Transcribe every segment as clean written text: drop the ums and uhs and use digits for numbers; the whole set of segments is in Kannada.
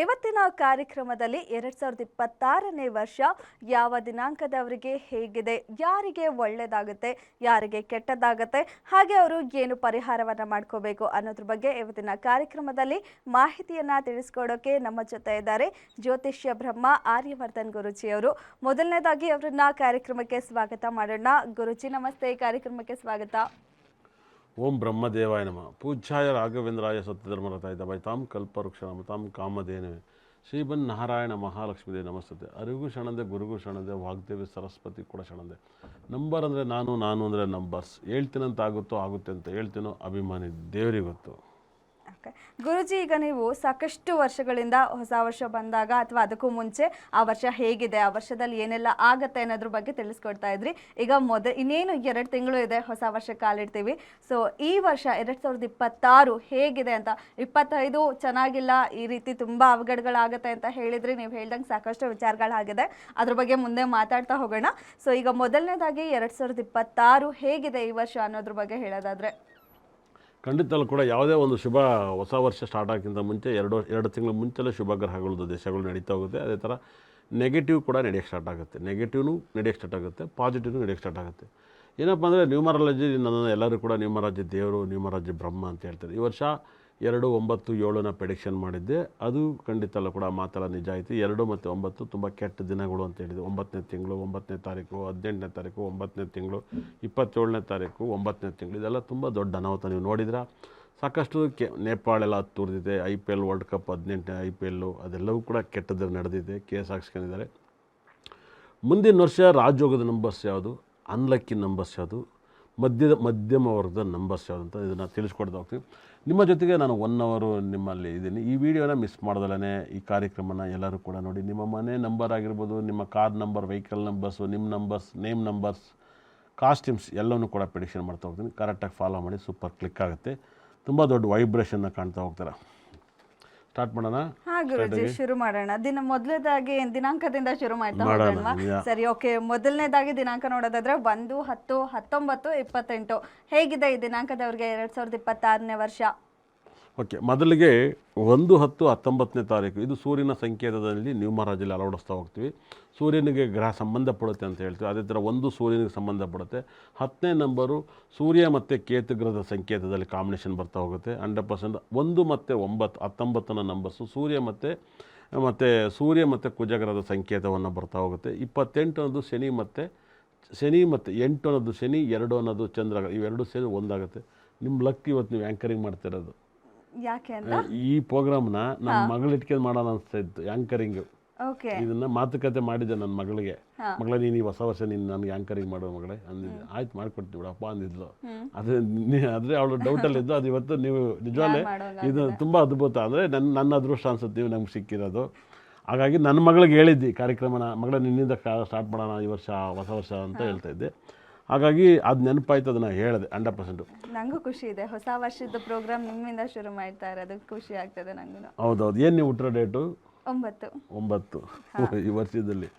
ಇವತ್ತಿನ ಕಾರ್ಯಕ್ರಮದಲ್ಲಿ 2026ನೇ ವರ್ಷ ಯಾವ ದಿನಾಂಕದವರಿಗೆ ಹೇಗಿದೆ, ಯಾರಿಗೆ ಒಳ್ಳೆಯದಾಗುತ್ತೆ, ಯಾರಿಗೆ ಕೆಟ್ಟದಾಗುತ್ತೆ, ಹಾಗೆ ಅವರು ಏನು ಪರಿಹಾರವನ್ನು ಮಾಡ್ಕೋಬೇಕು ಅನ್ನೋದ್ರ ಬಗ್ಗೆ ಇವತ್ತಿನ ಕಾರ್ಯಕ್ರಮದಲ್ಲಿ ಮಾಹಿತಿಯನ್ನು ತಿಳಿಸ್ಕೊಡೋಕೆ ನಮ್ಮ ಜೊತೆ ಇದ್ದಾರೆ ಜ್ಯೋತಿಷ್ಯ ಬ್ರಹ್ಮ ಆರ್ಯವರ್ಧನ್ ಗುರುಜಿಯವರು. ಮೊದಲನೇದಾಗಿ ಅವರನ್ನ ಕಾರ್ಯಕ್ರಮಕ್ಕೆ ಸ್ವಾಗತ ಮಾಡೋಣ. ಗುರುಜಿ ನಮಸ್ತೆ, ಕಾರ್ಯಕ್ರಮಕ್ಕೆ ಸ್ವಾಗತ. ಓಂ ಬ್ರಹ್ಮದೇವಾಯ ನಮಃ. ಪೂಜ್ಯಾಯ ರಾಘವೇಂದ್ರಾಯ ಸತ್ಯಧರ್ಮರತಾಯ ದಭೈತಾಂ ಕಲ್ಪವೃಕ್ಷ ನಮತಾಂ ಕಾಮಧೇನವೇ ಶ್ರೀಬನ್ ನಾರಾಯಣ ಮಹಾಲಕ್ಷ್ಮೀದೇವಿ ನಮಸ್ತತೆ. ಅರಿಗೂ ಶರಣದೆ, ಗುರುಗೂ ಶರಣದೆ, ವಾಗ್ದೇವಿ ಸರಸ್ವತಿ ಕೂಡ ಶರಣದೆ. ನಂಬರ್ ಅಂದರೆ ನಾನು ಅಂದರೆ ನಂಬರ್ಸ್. ಹೇಳ್ತೀನಂತ ಆಗುತ್ತೋ ಆಗುತ್ತೆ ಅಂತ ಹೇಳ್ತೀನೋ ಅಭಿಮಾನಿ ದೇವರಿಗೆ ಗೊತ್ತು. ಗುರುಜಿ, ಈಗ ನೀವು ಸಾಕಷ್ಟು ವರ್ಷಗಳಿಂದ ಹೊಸ ವರ್ಷ ಬಂದಾಗ ಅಥವಾ ಅದಕ್ಕೂ ಮುಂಚೆ ಆ ವರ್ಷ ಹೇಗಿದೆ, ಆ ವರ್ಷದಲ್ಲಿ ಏನೆಲ್ಲ ಆಗತ್ತೆ ಅನ್ನೋದ್ರ ಬಗ್ಗೆ ತಿಳಿಸ್ಕೊಡ್ತಾ ಇದ್ರಿ. ಈಗ ಇನ್ನೇನು 2 ತಿಂಗಳು ಇದೆ ಹೊಸ ವರ್ಷ ಕಾಲಿಡ್ತೀವಿ. ಸೊ ಈ ವರ್ಷ 2026 ಹೇಗಿದೆ ಅಂತ, 25 ಚೆನ್ನಾಗಿಲ್ಲ, ಈ ರೀತಿ ತುಂಬಾ ಅವಘಡಗಳಾಗತ್ತೆ ಅಂತ ಹೇಳಿದ್ರಿ. ನೀವು ಹೇಳ್ದಂಗೆ ಸಾಕಷ್ಟು ವಿಚಾರಗಳಾಗಿದೆ, ಅದ್ರ ಬಗ್ಗೆ ಮುಂದೆ ಮಾತಾಡ್ತಾ ಹೋಗೋಣ. ಸೊ ಈಗ ಮೊದಲನೇದಾಗಿ 2026 ಹೇಗಿದೆ ಈ ವರ್ಷ ಅನ್ನೋದ್ರ ಬಗ್ಗೆ ಹೇಳೋದಾದ್ರೆ. ಖಂಡಿತಲ್ಲೂ ಕೂಡ ಯಾವುದೇ ಒಂದು ಶುಭ ಹೊಸ ವರ್ಷ ಸ್ಟಾರ್ಟ್ ಆಗೋಕ್ಕಿಂತ ಮುಂಚೆ ಎರಡು ತಿಂಗಳ ಮುಂಚೆಲ್ಲ ಶುಭ ಗ್ರಹಗಳದ್ದು ದೇಶಗಳು ನಡೀತಾ ಹೋಗುತ್ತೆ. ಅದೇ ಥರ ನೆಗೆಟಿವ್ ಕೂಡ ನಡೆಯೋಕ್ಕೆ ಸ್ಟಾರ್ಟ್ ಆಗುತ್ತೆ, ನೆಗೆಟಿವ್ನು ನಡೆಯೋಕ್ಕೆ ಸ್ಟಾರ್ಟ್ ಆಗುತ್ತೆ, ಪಾಸಿಟಿವ್ನು ನಡೆಯೋಕ್ಕೆ ಸ್ಟಾರ್ಟ್ ಆಗುತ್ತೆ. ಏನಪ್ಪ ಅಂದರೆ ನ್ಯೂಮರಾಲಜಿ, ನನ್ನನ್ನು ಎಲ್ಲರೂ ಕೂಡ ನ್ಯೂಮರಾಲಜಿ ದೇವರು, ನ್ಯೂಮರಾಲಜಿ ಬ್ರಹ್ಮ ಅಂತ ಹೇಳ್ತಾರೆ. ಈ ವರ್ಷ 2, 9, 7ನ ಪ್ರೆಡಿಕ್ಷನ್ ಮಾಡಿದ್ದೆ. ಅದು ಖಂಡಿತ ಕೂಡ ಮಾತೆಲ್ಲ ನಿಜ ಆಯಿತು. 2 ಮತ್ತು 9 ತುಂಬ ಕೆಟ್ಟ ದಿನಗಳು ಅಂತ ಹೇಳಿದೆ. 9ನೇ ತಿಂಗಳು 9ನೇ ತಾರೀಕು, 18ನೇ ತಾರೀಕು 9ನೇ ತಿಂಗಳು, 27ನೇ ತಾರೀಕು 9ನೇ ತಿಂಗಳು, ಇದೆಲ್ಲ ತುಂಬ ದೊಡ್ಡ ಅನಾಹುತ. ನೀವು ನೋಡಿದ್ರೆ ಸಾಕಷ್ಟು ನೇಪಾಳೆಲ್ಲ ತುರಿದಿದೆ. IPL ವರ್ಲ್ಡ್ ಕಪ್ 18ನೇ IPL ಅದೆಲ್ಲವೂ ಕೂಡ ಕೆಟ್ಟದ್ದು ನಡೆದಿದೆ, ಕೇಸ್ ಹಾಕ್ಸ್ಕೊಂಡಿದ್ದಾರೆ. ಮುಂದಿನ ವರ್ಷ ರಾಜಯೋಗದ ನಂಬರ್ಸ್ ಯಾವುದು, ಅನ್ಲಕ್ಕಿ ನಂಬರ್ಸ್ ಯಾವುದು, ಮಧ್ಯಮ ವರ್ಗದ ನಂಬರ್ಸ್ ಯಾವುದು ಅಂತ ಇದನ್ನು ತಿಳಿಸ್ಕೊಡ್ತಾ ಹೋಗ್ತೀವಿ. ನಿಮ್ಮ ಜೊತೆಗೆ ನಾನು 1 ಅವರ್ ನಿಮ್ಮಲ್ಲಿ ಇದ್ದೀನಿ. ಈ ವಿಡಿಯೋನ ಮಿಸ್ ಮಾಡ್ದಲೇ ಈ ಕಾರ್ಯಕ್ರಮನ ಎಲ್ಲರೂ ಕೂಡ ನೋಡಿ. ನಿಮ್ಮ ಮನೆ ನಂಬರ್ ಆಗಿರ್ಬೋದು, ನಿಮ್ಮ ಕಾರ್ ನಂಬರ್, ವೆಹಿಕಲ್ ನಂಬರ್ಸು, ನಿಮ್ಮ ನಂಬರ್ಸ್, ನೇಮ್ ನಂಬರ್ಸ್, ಕಾಸ್ಟ್ಯೂಮ್ಸ್ ಎಲ್ಲವನ್ನೂ ಕೂಡ ಪ್ರೆಡಿಕ್ಷನ್ ಮಾಡ್ತಾ ಹೋಗ್ತೀನಿ. ಕರೆಕ್ಟಾಗಿ ಫಾಲೋ ಮಾಡಿ, ಸೂಪರ್ ಕ್ಲಿಕ್ ಆಗುತ್ತೆ. ತುಂಬ ದೊಡ್ಡ ವೈಬ್ರೇಷನ್ನ ಕಾಣ್ತಾ ಹೋಗ್ತಾರೆ. ಸ್ಟಾರ್ಟ್ ಮಾಡೋಣ. ಗುರುಜಿ ಶುರು ಮಾಡೋಣ. ಮೊದಲನೇದಾಗಿ ದಿನಾಂಕದಿಂದ ಶುರು ಮಾಡ್ತಾ ಹೋಗೋಣ. ಸರಿ, ಓಕೆ. ಮೊದಲನೇದಾಗಿ ದಿನಾಂಕ ನೋಡೋದಾದ್ರೆ 1, 10, 19, 28 ಹೇಗಿದೆ ಈ ದಿನಾಂಕದವ್ರಿಗೆ 2026ನೇ ವರ್ಷ? ಓಕೆ, ಮೊದಲಿಗೆ 1, 10, 19ನೇ ತಾರೀಕು ಇದು ಸೂರ್ಯನ ಸಂಕೇತದಲ್ಲಿ ನ್ಯೂಮರಾಲಜಿಯಲ್ಲಿ ಅಳವಡಿಸ್ತಾ ಹೋಗ್ತೀವಿ. ಸೂರ್ಯನಿಗೆ ಗ್ರಹ ಸಂಬಂಧಪಡುತ್ತೆ ಅಂತ ಹೇಳ್ತೀವಿ. ಅದೇ ಥರ 1 ಸೂರ್ಯನಿಗೆ ಸಂಬಂಧಪಡುತ್ತೆ. 10ನೇ ನಂಬರು ಸೂರ್ಯ ಮತ್ತು ಕೇತು ಗ್ರಹದ ಸಂಕೇತದಲ್ಲಿ ಕಾಂಬಿನೇಷನ್ ಬರ್ತಾ ಹೋಗುತ್ತೆ. 100%. 1 ಮತ್ತು 9, 19ನ ನಂಬರ್ಸು ಸೂರ್ಯ ಮತ್ತು ಕುಜಗ್ರಹದ ಸಂಕೇತವನ್ನು ಬರ್ತಾ ಹೋಗುತ್ತೆ. 28 ಅನ್ನೋದು ಶನಿ ಮತ್ತು 8 ಅನ್ನೋದು ಶನಿ, 2 ಅನ್ನೋದು ಚಂದ್ರ, ಇವೆರಡು ಸೇರಿ ಒಂದಾಗುತ್ತೆ. ನಿಮ್ಮ ಲಕ್ ಇವತ್ತು ನೀವು ಆ್ಯಂಕರಿಂಗ್ ಮಾಡ್ತಿರೋದು. ಯಾಕೆ ಅಂತ ಈ ಪ್ರೋಗ್ರಾಮ್ನ ನಮ್ಮ ಮಗಳು ಇಟ್ಕೊಂಡು ಮಾಡೋಣ ಅನಿಸ್ತಾ ಇತ್ತು. ಆ್ಯಂಕರಿಂಗು ಇದನ್ನ ಮಾತುಕತೆ ಮಾಡಿದ್ದೆ ನನ್ನ ಮಗಳಿಗೆ. ಮಗಳೇ, ನೀನು ಈ ಹೊಸ ವರ್ಷ ನೀನು ನನಗೆ ಆ್ಯಂಕರಿಂಗ್ ಮಾಡೋ ಮಗಳೇ ಅಂದಿದ್ದೆ. ಆಯ್ತು, ಮಾಡ್ಕೊಡ್ತೀವಿ ಬಿಡಪ್ಪ ಅಂದಿದ್ಲು. ಆದರೆ ಅವಳು ಡೌಟಲ್ಲಿದ್ದು. ಅದು ಇವತ್ತು ನೀವು ನಿಜವಾಗ್ಲೇ ಇದು ತುಂಬ ಅದ್ಭುತ. ಅಂದರೆ ನನ್ನ ಅದೃಷ್ಟ ಅನ್ಸುತ್ತೆ ನೀವು ನಮ್ಗೆ ಸಿಕ್ಕಿರೋದು. ಹಾಗಾಗಿ ನನ್ನ ಮಗಳಿಗೆ ಹೇಳಿದ್ದಿ ಕಾರ್ಯಕ್ರಮನ, ಮಗಳ ನಿನ್ನಿಂದ ಸ್ಟಾರ್ಟ್ ಮಾಡೋಣ ಈ ವರ್ಷ ಹೊಸ ವರ್ಷ ಅಂತ ಹೇಳ್ತಾ ಇದ್ದೆ. ಹಾಗಾಗಿ ಅದು ನೆನಪಾಯ್ತು, ಅದನ್ನು ಹೇಳಿದೆ. 100%. ನನಗೂ ಖುಷಿ ಇದೆ, ಹೊಸ ವರ್ಷದ ಪ್ರೋಗ್ರಾಮ್ ನಿಮ್ಮಿಂದ ಶುರು ಮಾಡ್ತಾ ಇರೋದು ಖುಷಿ ಆಗ್ತದೆ ನನಗೂ. ಹೌದೌದು. ಏನು ನೀವು ಹುಟ್ಟಿರೋ ಡೇಟು? 9 ಈ ವರ್ಷದಲ್ಲಿ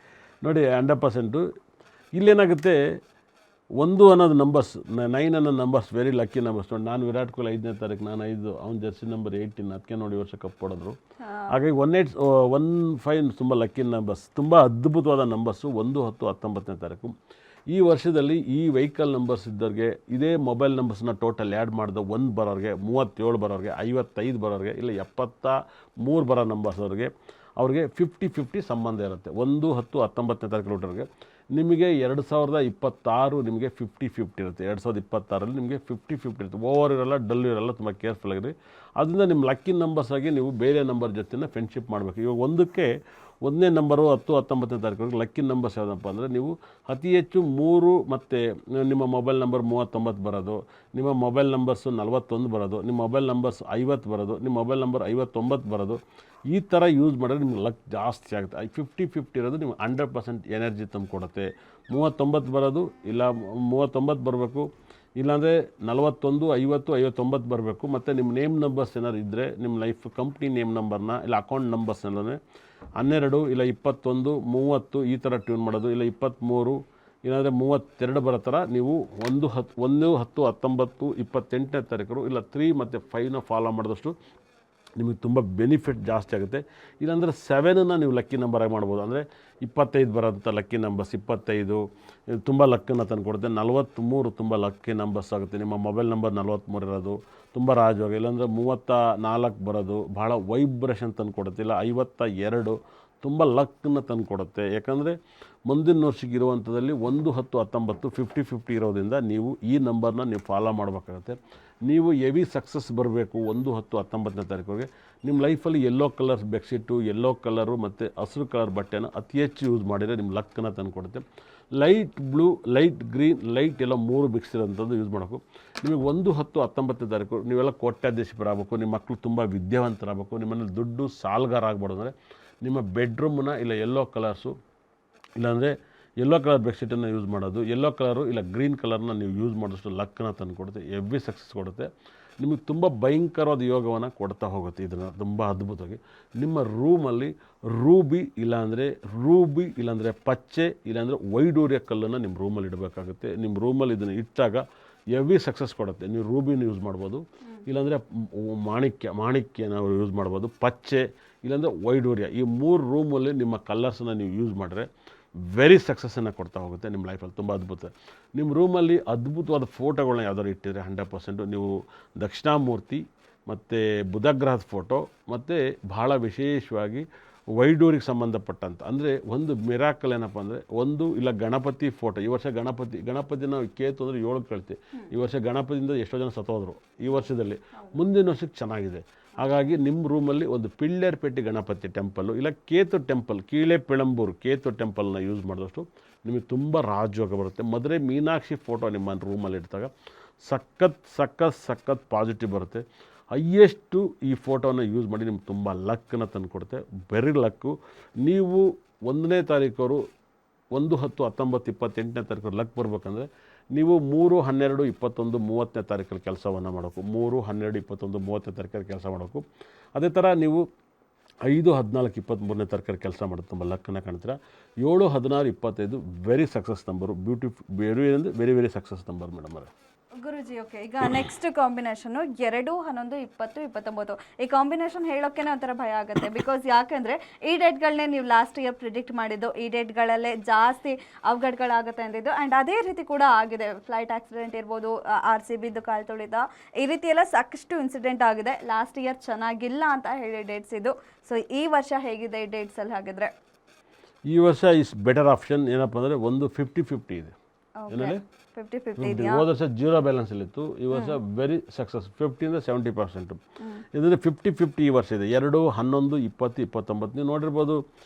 ನೋಡಿ. 100%. ಇಲ್ಲೇನಾಗುತ್ತೆ, 1 ಅನ್ನೋದು ನಂಬರ್ಸ್, 9 ಅನ್ನೋ ನಂಬರ್ಸ್ ವೆರಿ ಲಕ್ಕಿ ನಂಬರ್ಸ್. ನೋಡಿ, ನಾನು ವಿರಾಟ್ ಕೊಹ್ಲಿ 5ನೇ ತಾರೀಕು, ನಾನು 5, ಅವ್ನು ಜರ್ಸಿ ನಂಬರ್ 18, ಅದಕ್ಕೆ ನೋಡಿ ವರ್ಷ ಕಪ್ ಹೊಡೆದ್ರು. ಹಾಗಾಗಿ 15 ತುಂಬ ಲಕ್ಕಿ ನಂಬರ್ಸ್, ತುಂಬ ಅದ್ಭುತವಾದ ನಂಬರ್ಸು. 1, 10, 19ನೇ ತಾರೀಕು. ಈ ವರ್ಷದಲ್ಲಿ ಈ ವೆಹಿಕಲ್ ನಂಬರ್ಸ್ ಇದ್ದವ್ರಿಗೆ, ಇದೇ ಮೊಬೈಲ್ ನಂಬರ್ಸ್ನ ಟೋಟಲ್ ಆ್ಯಡ್ ಮಾಡಿದ 1 ಬರೋರಿಗೆ, 37 ಬರೋರಿಗೆ, 55 ಬರೋರಿಗೆ, ಇಲ್ಲ 73 ಬರೋ ನಂಬರ್ಸ್ ಅವ್ರಿಗೆ 50-50 ಸಂಬಂಧ ಇರುತ್ತೆ. 1, 10, 19ನೇ ತಾರೀಕು ಹುಟ್ಟೋರಿಗೆ ನಿಮಗೆ 2026 ನಿಮಗೆ 50-50 ಇರುತ್ತೆ. 2026ರಲ್ಲಿ ನಿಮಗೆ 50-50 ಇರುತ್ತೆ. ಓವರ್ ಇರೋಲ್ಲ, ಡಲ್ ಇರೋಲ್ಲ. ತುಂಬ ಕೇರ್ಫುಲ್ ಆಗಿರಿ. ಅದರಿಂದ ನಿಮ್ಮ ಲಕ್ಕಿ ನಂಬರ್ಸ್ ಆಗಿ ನೀವು ಬೇರೆ ನಂಬರ್ ಜೊತೆ ಫ್ರೆಂಡ್ಶಿಪ್ ಮಾಡಬೇಕು. ಇವಾಗ 1ನೇ ನಂಬರು 10, 19ನೇ ತಾರೀಕು ಲಕ್ಕಿ ನಂಬರ್ಸ್ ಯಾವುದಪ್ಪ ಅಂದರೆ, ನೀವು ಅತಿ ಹೆಚ್ಚು 3 ಮತ್ತು ನಿಮ್ಮ ಮೊಬೈಲ್ ನಂಬರ್ 39 ಬರೋದು, ನಿಮ್ಮ ಮೊಬೈಲ್ ನಂಬರ್ಸು 41 ಬರೋದು, ನಿಮ್ಮ ಮೊಬೈಲ್ ನಂಬರ್ಸ್ 50 ಬರೋದು, ನಿಮ್ಮ ಮೊಬೈಲ್ ನಂಬರ್ 59 ಬರೋದು. ಈ ಥರ ಯೂಸ್ ಮಾಡಿದ್ರೆ ನಿಮ್ಗೆ ಲಕ್ ಜಾಸ್ತಿ ಆಗುತ್ತೆ. 50-50 ಇರೋದು ನಿಮ್ಗೆ 100% ಎನರ್ಜಿ ತಂದು ಕೊಡುತ್ತೆ. 39 ಬರೋದು, ಇಲ್ಲ 39 ಬರಬೇಕು, ಇಲ್ಲಾಂದರೆ 41, 50, 59 ಬರಬೇಕು. ಮತ್ತು ನಿಮ್ಮ ನೇಮ್ ನಂಬರ್ಸ್ ಏನಾದ್ರು ಇದ್ದರೆ, ನಿಮ್ಮ ಲೈಫ್ ಕಂಪ್ನಿ ನೇಮ್ ನಂಬರ್ನ ಇಲ್ಲ ಅಕೌಂಟ್ ನಂಬರ್ಸ್ನೆಲ್ಲೇ 12, ಇಲ್ಲ 21, 30 ಈ ಥರ ಟ್ಯೂನ್ ಮಾಡೋದು. ಇಲ್ಲ 23, ಇಲ್ಲಾಂದರೆ 32 ಬರೋ ಥರ ನೀವು 1, 10, 19, 28ನೇ ತಾರೀಕು ಇಲ್ಲ 3 ಮತ್ತು 5ನ ಫಾಲೋ ಮಾಡಿದಷ್ಟು ನಿಮಗೆ ತುಂಬ ಬೆನಿಫಿಟ್ ಜಾಸ್ತಿ ಆಗುತ್ತೆ. ಇಲ್ಲಾಂದರೆ 7ನ್ನು ನೀವು ಲಕ್ಕಿ ನಂಬರಾಗಿ ಮಾಡ್ಬೋದು. ಅಂದರೆ 25 ಬರೋಂಥ ಲಕ್ಕಿ ನಂಬರ್ಸ್ 25 ತುಂಬ ಲಕ್ಕನ್ನು ತಂದುಕೊಡುತ್ತೆ. 43 ತುಂಬ ಲಕ್ಕಿ ನಂಬರ್ಸ್ ಆಗುತ್ತೆ. ನಿಮ್ಮ ಮೊಬೈಲ್ ನಂಬರ್ 43 ಇರೋದು ತುಂಬ ರಾಜವಾಗಿ, ಇಲ್ಲಾಂದರೆ 34 ಬರೋದು ಭಾಳ ವೈಬ್ರೇಷನ್ ತಂದುಕೊಡುತ್ತೆ. ಇಲ್ಲ 52 ತುಂಬ ಲಕ್ಕನ್ನು ತಂದುಕೊಡುತ್ತೆ. ಯಾಕಂದರೆ ಮುಂದಿನ ವರ್ಷಕ್ಕೆ ಇರುವಂಥದ್ದಲ್ಲಿ 1, 10, 19 50-50 ಇರೋದ್ರಿಂದ ನೀವು ಈ ನಂಬರ್ನ ನೀವು ಫಾಲೋ ಮಾಡಬೇಕಾಗುತ್ತೆ. ನೀವು ಹೆವಿ ಸಕ್ಸಸ್ ಬರಬೇಕು 1, 10, 19ನೇ ತಾರೀಕಿಗೆ. ನಿಮ್ಮ ಲೈಫಲ್ಲಿ yellow colour bedsheet, yellow colour ಮತ್ತು ಹಸಿರು ಕಲರ್ ಬಟ್ಟೆನ ಅತಿ ಹೆಚ್ಚು ಯೂಸ್ ಮಾಡಿದರೆ ನಿಮ್ಮ ಲಕ್ಕನ್ನು ತಂದುಕೊಡುತ್ತೆ. Light blue, light green, light ಎಲ್ಲ 3 ಮಿಕ್ಸ್ ಇರೋಂಥದ್ದು ಯೂಸ್ ಮಾಡಬೇಕು. ನಿಮಗೆ 1, 10, 19ನೇ ತಾರೀಕು ನೀವೆಲ್ಲ ಕೋಟ್ಯಾಧೀಶರಾಗಬೇಕು, ನಿಮ್ಮ ಮಕ್ಕಳು ತುಂಬ ವಿದ್ಯಾವಂತರಾಗಬೇಕು, ನಿಮ್ಮಲ್ಲಿ ದುಡ್ಡು ಸಾಲ್ಗಾರ ಆಗ್ಬಾರ್ದು ಅಂದರೆ ನಿಮ್ಮ ಬೆಡ್ರೂಮ್ನ ಇಲ್ಲ ಯೆಲ್ಲೋ ಕಲರ್ಸು, ಇಲ್ಲಾಂದರೆ ಯೆಲ್ಲೋ ಕಲರ್ ಬೆಡ್ಶೀಟನ್ನು ಯೂಸ್ ಮಾಡೋದು, ಯೆಲ್ಲೋ ಕಲರು ಇಲ್ಲ ಗ್ರೀನ್ ಕಲರ್ನ ನೀವು ಯೂಸ್ ಮಾಡಿದಷ್ಟು ಲಕ್ಕನ್ನು ತಂದು ಕೊಡುತ್ತೆ, ಹೆವಿ ಸಕ್ಸಸ್ ಕೊಡುತ್ತೆ. ನಿಮಗೆ ತುಂಬ ಭಯಂಕರವಾದ ಯೋಗವನ್ನು ಕೊಡ್ತಾ ಹೋಗುತ್ತೆ. ಇದನ್ನು ತುಂಬ ಅದ್ಭುತವಾಗಿ ನಿಮ್ಮ ರೂಮಲ್ಲಿ ರೂಬಿ ಇಲ್ಲಾಂದರೆ ಪಚ್ಚೆ ಇಲ್ಲಾಂದರೆ ವೈಡೂರ್ಯ ಕಲ್ಲನ್ನು ನಿಮ್ಮ ರೂಮಲ್ಲಿ ಇಡಬೇಕಾಗುತ್ತೆ. ನಿಮ್ಮ ರೂಮಲ್ಲಿ ಇದನ್ನು ಇಟ್ಟಾಗ ಹೆವಿ ಸಕ್ಸಸ್ ಕೊಡುತ್ತೆ. ನೀವು ರೂಬಿನ ಯೂಸ್ ಮಾಡ್ಬೋದು, ಇಲ್ಲಾಂದರೆ ಮಾಣಿಕ್ಯ ನಾವು ಯೂಸ್ ಮಾಡ್ಬೋದು, ಪಚ್ಚೆ ಇಲ್ಲಾಂದರೆ ವೈಡೂರ್ಯ. ಈ 3 ರೂಮಲ್ಲಿ ನಿಮ್ಮ ಕಲರ್ಸನ್ನು ನೀವು ಯೂಸ್ ಮಾಡಿದ್ರೆ ವೆರಿ ಸಕ್ಸಸ್ಸನ್ನು ಕೊಡ್ತಾ ಹೋಗುತ್ತೆ ನಿಮ್ಮ ಲೈಫಲ್ಲಿ. ತುಂಬ ಅದ್ಭುತ. ನಿಮ್ಮ ರೂಮಲ್ಲಿ ಅದ್ಭುತವಾದ ಫೋಟೋಗಳನ್ನ ಯಾವ್ದಾದ್ರು ಇಟ್ಟಿದ್ರೆ 100% ನೀವು ದಕ್ಷಿಣಾಮೂರ್ತಿ ಮತ್ತು ಬುಧಗ್ರಹದ ಫೋಟೋ ಮತ್ತು ಭಾಳ ವಿಶೇಷವಾಗಿ ವೈಡೂರಿಗೆ ಸಂಬಂಧಪಟ್ಟಂಥ ಅಂದರೆ ಒಂದು ಮಿರಾಕಲ್ ಏನಪ್ಪ ಅಂದರೆ ಒಂದು ಇಲ್ಲ ಗಣಪತಿ ಫೋಟೋ. ಈ ವರ್ಷ ಗಣಪತಿನ ಕೇತು ಅಂದರೆ 7 ಕಳಿತೆ. ಈ ವರ್ಷ ಗಣಪತಿಯಿಂದ ಎಷ್ಟೋ ಜನ ಸತ್ತೋದ್ರು ಈ ವರ್ಷದಲ್ಲಿ. ಮುಂದಿನ ವರ್ಷಕ್ಕೆ ಚೆನ್ನಾಗಿದೆ. ಹಾಗಾಗಿ ನಿಮ್ಮ ರೂಮಲ್ಲಿ ಒಂದು ಪಿಳ್ಳೇರ್ಪೇಟೆ ಗಣಪತಿ ಟೆಂಪಲ್ಲು ಇಲ್ಲ ಕೇತು ಟೆಂಪಲ್, ಕೀಳೆ ಪೆಳಂಬೂರು ಕೇತು ಟೆಂಪಲ್ನ ಯೂಸ್ ಮಾಡಿದಷ್ಟು ನಿಮಗೆ ತುಂಬ ರಾಜಯೋಗ ಬರುತ್ತೆ. ಮದುವೆ ಮೀನಾಕ್ಷಿ ಫೋಟೋ ನಿಮ್ಮ ರೂಮಲ್ಲಿ ಇಡ್ತಾಗ ಸಖತ್ ಪಾಸಿಟಿವ್ ಬರುತ್ತೆ. ಹೈಯೆಸ್ಟು ಈ ಫೋಟೋನ ಯೂಸ್ ಮಾಡಿ ನಿಮ್ಗೆ ತುಂಬ ಲಕ್ಕನ್ನು ತಂದುಕೊಡುತ್ತೆ, ವೆರಿ ಲಕ್ಕು. ನೀವು 1ನೇ ತಾರೀಕವರು 1, 10, 19, 28ನೇ ತಾರೀಕು ಲಕ್ ಬರಬೇಕಂದ್ರೆ ನೀವು 3, 12, 21, 30ನೇ ತಾರೀಕಲ್ಲಿ ಕೆಲಸವನ್ನು ಮಾಡಬೇಕು. 3, 12, 21, 30ನೇ ತಾರೀಕಲ್ಲಿ ಕೆಲಸ ಮಾಡಬೇಕು. ಅದೇ ಥರ ನೀವು 5, 14, 23ನೇ ತಾರೀಕಲ್ಲಿ ಕೆಲಸ ಮಾಡೋದು ತುಂಬ ಲಕ್ಕನ್ನು ಕಾಣ್ತೀರಾ. 7, 16, 25 very success number, very success number madam ಅವರೇ. ಗುರುಜಿ ಓಕೆ, ಈಗ ನೆಕ್ಸ್ಟ್ ಕಾಂಬಿನೇಷನ್ನು 2, 11, 20, 29. ಈ ಕಾಂಬಿನೇಷನ್ ಹೇಳೋಕ್ಕೇನೆ ಒಂಥರ ಭಯ ಆಗುತ್ತೆ. ಬಿಕಾಸ್ ಯಾಕೆಂದರೆ ಈ ಡೇಟ್ಗಳನ್ನೇ ನೀವು ಲಾಸ್ಟ್ ಇಯರ್ ಪ್ರಿಡಿಕ್ಟ್ ಮಾಡಿದ್ದು, ಈ ಡೇಟ್ಗಳಲ್ಲೇ ಜಾಸ್ತಿ ಅವಘಡಗಳಾಗುತ್ತೆ ಅಂದಿದ್ದು. ಆ್ಯಂಡ್ ಅದೇ ರೀತಿ ಕೂಡ ಆಗಿದೆ. ಫ್ಲೈಟ್ ಆಕ್ಸಿಡೆಂಟ್ ಇರ್ಬೋದು, RCBದು ಕಾಲು ತುಳಿತ, ಈ ರೀತಿ ಎಲ್ಲ ಸಾಕಷ್ಟು ಇನ್ಸಿಡೆಂಟ್ ಆಗಿದೆ. ಲಾಸ್ಟ್ ಇಯರ್ ಚೆನ್ನಾಗಿಲ್ಲ ಅಂತ ಹೇಳಿ ಡೇಟ್ಸ್ ಇದು. ಸೊ ಈ ವರ್ಷ ಹೇಗಿದೆ ಈ ಡೇಟ್ಸಲ್ಲಿ ಹಾಗಿದ್ರೆ? ಈ ವರ್ಷ ಇಸ್ ಬೆಟರ್ ಆಪ್ಷನ್. ಏನಪ್ಪ ಅಂದರೆ ಒಂದು 50-50 ಇದೆ. ಏನಲ್ಲಿ 50-50 ಹೋದ ವರ್ಷ 0 ಬ್ಯಾಲೆನ್ಸಲ್ಲಿತ್ತು. ಈ ವರ್ಷ ವೆರಿ ಸಕ್ಸಸ್ 50ಇಂದ 70%. ಇದರಲ್ಲಿ 50-50 ಈ ವರ್ಷ ಇದೆ. 2, 11, 20, 29 ನೀವು ನೋಡಿರ್ಬೋದು.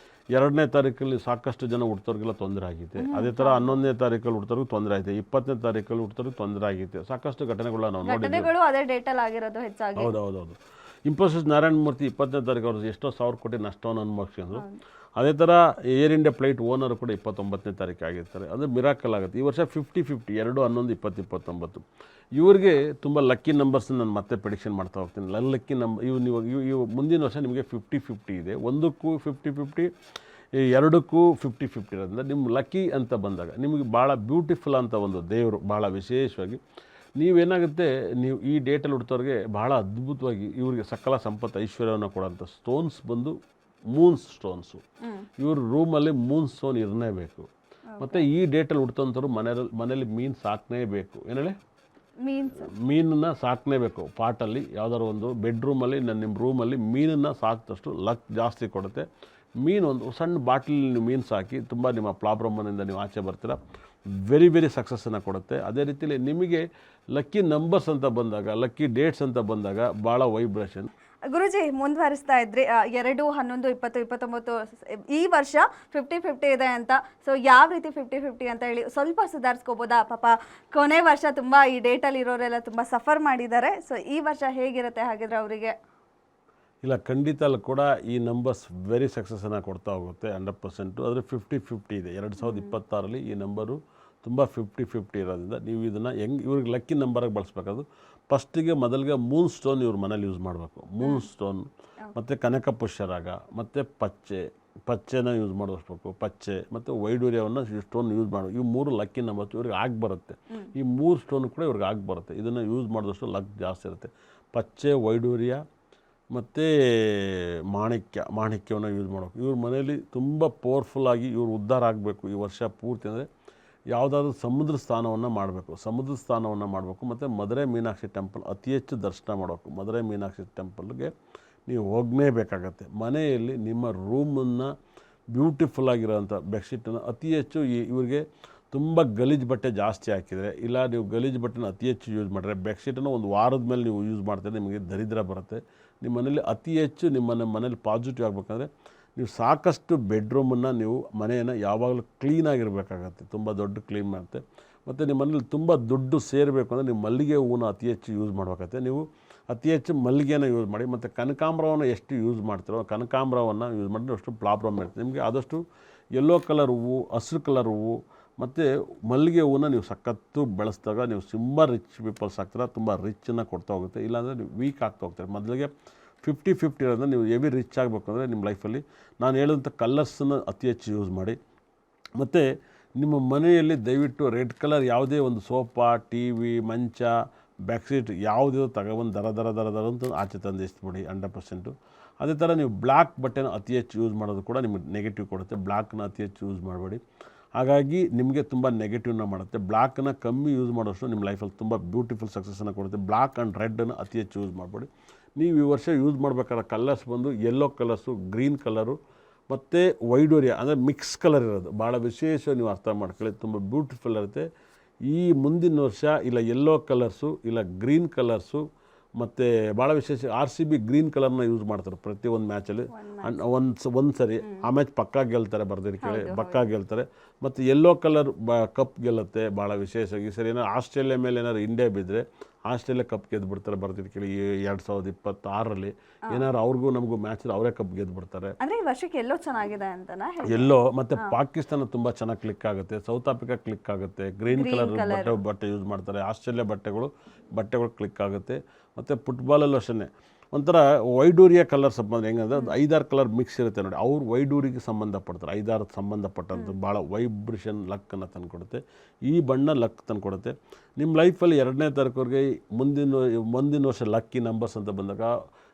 2ನೇ ತಾರೀಕಲ್ಲಿ ಸಾಕಷ್ಟು ಜನ ಹುಡ್ತವ್ರಿಗೆಲ್ಲ ತೊಂದರೆ ಆಗಿದೆ. ಅದೇ ಥರ 11ನೇ ತಾರೀಕಲ್ಲಿ ಹುಡ್ತವ್ರಿಗೆ ತೊಂದರೆ ಆಗಿದೆ. 20ನೇ ತಾರೀಕಲ್ಲಿ ಹುಡ್ತವ್ರಿಗೆ ತೊಂದರೆ ಆಗಿದೆ. ಸಾಕಷ್ಟು ಘಟನೆಗಳನ್ನ ನಾವು ನೋಡಿದ್ದೀವಿ. ಅದೇ ಡೇಟಲ್ಲಿ ಆಗಿರೋದು ಹೆಚ್ಚಾಗಿ. ಹೌದು. ಇನ್ಫೋಸಿಸ್ ನಾರಾಯಣ ಮೂರ್ತಿ 20ನೇ ತಾರೀಕು ಅವ್ರದ್ದು ಎಷ್ಟೋ 1000 ಕೋಟಿ ನಷ್ಟವನ್ನು ಅನುಭವಿಸಿದ್ರು. ಅದೇ ಥರ ಏರ್ ಇಂಡಿಯಾ ಫ್ಲೈಟ್ ಓನರ್ ಕೂಡ 29ನೇ ತಾರೀಕು ಆಗಿರ್ತಾರೆ. ಅದು ಮಿರಾಕಲ್ ಆಗುತ್ತೆ. ಈ ವರ್ಷ 50-50 2, 11, 20, 29 ಇವ್ರಿಗೆ ತುಂಬ ಲಕ್ಕಿ ನಂಬರ್ಸ್ ನಾನು ಮತ್ತೆ ಪ್ರೆಡಿಕ್ಷನ್ ಮಾಡ್ತಾ ಹೋಗ್ತೀನಿ. ಲಕ್ಕಿ ನಂಬರ್ ಇವು ಮುಂದಿನ ವರ್ಷ ನಿಮಗೆ 50-50 ಇದೆ. 1ಕ್ಕೂ 50-50, 2ಕ್ಕೂ 50-50 ಇರೋದ್ರಿಂದ ನಿಮ್ಮ ಲಕ್ಕಿ ಅಂತ ಬಂದಾಗ ನಿಮಗೆ ಭಾಳ ಬ್ಯೂಟಿಫುಲ್ ಅಂತ ಒಂದು ದೇವರು ಭಾಳ ವಿಶೇಷವಾಗಿ ನೀವೇನಾಗುತ್ತೆ, ನೀವು ಈ ಡೇಟಲ್ಲಿ ಹುಡ್ತವ್ರಿಗೆ ಭಾಳ ಅದ್ಭುತವಾಗಿ ಇವ್ರಿಗೆ ಸಕಲ ಸಂಪತ್ತು ಐಶ್ವರ್ಯವನ್ನು ಕೊಡೋಂಥ ಸ್ಟೋನ್ಸ್ ಬಂದು ಮೂನ್ ಸ್ಟೋನ್ಸು. ಇವ್ರ ರೂಮಲ್ಲಿ ಮೂನ್ ಸ್ಟೋನ್ ಇರಲೇಬೇಕು. ಮತ್ತು ಈ ಡೇಟಲ್ಲಿ ಹುಡ್ತಂಥವ್ರು ಮನೇಲಿ ಮೀನು ಸಾಕನೇಬೇಕು. ಏನೇಳಿ ಮೀನನ್ನು ಸಾಕನೇಬೇಕು. ಪಾಟಲ್ಲಿ ಯಾವ್ದಾದ್ರು ಒಂದು ಬೆಡ್ರೂಮಲ್ಲಿ ನಿಮ್ಮ ರೂಮಲ್ಲಿ ಮೀನನ್ನು ಸಾಕಿದಷ್ಟು ಲಕ್ ಜಾಸ್ತಿ ಕೊಡುತ್ತೆ. ಮೀನು ಒಂದು ಸಣ್ಣ ಬಾಟ್ಲಲ್ಲಿ ನೀವು ಮೀನು ಸಾಕಿ ತುಂಬ ನಿಮ್ಮ ಪ್ರಾಬ್ಲಮ್ನಿಂದ ನೀವು ಆಚೆ ಬರ್ತೀರ, ವೆರಿ ಸಕ್ಸಸ್ಸನ್ನು ಕೊಡುತ್ತೆ. ಅದೇ ರೀತಿಯಲ್ಲಿ ನಿಮಗೆ ಲಕ್ಕಿ ನಂಬರ್ಸ್ ಅಂತ ಬಂದಾಗ, ಲಕ್ಕಿ ಡೇಟ್ಸ್ ಅಂತ ಬಂದಾಗ ಭಾಳ ವೈಬ್ರೇಷನ್. ಗುರುಜಿ ಮುಂದುವರಿಸ್ತಾ ಇದ್ರಿ 2, 11, 20, 29 ಈ ವರ್ಷ 50-50 ಇದೆ ಅಂತ. ಸೊ ಯಾವ ರೀತಿ 50-50 ಅಂತ ಹೇಳಿ ಸ್ವಲ್ಪ ಸುಧಾರಿಸ್ಕೋಬೋದಾ? ಪಾಪ ಕೊನೆ ವರ್ಷ ತುಂಬ ಈ ಡೇಟಲ್ಲಿ ಇರೋರೆಲ್ಲ ತುಂಬ ಸಫರ್ ಮಾಡಿದ್ದಾರೆ. ಸೊ ಈ ವರ್ಷ ಹೇಗಿರುತ್ತೆ ಹಾಗಿದ್ರೆ ಅವರಿಗೆ? ಇಲ್ಲ, ಖಂಡಿತ ಅಲ್ಲಿ ಕೂಡ ಈ ನಂಬರ್ಸ್ ವೆರಿ ಸಕ್ಸಸ್ಸನ್ನು ಕೊಡ್ತಾ ಹೋಗುತ್ತೆ 100%. ಆದರೆ 50-50 ಇದೆ. 2026ರಲ್ಲಿ ಈ ನಂಬರು ತುಂಬ 50-50 ಇರೋದ್ರಿಂದ ನೀವು ಇದನ್ನು ಇವ್ರಿಗೆ ಲಕ್ಕಿ ನಂಬರಾಗಿ ಬಳಸಬೇಕಾದ್ರು ಫಸ್ಟಿಗೆ ಮೊದಲಿಗೆ ಮೂನ್ ಸ್ಟೋನ್ ಇವ್ರ ಮನೇಲಿ ಯೂಸ್ ಮಾಡಬೇಕು. ಮೂನ್ ಸ್ಟೋನ್ ಮತ್ತು ಕನಕ ಪುಷ್ಯರಾಗ ಮತ್ತು ಪಚ್ಚೆನ ಯೂಸ್ ಮಾಡಿಸ್ಬೇಕು. ಪಚ್ಚೆ ಮತ್ತು ವೈಡೂರ್ಯವನ್ನು ಸ್ಟೋನ್ ಯೂಸ್ ಮಾಡಬೇಕು. ಇವು 3 ಲಕ್ಕಿ ನಂಬರ್ಸ್ ಇವ್ರಿಗೆ ಆಗಿ ಬರುತ್ತೆ. ಈ 3 ಸ್ಟೋನ್ ಕೂಡ ಇವ್ರಿಗೆ ಆಗಿ ಬರುತ್ತೆ. ಇದನ್ನು ಯೂಸ್ ಮಾಡಿದಷ್ಟು ಲಕ್ ಜಾಸ್ತಿ ಇರುತ್ತೆ. ಪಚ್ಚೆ, ವೈಡೂರ್ಯ, ಮತ್ತು ಮಾಣಿಕ್ಯವನ್ನು ಯೂಸ್ ಮಾಡಬೇಕು. ಇವ್ರ ಮನೆಯಲ್ಲಿ ತುಂಬ ಪವರ್ಫುಲ್ಲಾಗಿ ಇವ್ರು ಉದ್ಧಾರ ಆಗಬೇಕು ಈ ವರ್ಷ ಪೂರ್ತಿ ಅಂದರೆ ಯಾವುದಾದ್ರೂ ಸಮುದ್ರ ಸ್ಥಾನವನ್ನು ಮಾಡಬೇಕು ಮತ್ತು ಮಧುರೈ ಮೀನಾಕ್ಷಿ ಟೆಂಪಲ್ ಅತಿ ಹೆಚ್ಚು ದರ್ಶನ ಮಾಡಬೇಕು. ಮಧುರೈ ಮೀನಾಕ್ಷಿ ಟೆಂಪಲ್ಗೆ ನೀವು ಹೋಗಲೇಬೇಕಾಗತ್ತೆ. ಮನೆಯಲ್ಲಿ ನಿಮ್ಮ ರೂಮನ್ನು ಬ್ಯೂಟಿಫುಲ್ಲಾಗಿರೋಂಥ ಬೆಡ್ಶೀಟನ್ನು ಅತಿ ಹೆಚ್ಚು ಇವರಿಗೆ ತುಂಬ ಗಲೀಜು ಬಟ್ಟೆ ಜಾಸ್ತಿ ಹಾಕಿದರೆ, ಇಲ್ಲ ನೀವು ಗಲೀಜು ಬಟ್ಟೆನ ಅತಿ ಹೆಚ್ಚು ಯೂಸ್ ಮಾಡಿದ್ರೆ ಬೆಡ್ಶೀಟನ್ನು ಒಂದು ವಾರದ ಮೇಲೆ ನೀವು ಯೂಸ್ ಮಾಡ್ತಾರೆ ನಿಮಗೆ ದರಿದ್ರ ಬರುತ್ತೆ. ನಿಮ್ಮ ಮನೇಲಿ ಅತಿ ಹೆಚ್ಚು ನಿಮ್ಮ ಮನೇಲಿ ಪಾಸಿಟಿವ್ ಆಗಬೇಕಂದ್ರೆ ನೀವು ಸಾಕಷ್ಟು ಬೆಡ್ರೂಮನ್ನು ನೀವು ಮನೆಯನ್ನು ಯಾವಾಗಲೂ ಕ್ಲೀನಾಗಿರಬೇಕಾಗತ್ತೆ. ತುಂಬ ದೊಡ್ಡ ಕ್ಲೀನ್ ಮಾಡುತ್ತೆ. ಮತ್ತು ನಿಮ್ಮ ಮನೇಲಿ ತುಂಬ ದುಡ್ಡು ಸೇರಬೇಕು ಅಂದರೆ ನೀವು ಮಲ್ಲಿಗೆ ಹೂವನ್ನ ಅತಿ ಹೆಚ್ಚು ಯೂಸ್ ಮಾಡಬೇಕಾಗತ್ತೆ. ನೀವು ಅತಿ ಹೆಚ್ಚು ಮಲ್ಲಿಗೆನ ಯೂಸ್ ಮಾಡಿ. ಮತ್ತು ಕನಕಾಂಬರವನ್ನು ಎಷ್ಟು ಯೂಸ್ ಮಾಡ್ತೀರೋ ಕನಕಾಂಬರವನ್ನು ಯೂಸ್ ಮಾಡಿದ್ರೆ ಅಷ್ಟು ಪ್ರಾಬ್ಲಮ್ ಇರುತ್ತೆ ನಿಮಗೆ. ಆದಷ್ಟು ಯೆಲ್ಲೋ ಕಲರ್ ಹೂವು, ಹಸಿರು ಕಲರ್ ಹೂವು ಮತ್ತು ಮಲ್ಲಿಗೆ ಹೂವನ್ನ ನೀವು ಸಖತ್ತು ಬೆಳೆಸಿದಾಗ ನೀವು ತುಂಬ ರಿಚ್ ಪೀಪಲ್ಸ್ ಆಗ್ತೀರ, ತುಂಬ ರಿಚ್ಚನ್ನು ಕೊಡ್ತಾ ಹೋಗುತ್ತೆ. ಇಲ್ಲಾಂದರೆ ನೀವು ವೀಕ್ ಆಗ್ತಾ ಹೋಗ್ತಾರೆ. ಮೊದಲಿಗೆ 50-50 ಇರೋದನ್ನ ನೀವು ಹೆವಿ ರಿಚ್ ಆಗಬೇಕು ಅಂದರೆ ನಿಮ್ಮ ಲೈಫಲ್ಲಿ ನಾನು ಹೇಳಿದಂಥ ಕಲರ್ಸನ್ನು ಅತಿ ಹೆಚ್ಚು ಯೂಸ್ ಮಾಡಿ. ಮತ್ತು ನಿಮ್ಮ ಮನೆಯಲ್ಲಿ ದಯವಿಟ್ಟು ರೆಡ್ ಕಲರ್ ಯಾವುದೇ ಒಂದು ಸೋಫಾ, ಟಿ ವಿ, ಮಂಚ, ಬ್ಯಾಕ್ಸೀಟ್ ಯಾವುದೇ ತಗೊಬಂದು ದರ ಅಂತ ಆಚೆ ತಂದು ಎಸ್ಬಿಡಿ 100%. ಅದೇ ಥರ ನೀವು ಬ್ಲ್ಯಾಕ್ ಬಟ್ಟೆನ ಅತಿ ಹೆಚ್ಚು ಯೂಸ್ ಮಾಡೋದು ಕೂಡ ನಿಮಗೆ ನೆಗೆಟಿವ್ ಕೊಡುತ್ತೆ. ಬ್ಲ್ಯಾಕ್ನ ಅತಿ ಹೆಚ್ಚು ಯೂಸ್ ಮಾಡಬೇಡಿ, ಹಾಗಾಗಿ ನಿಮಗೆ ತುಂಬ ನೆಗೆಟಿವ್ನ ಮಾಡುತ್ತೆ. ಬ್ಲ್ಯಾಕನ್ನು ಕಮ್ಮಿ ಯೂಸ್ ಮಾಡೋಷ್ಟು ನಿಮ್ಮ ಲೈಫಲ್ಲಿ ತುಂಬ ಬ್ಯೂಟಿಫುಲ್ ಸಕ್ಸಸ್ಸನ್ನು ಕೊಡುತ್ತೆ. ಬ್ಲ್ಯಾಕ್ ಆ್ಯಂಡ್ ರೆಡ್ಡನ್ನು ಅತಿ ಹೆಚ್ಚು ಯೂಸ್ ಮಾಡಬೇಡಿ. ನೀವು ಈ ವರ್ಷ ಯೂಸ್ ಮಾಡಬೇಕಾದ್ರೆ ಕಲರ್ಸ್ ಬಂದು ಯೆಲ್ಲೋ ಕಲರ್ಸು, ಗ್ರೀನ್ ಕಲರು ಮತ್ತು ವೈಡೂರಿಯಾ ಅಂದರೆ ಮಿಕ್ಸ್ ಕಲರ್ ಇರೋದು ಭಾಳ ವಿಶೇಷ. ನೀವು ಅರ್ಥ ಮಾಡ್ಕೊಳ್ಳಿ, ತುಂಬ ಬ್ಯೂಟಿಫುಲ್ ಇರುತ್ತೆ. ಈ ಮುಂದಿನ ವರ್ಷ ಇಲ್ಲ ಯೆಲ್ಲೋ ಕಲರ್ಸು ಇಲ್ಲ ಗ್ರೀನ್ ಕಲರ್ಸು ಮತ್ತು ಭಾಳ ವಿಶೇಷ RCB ಗ್ರೀನ್ ಕಲರ್ನ ಯೂಸ್ ಮಾಡ್ತಾರೆ ಪ್ರತಿಯೊಂದು ಮ್ಯಾಚಲ್ಲಿ. ಒಂದು ಸರಿ ಆ ಮ್ಯಾಚ್ ಪಕ್ಕಾ ಗೆಲ್ತಾರೆ, ಬರ್ದಿರಿ ಕೇಳಿ, ಪಕ್ಕಾ ಗೆಲ್ತಾರೆ. ಮತ್ತು ಯೆಲ್ಲೋ ಕಲರ್ ಕಪ್ ಗೆಲ್ಲುತ್ತೆ ಭಾಳ ವಿಶೇಷವಾಗಿ. ಸರಿ, ಏನಾದ್ರು ಆಸ್ಟ್ರೇಲಿಯಾ ಮೇಲೆ ಏನಾದ್ರು ಇಂಡಿಯಾ ಬಿದ್ದರೆ ಆಸ್ಟ್ರೇಲಿಯಾ ಕಪ್ ಗೆದ್ದುಬಿಡ್ತಾರೆ, ಬರ್ದಿರಿ ಕೇಳಿ. 2026ರಲ್ಲಿ ಏನಾದ್ರು ಅವ್ರಿಗೂ ನಮಗೂ ಮ್ಯಾಚಲ್ಲಿ ಅವರೇ ಕಪ್ ಗೆದ್ದುಬಿಡ್ತಾರೆ. ಅಂದರೆ ಈ ವರ್ಷಕ್ಕೆ ಎಲ್ಲೋ ಚೆನ್ನಾಗಿದೆ ಅಂತನಾ? ಎಲ್ಲೋ ಮತ್ತು ಪಾಕಿಸ್ತಾನ ತುಂಬ ಚೆನ್ನಾಗಿ ಕ್ಲಿಕ್ ಆಗುತ್ತೆ, ಸೌತ್ ಆಫ್ರಿಕಾ ಕ್ಲಿಕ್ ಆಗುತ್ತೆ, ಗ್ರೀನ್ ಕಲರ್ ಬಟ್ಟೆ ಯೂಸ್ ಮಾಡ್ತಾರೆ. ಆಸ್ಟ್ರೇಲಿಯಾ ಬಟ್ಟೆಗಳು ಕ್ಲಿಕ್ ಆಗುತ್ತೆ. ಮತ್ತು ಫುಟ್ಬಾಲಲ್ಲೂ ಅಷ್ಟೇ ಒಂಥರ ವೈಡೂರಿಯಾ ಕಲರ್ ಸಂಬಂಧ ಹೆಂಗಂದ್ರೆ ಅದು 5-6 ಕಲರ್ ಮಿಕ್ಸ್ ಇರುತ್ತೆ ನೋಡಿ, ಅವ್ರು ವೈಡೂರಿಗೆ ಸಂಬಂಧಪಡ್ತಾರೆ. 5-6 ಸಂಬಂಧಪಟ್ಟಂಥ ಭಾಳ ವೈಬ್ರೇಷನ್ ಲಕ್ಕನ್ನು ತಂದುಕೊಡುತ್ತೆ. ಈ ಬಣ್ಣ ಲಕ್ ತಂದುಕೊಡುತ್ತೆ ನಿಮ್ಮ ಲೈಫಲ್ಲಿ. 2ನೇ ತಾರೀಕುವರೆಗೆ ಮುಂದಿನ ವರ್ಷ ಲಕ್ಕಿ ನಂಬರ್ಸ್ ಅಂತ ಬಂದಾಗ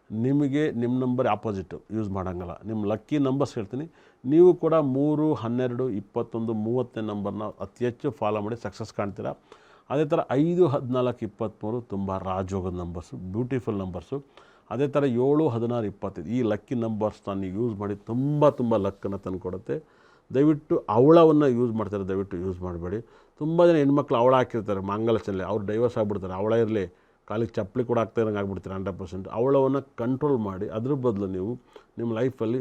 ನಿಮಗೆ ನಿಮ್ಮ ನಂಬರ್ ಆಪೋಸಿಟು ಯೂಸ್ ಮಾಡೋಂಗಲ್ಲ. ನಿಮ್ಮ ಲಕ್ಕಿ ನಂಬರ್ಸ್ ಹೇಳ್ತೀನಿ, ನೀವು ಕೂಡ 3, 12, 21, 30ನೇ ನಂಬರ್ನ ಅತಿ ಹೆಚ್ಚು ಫಾಲೋ ಮಾಡಿ ಸಕ್ಸಸ್ ಕಾಣ್ತೀರಾ. ಅದೇ ಥರ 5, 14, 23 ತುಂಬ ರಾಜಯೋಗದ ನಂಬರ್ಸು, ಬ್ಯೂಟಿಫುಲ್ ನಂಬರ್ಸು. ಅದೇ ಥರ 7, 16, 25 ಈ ಲಕ್ಕಿ ನಂಬರ್ಸ್ನ ನೀವು ಯೂಸ್ ಮಾಡಿ ತುಂಬ ಲಕ್ಕನ್ನು ತಂದುಕೊಡುತ್ತೆ. ದಯವಿಟ್ಟು ಅವಳವನ್ನು ಯೂಸ್ ಮಾಡ್ತಾರೆ, ದಯವಿಟ್ಟು ಯೂಸ್ ಮಾಡಬೇಡಿ. ತುಂಬ ಜನ ಹೆಣ್ಮಕ್ಳು ಅವಳ ಹಾಕಿರ್ತಾರೆ ಮಾಂಗಲ್ಯದಲ್ಲಿ, ಅವ್ರು ಡೈವರ್ಸ್ ಆಗಿಬಿಡ್ತಾರೆ. ಅವಳ ಇರಲಿ, ಕಾಲಿಗೆ ಚಪ್ಪಲಿ ಕೂಡ ಆಗ್ತಾ ಇರೋಂಗೆ ಆಗ್ಬಿಡ್ತಾರೆ 100%. ಅವಳವನ್ನು ಕಂಟ್ರೋಲ್ ಮಾಡಿ ಅದ್ರ ಬದಲು ನೀವು ನಿಮ್ಮ ಲೈಫಲ್ಲಿ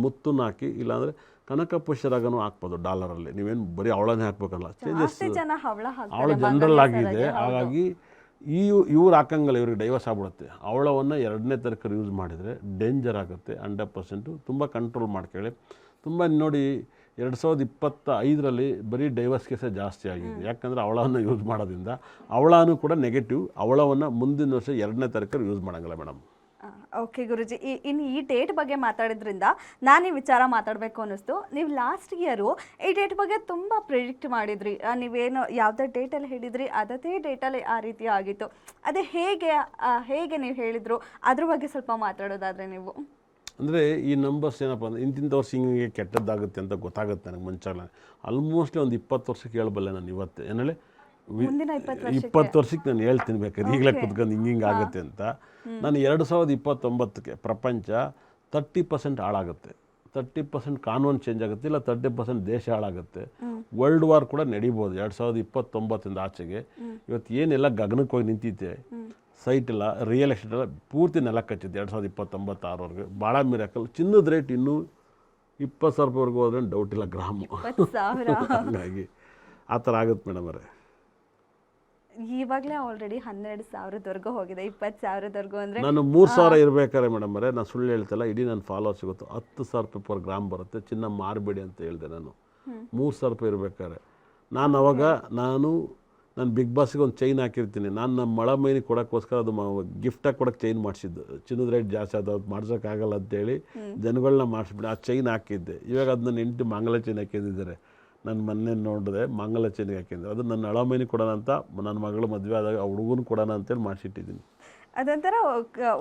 ಮುತ್ತನ್ನು ಹಾಕಿ, ಇಲ್ಲಾಂದರೆ ಕನಕ ಪುಷ್ಯರಾಗನೂ ಹಾಕ್ಬೋದು ಡಾಲರಲ್ಲಿ. ನೀವೇನು ಬರೀ ಅವಳನ್ನೇ ಹಾಕ್ಬೇಕಲ್ಲ, ಚೇಂಜಸ್ ಅವಳ ಜನರಲ್ ಆಗಿದೆ. ಹಾಗಾಗಿ ಇವ್ರು ಹಾಕಂಗಲ್ಲ, ಇವ್ರಿಗೆ ಡೈವರ್ಸ್ ಆಗ್ಬಿಡುತ್ತೆ. ಅವಳವನ್ನು 2ನೇ ತಾರೀಕು ಯೂಸ್ ಮಾಡಿದರೆ ಡೇಂಜರ್ ಆಗುತ್ತೆ 100%. ತುಂಬ ಕಂಟ್ರೋಲ್ ಮಾಡ್ಕೊಳ್ಳಿ. ತುಂಬ ನೋಡಿ 2025ರಲ್ಲಿ ಬರೀ ಡೈವರ್ಸ್ ಕೇಸೇ ಜಾಸ್ತಿ ಆಗಿದೆ. ಯಾಕಂದರೆ ಅವಳವನ್ನು ಯೂಸ್ ಮಾಡೋದ್ರಿಂದ. ಅವಳನ್ನು ಕೂಡ ನೆಗೆಟಿವ್. ಅವಳವನ್ನು ಮುಂದಿನ ವರ್ಷ 2ನೇ ತಾರೀಕು ಯೂಸ್ ಮಾಡೋಂಗಿಲ್ಲ ಮೇಡಮ್. ಓಕೆ ಗುರುಜಿ, ಇನ್ನು ಈ ಡೇಟ್ ಬಗ್ಗೆ ಮಾತಾಡಿದ್ರಿಂದ ನಾನು ಈ ವಿಚಾರ ಮಾತಾಡಬೇಕು ಅನ್ನಿಸ್ತು. ನೀವು ಲಾಸ್ಟ್ ಇಯರು ಈ ಡೇಟ್ ಬಗ್ಗೆ ತುಂಬ ಪ್ರಿಡಿಕ್ಟ್ ಮಾಡಿದ್ರಿ. ನೀವೇನು ಯಾವುದೇ ಡೇಟಲ್ಲಿ ಹೇಳಿದ್ರಿ ಅದೇ ಡೇಟಲ್ಲಿ ಆ ರೀತಿ ಆಗಿತ್ತು. ಅದೇ ಹೇಗೆ ನೀವು ಹೇಳಿದ್ರು ಅದ್ರ ಬಗ್ಗೆ ಸ್ವಲ್ಪ ಮಾತಾಡೋದಾದರೆ ನೀವು. ಅಂದರೆ ಈ ನಂಬರ್ಸ್ ಏನಪ್ಪ ಅಂದರೆ ಇಂತಿಂಥ ವರ್ಷ ಹಿಂಗೆ ಕೆಟ್ಟದ್ದಾಗುತ್ತೆ ಅಂತ ಗೊತ್ತಾಗುತ್ತೆ ನನಗೆ ಮುಂಚೆಲ್ಲ. ಆಲ್ಮೋಸ್ಟ್ಲಿ ಒಂದು 20 ವರ್ಷಕ್ಕೆ ಹೇಳಬಲ್ಲೆ ನಾನು ಇವತ್ತೇ. ಏನೇಳಿ 20 ವರ್ಷಕ್ಕೆ ನಾನು ಹೇಳ್ತೀನಿ ಬೇಕಾದ್ರೆ, ಈಗಲೇ ಕುತ್ಕೊಂಡು ಹಿಂಗೆ ಆಗುತ್ತೆ ಅಂತ. ನಾನು 2029ಕ್ಕೆ ಪ್ರಪಂಚ 30% ಹಾಳಾಗುತ್ತೆ, 30% ಕಾನೂನು ಚೇಂಜ್ ಆಗುತ್ತೆ, ಇಲ್ಲ 30% ದೇಶ ಹಾಳಾಗುತ್ತೆ. ವರ್ಲ್ಡ್ ವಾರ್ ಕೂಡ ನಡೀಬೋದು 2029 ಆಚೆಗೆ. ಇವತ್ತು ಏನೆಲ್ಲ ಗಗನಕ್ಕೆ ಹೋಗಿ ನಿಂತಿದ್ದೆ, ಸೈಟ್ ಎಲ್ಲ, ರಿಯಲ್ ಎಸ್ಟೇಟ್ ಎಲ್ಲ ಪೂರ್ತಿ ನೆಲ ಕಚ್ಚಿದೆ 2029-6ವರೆಗೆ. ಭಾಳ ಮಿರಾಕಲ್. ಚಿನ್ನದ ರೇಟ್ ಇನ್ನೂ 20,000 ರೂಪಾಯಿವರೆಗೂ ಹೋದ್ರೆ ಡೌಟ್ ಇಲ್ಲ ಗ್ರಾಮು. ಹಾಗಾಗಿ ಆ ಥರ ಆಗುತ್ತೆ ಮೇಡಮ್ ಅವರೇ. ಇವಾಗಲೇ ಆಲ್ರೆಡಿ 12,000ವರೆಗೂ ಹೋಗಿದೆ, 20,000ವರೆಗೂ ಅಂದರೆ. ನಾನು 3,000 ಇರಬೇಕಾರೆ ಮೇಡಮ್ ಅವರೇ, ನಾನು ಸುಳ್ಳು ಹೇಳ್ತಿಲ್ಲ, ಇಡೀ ನನ್ನ ಫಾಲೋವರ್ಸ್ ಸಿಗುತ್ತೆ 10,000 ರೂಪಾಯಿ ಪರ್ ಗ್ರಾಮ್ ಬರುತ್ತೆ. ಚಿನ್ನ ಮಾರಬೇಡಿ ಅಂತ ಹೇಳಿದೆ ನಾನು. 3,000 ರೂಪಾಯಿ ಇರಬೇಕಾದ್ರೆ ನಾನು ಅವಾಗ ನಾನು ಬಿಗ್ ಬಾಸ್ಗೆ ಒಂದು ಚೈನ್ ಹಾಕಿರ್ತೀನಿ. ನಾನು ನಮ್ಮ ಮಳ ಮೈನಿ ಕೊಡೋಕ್ಕೋಸ್ಕರ ಅದು ಗಿಫ್ಟಾಗಿ ಕೊಡೋಕ್ಕೆ ಚೈನ್ ಮಾಡಿಸಿದ್ದು. ಚಿನ್ನದ ರೇಟ್ ಜಾಸ್ತಿ ಅದು ಮಾಡ್ಸೋಕ್ಕಾಗಲ್ಲ ಅಂತೇಳಿ ಜನಗಳನ್ನ ಮಾಡಿಸ್ಬಿಟ್ಟು ಆ ಚೈನ್ ಹಾಕಿದ್ದೆ. ಇವಾಗ ಅದು ನನ್ನ ಹೆಂಡತಿ ಮಂಗಲ ಚೈನ್ ಹಾಕಿದ್ದಿದ್ದಾರೆ. ನನ್ನ ಮೊನ್ನೆ ನೋಡಿದೆ ಮಂಗಲ ಚೈನಿಗೆ ಹಾಕಿದ್ದೆ. ಅದು ನನ್ನ ಹಳ ಮೈನಿ ಕೊಡೋಣ ಅಂತ, ನನ್ನ ಮಗಳು ಮದುವೆ ಆದಾಗ ಆ ಹುಡುಗನ ಕೊಡೋಣ ಅಂತೇಳಿ ಮಾಡಿಸಿಟ್ಟಿದ್ದೀನಿ. ಅದೊಂಥರ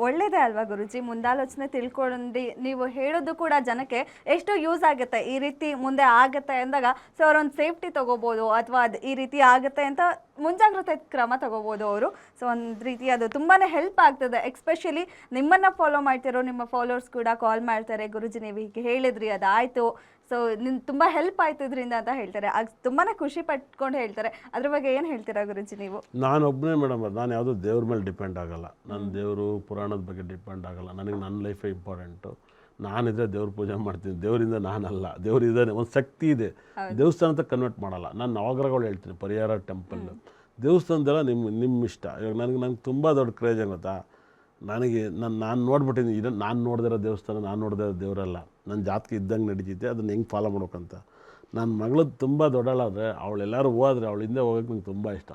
ಒಳ್ಳೇದೇ ಅಲ್ವಾ ಗುರುಜಿ, ಮುಂದಾಲೋಚನೆ ತಿಳ್ಕೊಂಡು ನೀವು ಹೇಳೋದು ಕೂಡ ಜನಕ್ಕೆ ಎಷ್ಟು ಯೂಸ್ ಆಗುತ್ತೆ, ಈ ರೀತಿ ಮುಂದೆ ಆಗುತ್ತೆ ಅಂದಾಗ ಸೊ ಅವರೊಂದು ಸೇಫ್ಟಿ ತಗೋಬೋದು, ಅಥವಾ ಅದು ಈ ರೀತಿ ಆಗುತ್ತೆ ಅಂತ ಮುಂಜಾಗ್ರತೆ ಕ್ರಮ ತಗೋಬೋದು ಅವರು. ಸೊ ಒಂದು ರೀತಿ ಅದು ತುಂಬಾ ಹೆಲ್ಪ್ ಆಗ್ತದೆ. ಎಕ್ಸ್ಪೆಷಲಿ ನಿಮ್ಮನ್ನು ಫಾಲೋ ಮಾಡ್ತಿರೋ ನಿಮ್ಮ ಫಾಲೋವರ್ಸ್ ಕೂಡ ಕಾಲ್ ಮಾಡ್ತಾರೆ, ಗುರುಜಿ ನೀವು ಹೀಗೆ ಹೇಳಿದ್ರಿ ಅದಾಯಿತು, ಸೊ ನಿನ್ ತುಂಬ ಹೆಲ್ಪ್ ಆಯ್ತು ಇದರಿಂದ ಅಂತ ಹೇಳ್ತಾರೆ. ಆಗ ತುಂಬಾ ಖುಷಿ ಪಟ್ಕೊಂಡು ಹೇಳ್ತಾರೆ. ಅದ್ರ ಬಗ್ಗೆ ಏನು ಹೇಳ್ತೀರಾ ಗುರುಜಿ ನೀವು? ನಾನು ಒಬ್ಬನೇ ಮೇಡಮ್, ನಾನು ಯಾವುದೋ ದೇವ್ರ ಮೇಲೆ ಡಿಪೆಂಡ್ ಆಗಲ್ಲ. ನಾನು ದೇವರು ಪುರಾಣದ ಬಗ್ಗೆ ಡಿಪೆಂಡ್ ಆಗಲ್ಲ. ನನಗೆ ನನ್ನ ಲೈಫೇ ಇಂಪಾರ್ಟೆಂಟು. ನಾನಿದ್ರೆ ದೇವ್ರ ಪೂಜೆ ಮಾಡ್ತೀನಿ, ದೇವರಿಂದ ನಾನಲ್ಲ. ದೇವರಿದ್ದಾನೆ, ಒಂದು ಶಕ್ತಿ ಇದೆ. ದೇವಸ್ಥಾನ ಅಂತ ಕನ್ವರ್ಟ್ ಮಾಡಲ್ಲ. ನಾನು ನವಗ್ರಹಗಳು ಹೇಳ್ತೀನಿ, ಪರಿಹಾರ ಟೆಂಪಲ್ ದೇವಸ್ಥಾನದೆಲ್ಲ ನಿಮ್ಮ ಇಷ್ಟ. ಇವಾಗ ನಂಗೆ ತುಂಬ ದೊಡ್ಡ ಕ್ರೇಜ್ ಗೊತ್ತಾ. ನನಗೆ ನಾನು ನೋಡ್ಬಿಟ್ಟಿದ್ದೀನಿ, ಇದನ್ನು ನಾನು ನೋಡ್ದಿರೋ ದೇವಸ್ಥಾನ, ನಾನು ನೋಡ್ದಿರೋ ದೇವರಲ್ಲ. ನನ್ನ ಜಾತಕ ಇದ್ದಂಗೆ ನಡೀತಿದ್ದೆ, ಅದನ್ನು ಹೆಂಗೆ ಫಾಲೋ ಮಾಡ್ಬೇಕಂತ. ನನ್ನ ಮಗಳದ್ದು ತುಂಬ ದೊಡ್ಡಳಾದರೆ ಅವಳೆಲ್ಲರೂ ಹೋದ್ರೆ ಅವಳ ಹಿಂದೆ ಹೋಗೋಕ್ಕೆ ನಂಗೆ ತುಂಬ ಇಷ್ಟ.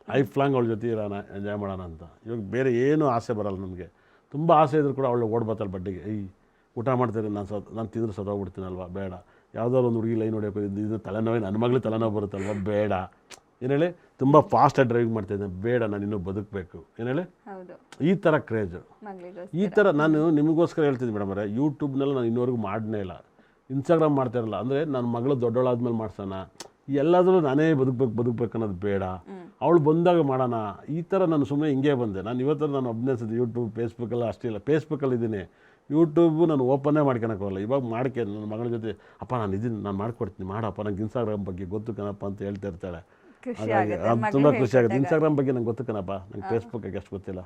ಲೈಫ್ ಲಾಂಗ್ ಅವಳ ಜೊತೆ ಇರೋಣ, ಎಂಜಾಯ್ ಮಾಡೋಣ ಅಂತ. ಇವಾಗ ಬೇರೆ ಏನೂ ಆಸೆ ಬರಲ್ಲ ನನಗೆ. ತುಂಬ ಆಸೆ ಇದ್ರೂ ಕೂಡ ಅವಳು ಓಡ್ಬತ್ತಲ್ಲ ಬಡ್ಡಿಗೆ, ಊಟ ಮಾಡ್ತಾರೆ, ನಾನು ತಿಂದ್ರೆ ಸತ್ತೋಗ್ಬಿಡ್ತೀನಲ್ವ, ಬೇಡ. ಯಾವುದಾದ್ರು ಒಂದು ಹುಡುಗಿ ಲೈನ್ ಹೊಡಿಯೋಕೆ ಇದು ತಲೆನೋವು, ನನ್ನ ಮಗಳಿಗೆ ತಲೆನೋವು ಬರುತ್ತಲ್ವ, ಬೇಡ. ಏನು ಹೇಳಿ, ತುಂಬ ಫಾಸ್ಟಾಗಿ ಡ್ರೈವಿಂಗ್ ಮಾಡ್ತಾಯಿದ್ದೆ, ಬೇಡ, ನಾನು ಇನ್ನೂ ಬದುಕಬೇಕು. ಏನು ಹೇಳಿ, ಈ ಥರ ಕ್ರೇಜು. ಈ ಥರ ನಾನು ನಿಮಗೋಸ್ಕರ ಹೇಳ್ತಿದ್ದೆ ಮೇಡಮ್ ಅವರೇ, ಯೂಟ್ಯೂಬ್ನೆಲ್ಲ ನಾನು ಇನ್ನೂವರೆಗೂ ಮಾಡನೇ ಇಲ್ಲ, ಇನ್ಸ್ಟಾಗ್ರಾಮ್ ಮಾಡ್ತಾ ಇರಲ್ಲ. ಅಂದರೆ ನನ್ನ ಮಗಳು ದೊಡ್ಡವಳಾದ್ಮೇಲೆ ಮಾಡ್ಸೋಣ, ಎಲ್ಲಾದರೂ ನಾನೇ ಬದುಕಬೇಕು ಅನ್ನೋದು ಬೇಡ. ಅವಳು ಬಂದಾಗ ಮಾಡೋಣ. ಈ ಥರ ನಾನು ಸುಮ್ಮನೆ ಹಿಂಗೆ ಬಂದೆ. ನಾನು ಇವತ್ತರ ನಾನು ಒಬ್ಬನೇ ಸತಿ ಯೂಟ್ಯೂಬ್ ಫೇಸ್ಬುಕ್ಕೆಲ್ಲ ಅಷ್ಟಿಲ್ಲ. ಫೇಸ್ಬುಕ್ಕಲ್ಲಿ ಇದ್ದೀನಿ, ಯೂಟ್ಯೂಬು ನಾನು ಓಪನ್ನೇ ಮಾಡ್ಕೊಳಕ್ಕೋಲ್ಲ. ಇವಾಗ ಮಾಡ್ಕೆ ನನ್ನ ಮಗಳ ಜೊತೆ, ಅಪ್ಪ ನಾನು ಇದೀನಿ, ನಾನು ಮಾಡ್ಕೊಡ್ತೀನಿ, ಮಾಡಪ್ಪ, ನಂಗೆ ಇನ್ಸ್ಟಾಗ್ರಾಮ್ ಬಗ್ಗೆ ಗೊತ್ತು ಕಣಪ್ಪ ಅಂತ ಹೇಳ್ತಾ ಇರ್ತಾಳೆ. ಹಾಗಾಗಿ ಅದು ತುಂಬ ಖುಷಿ ಆಗುತ್ತೆ. ಇನ್ಸ್ಟಾಗ್ರಾಮ್ ಬಗ್ಗೆ ನಂಗೆ ಗೊತ್ತು ಕಣಪ್ಪ, ನಂಗೆ ಫೇಸ್ಬುಕ್ಕಿಗೆ ಅಷ್ಟು ಗೊತ್ತಿಲ್ಲ,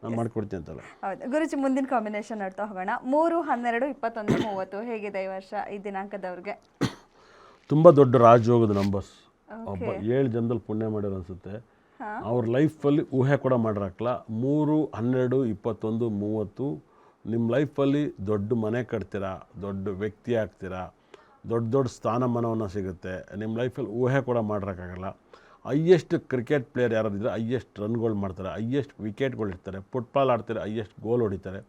ನಾನು ಮಾಡ್ಕೊಡ್ತೀನಿ ಅಂತಲ್ಲ. ಹೌದು ಗುರುಜಿ, ಮುಂದಿನ ಕಾಂಬಿನೇಷನ್ ನೋಡ್ತಾ ಹೋಗೋಣ. 3, 12, 21, 30 ಹೇಗಿದೆ ಈ ವರ್ಷ ಈ ದಿನಾಂಕದವ್ರಿಗೆ? ತುಂಬ ದೊಡ್ಡ ರಾಜಯೋಗದ ನಂಬರ್ಸ್. ಒಬ್ಬ 7 ಜನದಲ್ಲಿ ಪುಣ್ಯ ಮಾಡಿರೋ ಅನಿಸುತ್ತೆ. ಅವ್ರ ಲೈಫಲ್ಲಿ ಊಹೆ ಕೂಡ ಮಾಡಿರಕ್ಕಲ್ಲ. 3, 12, 21, 30 ನಿಮ್ಮ ಲೈಫಲ್ಲಿ ದೊಡ್ಡ ಮನೆ ಕಟ್ತೀರಾ, ದೊಡ್ಡ ವ್ಯಕ್ತಿ ಆಗ್ತೀರಾ, ದೊಡ್ಡ ಸ್ಥಾನಮಾನವನ್ನು ಸಿಗುತ್ತೆ. ನಿಮ್ಮ ಲೈಫಲ್ಲಿ ಊಹೆ ಕೂಡ ಮಾಡಿರೋಕ್ಕಾಗಲ್ಲ. ಹೈಯೆಸ್ಟ್ ಕ್ರಿಕೆಟ್ ಪ್ಲೇಯರ್ ಯಾರಾದಿದ್ರೆ ಹೈಯೆಸ್ಟ್ ರನ್ಗಳು ಮಾಡ್ತಾರೆ, ಹೈಯೆಸ್ಟ್ ವಿಕೆಟ್ಗಳು ಇರ್ತಾರೆ, ಫುಟ್ಬಾಲ್ ಆಡ್ತಾರೆ, ಹೈಯೆಸ್ಟ್ ಗೋಲ್ ಹೊಡಿತಾರೆ.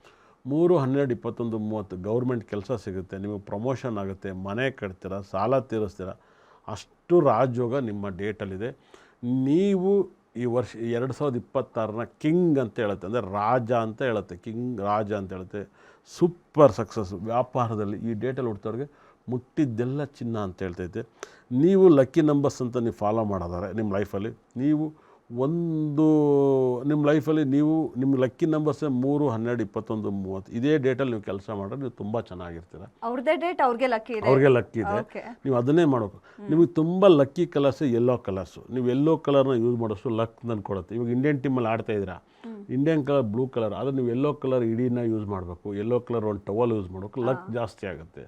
3, 12, 21, 30 ಗೌರ್ಮೆಂಟ್ ಕೆಲಸ ಸಿಗುತ್ತೆ, ನಿಮಗೆ ಪ್ರಮೋಷನ್ ಆಗುತ್ತೆ, ಮನೆ ಕಟ್ತೀರ, ಸಾಲ ತೀರಿಸ್ತೀರ. ಅಷ್ಟು ರಾಜಯೋಗ ನಿಮ್ಮ ಡೇಟಲ್ಲಿದೆ. ನೀವು ಈ ವರ್ಷ 2026ನ ಕಿಂಗ್ ಅಂತ ಹೇಳುತ್ತೆ, ಅಂದರೆ ರಾಜ ಅಂತ ಹೇಳುತ್ತೆ, ಕಿಂಗ್ ರಾಜ ಅಂತ ಹೇಳುತ್ತೆ. ಸೂಪರ್ ಸಕ್ಸಸ್ ವ್ಯಾಪಾರದಲ್ಲಿ ಈ ಡೇಟಲ್ಲಿ ಹುಡ್ತವ್ರಿಗೆ ಮುಟ್ಟಿದ್ದೆಲ್ಲ ಚಿನ್ನ ಅಂತ ಹೇಳ್ತೈತೆ. ನೀವು ಲಕ್ಕಿ ನಂಬರ್ಸ್ ಅಂತ ನೀವು ಫಾಲೋ ಮಾಡೋದಾರೆ ನಿಮ್ಮ ಲೈಫಲ್ಲಿ, ನೀವು ನಿಮ್ಮ ಲೈಫಲ್ಲಿ ನಿಮ್ಮ ಲಕ್ಕಿ ನಂಬರ್ಸೇ 3, 12, 21, 30 ಇದೇ ಡೇಟಲ್ಲಿ ನೀವು ಕೆಲಸ ಮಾಡಿದ್ರೆ ನೀವು ತುಂಬ ಚೆನ್ನಾಗಿರ್ತೀರ. ಅವ್ರದ್ದೇ ಡೇಟ್ ಅವ್ರಿಗೆ ಲಕ್ಕಿ ಇದೆ, ನೀವು ಅದನ್ನೇ ಮಾಡಬೇಕು. ನಿಮಗೆ ತುಂಬ ಲಕ್ಕಿ ಕಲರ್ಸ್ ಯೆಲ್ಲೋ ಕಲರ್ಸು. ನೀವು ಯೆಲ್ಲೋ ಕಲರ್ನ ಯೂಸ್ ಮಾಡೋಷ್ಟು ಲಕ್ ನನಗೆ ಕೊಡುತ್ತೆ. ಇವಾಗ ಇಂಡಿಯನ್ ಟೀಮಲ್ಲಿ ಆಡ್ತಾ ಇದ್ದೀರಾ, ಇಂಡಿಯನ್ ಕಲರ್ ಬ್ಲೂ ಕಲರ್, ಆದರೆ ನೀವು ಯೆಲ್ಲೋ ಕಲರ್ ಇಡೀನ ಯೂಸ್ ಮಾಡಬೇಕು, ಯೆಲ್ಲೋ ಕಲರ್ ಒಂದು ಟವಲ್ ಯೂಸ್ ಮಾಡಬೇಕು, ಲಕ್ ಜಾಸ್ತಿ ಆಗುತ್ತೆ,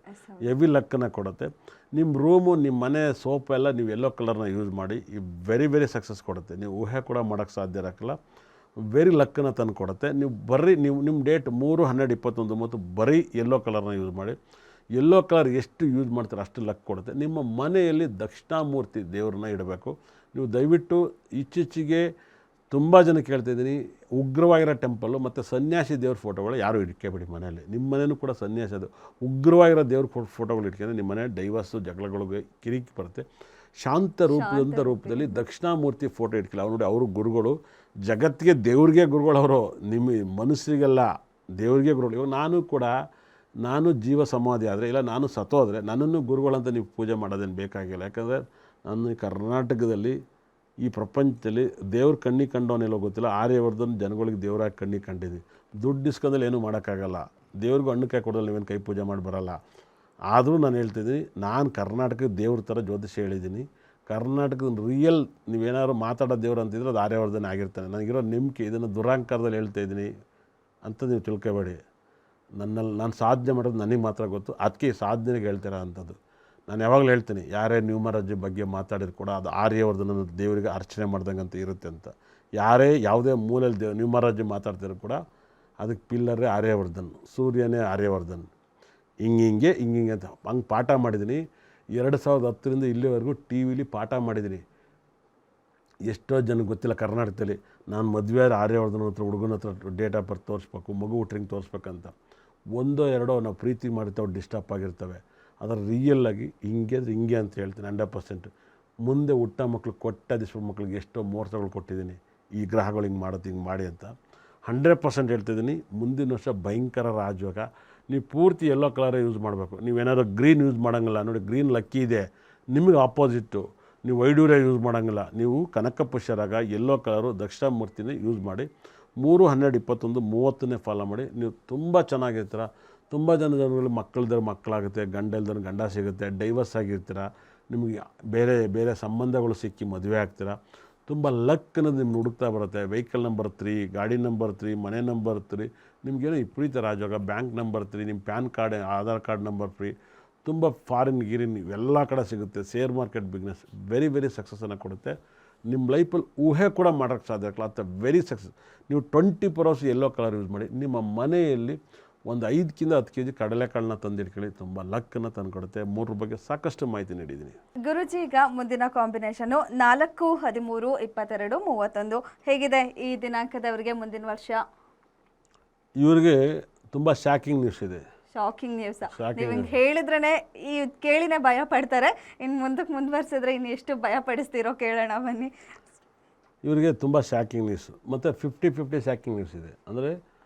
ಹೆವಿ ಲಕ್ಕನ್ನು ಕೊಡುತ್ತೆ. ನಿಮ್ಮ ರೂಮು, ನಿಮ್ಮ ಮನೆ ಸೋಪ್ ಎಲ್ಲ ನೀವು ಯೆಲ್ಲೋ ಕಲರ್ನ ಯೂಸ್ ಮಾಡಿ, ಈ ವೆರಿ ಸಕ್ಸಸ್ ಕೊಡುತ್ತೆ. ನೀವು ಊಹೆ ಕೂಡ ಮಾಡೋಕ್ಕೆ ಸಾಧ್ಯ ಇರೋಕ್ಕಲ್ಲ, ವೆರಿ ಲಕ್ಕನ್ನು ತಂದು ಕೊಡುತ್ತೆ. ನೀವು ನಿಮ್ಮ ಡೇಟ್ 3, 12, 21, 30 ಬರೀ ಯೆಲ್ಲೋ ಕಲರ್ನ ಯೂಸ್ ಮಾಡಿ. ಯೆಲ್ಲೋ ಕಲರ್ ಎಷ್ಟು ಯೂಸ್ ಮಾಡ್ತಾರೆ ಅಷ್ಟು ಲಕ್ ಕೊಡುತ್ತೆ. ನಿಮ್ಮ ಮನೆಯಲ್ಲಿ ದಕ್ಷಿಣಾಮೂರ್ತಿ ದೇವ್ರನ್ನ ಇಡಬೇಕು. ನೀವು ದಯವಿಟ್ಟು ಇತ್ತೀಚೆಗೆ ತುಂಬ ಜನ ಕೇಳ್ತಾಯಿದ್ದೀನಿ, ಉಗ್ರವಾಗಿರೋ ಟೆಂಪಲ್ಲು ಮತ್ತು ಸನ್ಯಾಸಿ ದೇವ್ರ ಫೋಟೋಗಳು ಯಾರು ಇಟ್ಕೊಬೇಡಿ ಮನೆಯಲ್ಲಿ. ನಿಮ್ಮ ಮನೇನೂ ಕೂಡ ಸನ್ಯಾಸಿ ಅದು ಉಗ್ರವಾಗಿರೋ ದೇವ್ರ ಫೋಟೋಗಳು ಇಟ್ಕೊಂಡ್ರೆ ನಿಮ್ಮ ಮನೆ ಡೈವರ್ಸು, ಜಗಳಗಳಿಗೆ ಕಿರಿಕಿ ಬರುತ್ತೆ. ಶಾಂತ ರೂಪದಲ್ಲಿ ದಕ್ಷಿಣಾಮೂರ್ತಿ ಫೋಟೋ ಇಟ್ಕೊಳ್ಳಿ. ಅವ್ರು ನೋಡಿ, ಅವರು ಗುರುಗಳು, ಜಗತ್ತಿಗೆ ದೇವ್ರಿಗೆ ಗುರುಗಳು. ಅವರು ನಿಮ್ಮ ಮನಸ್ಸಿಗೆಲ್ಲ ದೇವ್ರಿಗೆ ಗುರುಗಳು. ಇವಾಗ ನಾನು ಜೀವ ಸಮಾಧಿ ಆದರೆ, ಇಲ್ಲ ನಾನು ಸತ್ತೋದ್ರೆ ನನ್ನನ್ನು ಗುರುಗಳಂತ ನೀವು ಪೂಜೆ ಮಾಡೋದೇನು ಬೇಕಾಗಿಲ್ಲ. ಯಾಕಂದರೆ ನಾನು ಕರ್ನಾಟಕದಲ್ಲಿ, ಈ ಪ್ರಪಂಚದಲ್ಲಿ ದೇವ್ರ ಕಣ್ಣಿಗೆ ಕಂಡವನೆಲ್ಲೋ ಗೊತ್ತಿಲ್ಲ, ಆರ್ಯವರ್ಧನ್ ಜನಗಳಿಗೆ ದೇವರಾಗಿ ಕಣ್ಣಿಗೆ ಕಂಡಿದ್ವಿ. ದುಡ್ಡು ಇಸ್ಕೊಂಡಲ್ಲಿ ಏನೂ ಮಾಡೋಕ್ಕಾಗಲ್ಲ. ದೇವ್ರಿಗೂ ಹಣ್ಣುಕಾಯಿ ಕೊಡೋದಲ್ಲಿ ನೀವೇನು ಕೈ ಪೂಜೆ ಮಾಡಿ ಬರೋಲ್ಲ. ಆದರೂ ನಾನು ಹೇಳ್ತಿದ್ದೀನಿ, ನಾನು ಕರ್ನಾಟಕದ ದೇವ್ರ ಥರ ಜ್ಯೋತಿಷ ಹೇಳಿದ್ದೀನಿ. ಕರ್ನಾಟಕದ ರಿಯಲ್ ನೀವೇನಾದ್ರು ಮಾತಾಡೋ ದೇವ್ರು ಅಂತಿದ್ರೆ ಅದು ಆರ್ಯವರ್ಧನ್ ಆಗಿರ್ತಾನೆ. ನನಗಿರೋ ನಂಬಿಕೆ, ಇದನ್ನು ದುರಾಂಕಾರದಲ್ಲಿ ಹೇಳ್ತಾಯಿದ್ದೀನಿ ಅಂತ ನೀವು ತಿಳ್ಕೊಬೇಡಿ. ನಾನು ಸಾಧನೆ ಮಾಡೋದು ನನಗೆ ಮಾತ್ರ ಗೊತ್ತು, ಅದಕ್ಕೆ ಸಾಧನೆಗೆ ಹೇಳ್ತೀರಾ ಅಂಥದ್ದು. ನಾನು ಯಾವಾಗಲೂ ಹೇಳ್ತೀನಿ, ಯಾರೇ ನ್ಯೂಮರಾಜ್ ಬಗ್ಗೆ ಮಾತಾಡಿದ್ರು ಕೂಡ ಅದು ಆರ್ಯವರ್ಧನ ದೇವರಿಗೆ ಅರ್ಚನೆ ಮಾಡ್ದಂಗೆ ಅಂತ ಇರುತ್ತೆ ಅಂತ. ಯಾವುದೇ ಮೂಲೆಯಲ್ಲಿ ನ್ಯೂಮರಾಜ್ ಮಾತಾಡ್ತಿದ್ರು ಕೂಡ ಅದಕ್ಕೆ ಪಿಲ್ಲರೇ ಆರ್ಯವರ್ಧನ್, ಸೂರ್ಯನೇ ಆರ್ಯವರ್ಧನ್, ಹಿಂಗೆ ಅಂತ ಹಂಗೆ ಪಾಠ ಮಾಡಿದ್ದೀನಿ. 2010ರಿಂದ ಇಲ್ಲಿವರೆಗೂ ಟಿ ವಿಲಿ ಪಾಠ ಮಾಡಿದ್ದೀನಿ. ಎಷ್ಟೋ ಜನಕ್ಕೆ ಗೊತ್ತಿಲ್ಲ ಕರ್ನಾಟಕದಲ್ಲಿ. ನಾನು ಮದುವೆ ಆರ್ಯವರ್ಧನ ಹತ್ರ, ಹುಡುಗನ ಹತ್ರ ಡೇಟ್ ಆಫ್ ಬರ್ತ್ ತೋರಿಸ್ಬೇಕು, ಮಗು ಹುಟ್ರಿಂಗ್ ತೋರಿಸ್ಬೇಕಂತ. 1 2 ನಾವು ಪ್ರೀತಿ ಮಾಡಿರ್ತವೆ, ಡಿಸ್ಟರ್ಬ್ ಆಗಿರ್ತವೆ. ಅದರ ರಿಯಲ್ಲಾಗಿ ಹಿಂಗೆ ಅಂತ ಹೇಳ್ತೀನಿ 100%. ಮುಂದೆ ಹುಟ್ಟ ಮಕ್ಳು, ಕೊಟ್ಟ ದಿವಸ ಮಕ್ಳಿಗೆ ಎಷ್ಟೋ ಮೋಸಗಳು ಕೊಟ್ಟಿದ್ದೀನಿ, ಈ ಗ್ರಹಗಳು ಹಿಂಗೆ ಮಾಡೋದು, ಹಿಂಗೆ ಮಾಡಿ ಅಂತ. 100% ಹೇಳ್ತಿದ್ದೀನಿ. ಮುಂದಿನ ವರ್ಷ ಭಯಂಕರ ರಾಜಯೋಗ. ನೀವು ಪೂರ್ತಿ ಯೆಲ್ಲೋ ಕಲರೇ ಯೂಸ್ ಮಾಡಬೇಕು. ನೀವೇನಾದ್ರು ಗ್ರೀನ್ ಯೂಸ್ ಮಾಡೋಂಗಿಲ್ಲ. ನೋಡಿ, ಗ್ರೀನ್ ಲಕ್ಕಿ ಇದೆ, ನಿಮಗೆ ಆಪೋಸಿಟ್ಟು ನೀವು ವೈಡೂರ್ಯ ಯೂಸ್ ಮಾಡೋಂಗಿಲ್ಲ. ನೀವು ಕನಕಪುಷ್ಯರಾಗ ಯೆಲ್ಲೋ ಕಲರು ದಕ್ಷಿಣಾಮೂರ್ತಿನೇ ಯೂಸ್ ಮಾಡಿ. 3, 12, 21, 30ನೇ ಫಾಲೋ ಮಾಡಿ. ನೀವು ತುಂಬ ಚೆನ್ನಾಗಿರ್ತೀರ. ತುಂಬ ಜನಗಳು ಮಕ್ಕಳಾಗುತ್ತೆ, ಗಂಡ ಇಲ್ದವ್ರು ಗಂಡ ಸಿಗುತ್ತೆ, ಡೈವರ್ಸ್ ಆಗಿರ್ತೀರ, ನಿಮಗೆ ಬೇರೆ ಬೇರೆ ಸಂಬಂಧಗಳು ಸಿಕ್ಕಿ ಮದುವೆ ಆಗ್ತೀರ. ತುಂಬ ಲಕ್ ಅನ್ನೋದು ನಿಮ್ಗೆ ಹುಡುಕ್ತಾ ಬರುತ್ತೆ. ವೆಹಿಕಲ್ ನಂಬರ್ 3, ಗಾಡಿ ನಂಬರ್ 3, ಮನೆ ನಂಬರ್ 3, ನಿಮಗೇನೋ ವಿಪರೀತ ರಾಜಯೋಗ. ಬ್ಯಾಂಕ್ ನಂಬರ್ 3, ನಿಮ್ಮ pan card, Aadhaar card number 3, ತುಂಬ ಫಾರಿನ್ ಗಿರಿನ್ ಎಲ್ಲ ಕಡೆ ಸಿಗುತ್ತೆ. Share market business very very ಸಕ್ಸಸ್ಸನ್ನು ಕೊಡುತ್ತೆ. ನಿಮ್ಮ ಲೈಫಲ್ಲಿ ಊಹೆ ಕೂಡ ಮಾಡೋಕ್ಕೆ ಸಾಧ್ಯ ಆಗಲ್ಲ. ಅಂತ ವೆರಿ ಸಕ್ಸಸ್. ನೀವು 24 hours ಯೆಲ್ಲೋ ಕಲರ್ ಯೂಸ್ ಮಾಡಿ. ನಿಮ್ಮ ಮನೆಯಲ್ಲಿ ಒಂದು 5 10 kg ಕಡಲೆಕಾಳನ್ನ ತಂದಿಟ್ಕೊಳ್ಳಿ. ತುಂಬ ಲಕ್ಕನ್ನು ತಂದುಕೊಡುತ್ತೆ. 3 ಬಗ್ಗೆ ಸಾಕಷ್ಟು ಮಾಹಿತಿ ನೀಡಿದ್ದೀನಿ. ಗುರುಜಿ, ಈಗ ಮುಂದಿನ ಕಾಂಬಿನೇಷನು 4, 13, 22, 31 ಹೇಗಿದೆ ಈ ದಿನಾಂಕದವರಿಗೆ ಮುಂದಿನ ವರ್ಷ? ಇವರಿಗೆ ತುಂಬ ಶಾಕಿಂಗ್ ನ್ಯೂಸ್ ಇದೆ. Shocking news. ನೀವು ಹಿಂಗೆ ಹೇಳಿದ್ರೇ ಈ ಕೇಳಿನೇ ಭಯ ಪಡ್ತಾರೆ. ಇನ್ನು ಮುಂದುವರ್ಸಿದ್ರೆ ಇನ್ನು ಎಷ್ಟು ಭಯ ಪಡಿಸ್ತೀರೋ ಕೇಳೋಣ ಬನ್ನಿ. ಇವರಿಗೆ ತುಂಬ ಶಾಕಿಂಗ್ ನ್ಯೂಸ್ ಮತ್ತು 50-50 ಶಾಕಿಂಗ್ ನ್ಯೂಸ್ ಇದೆ. ಅಂದರೆ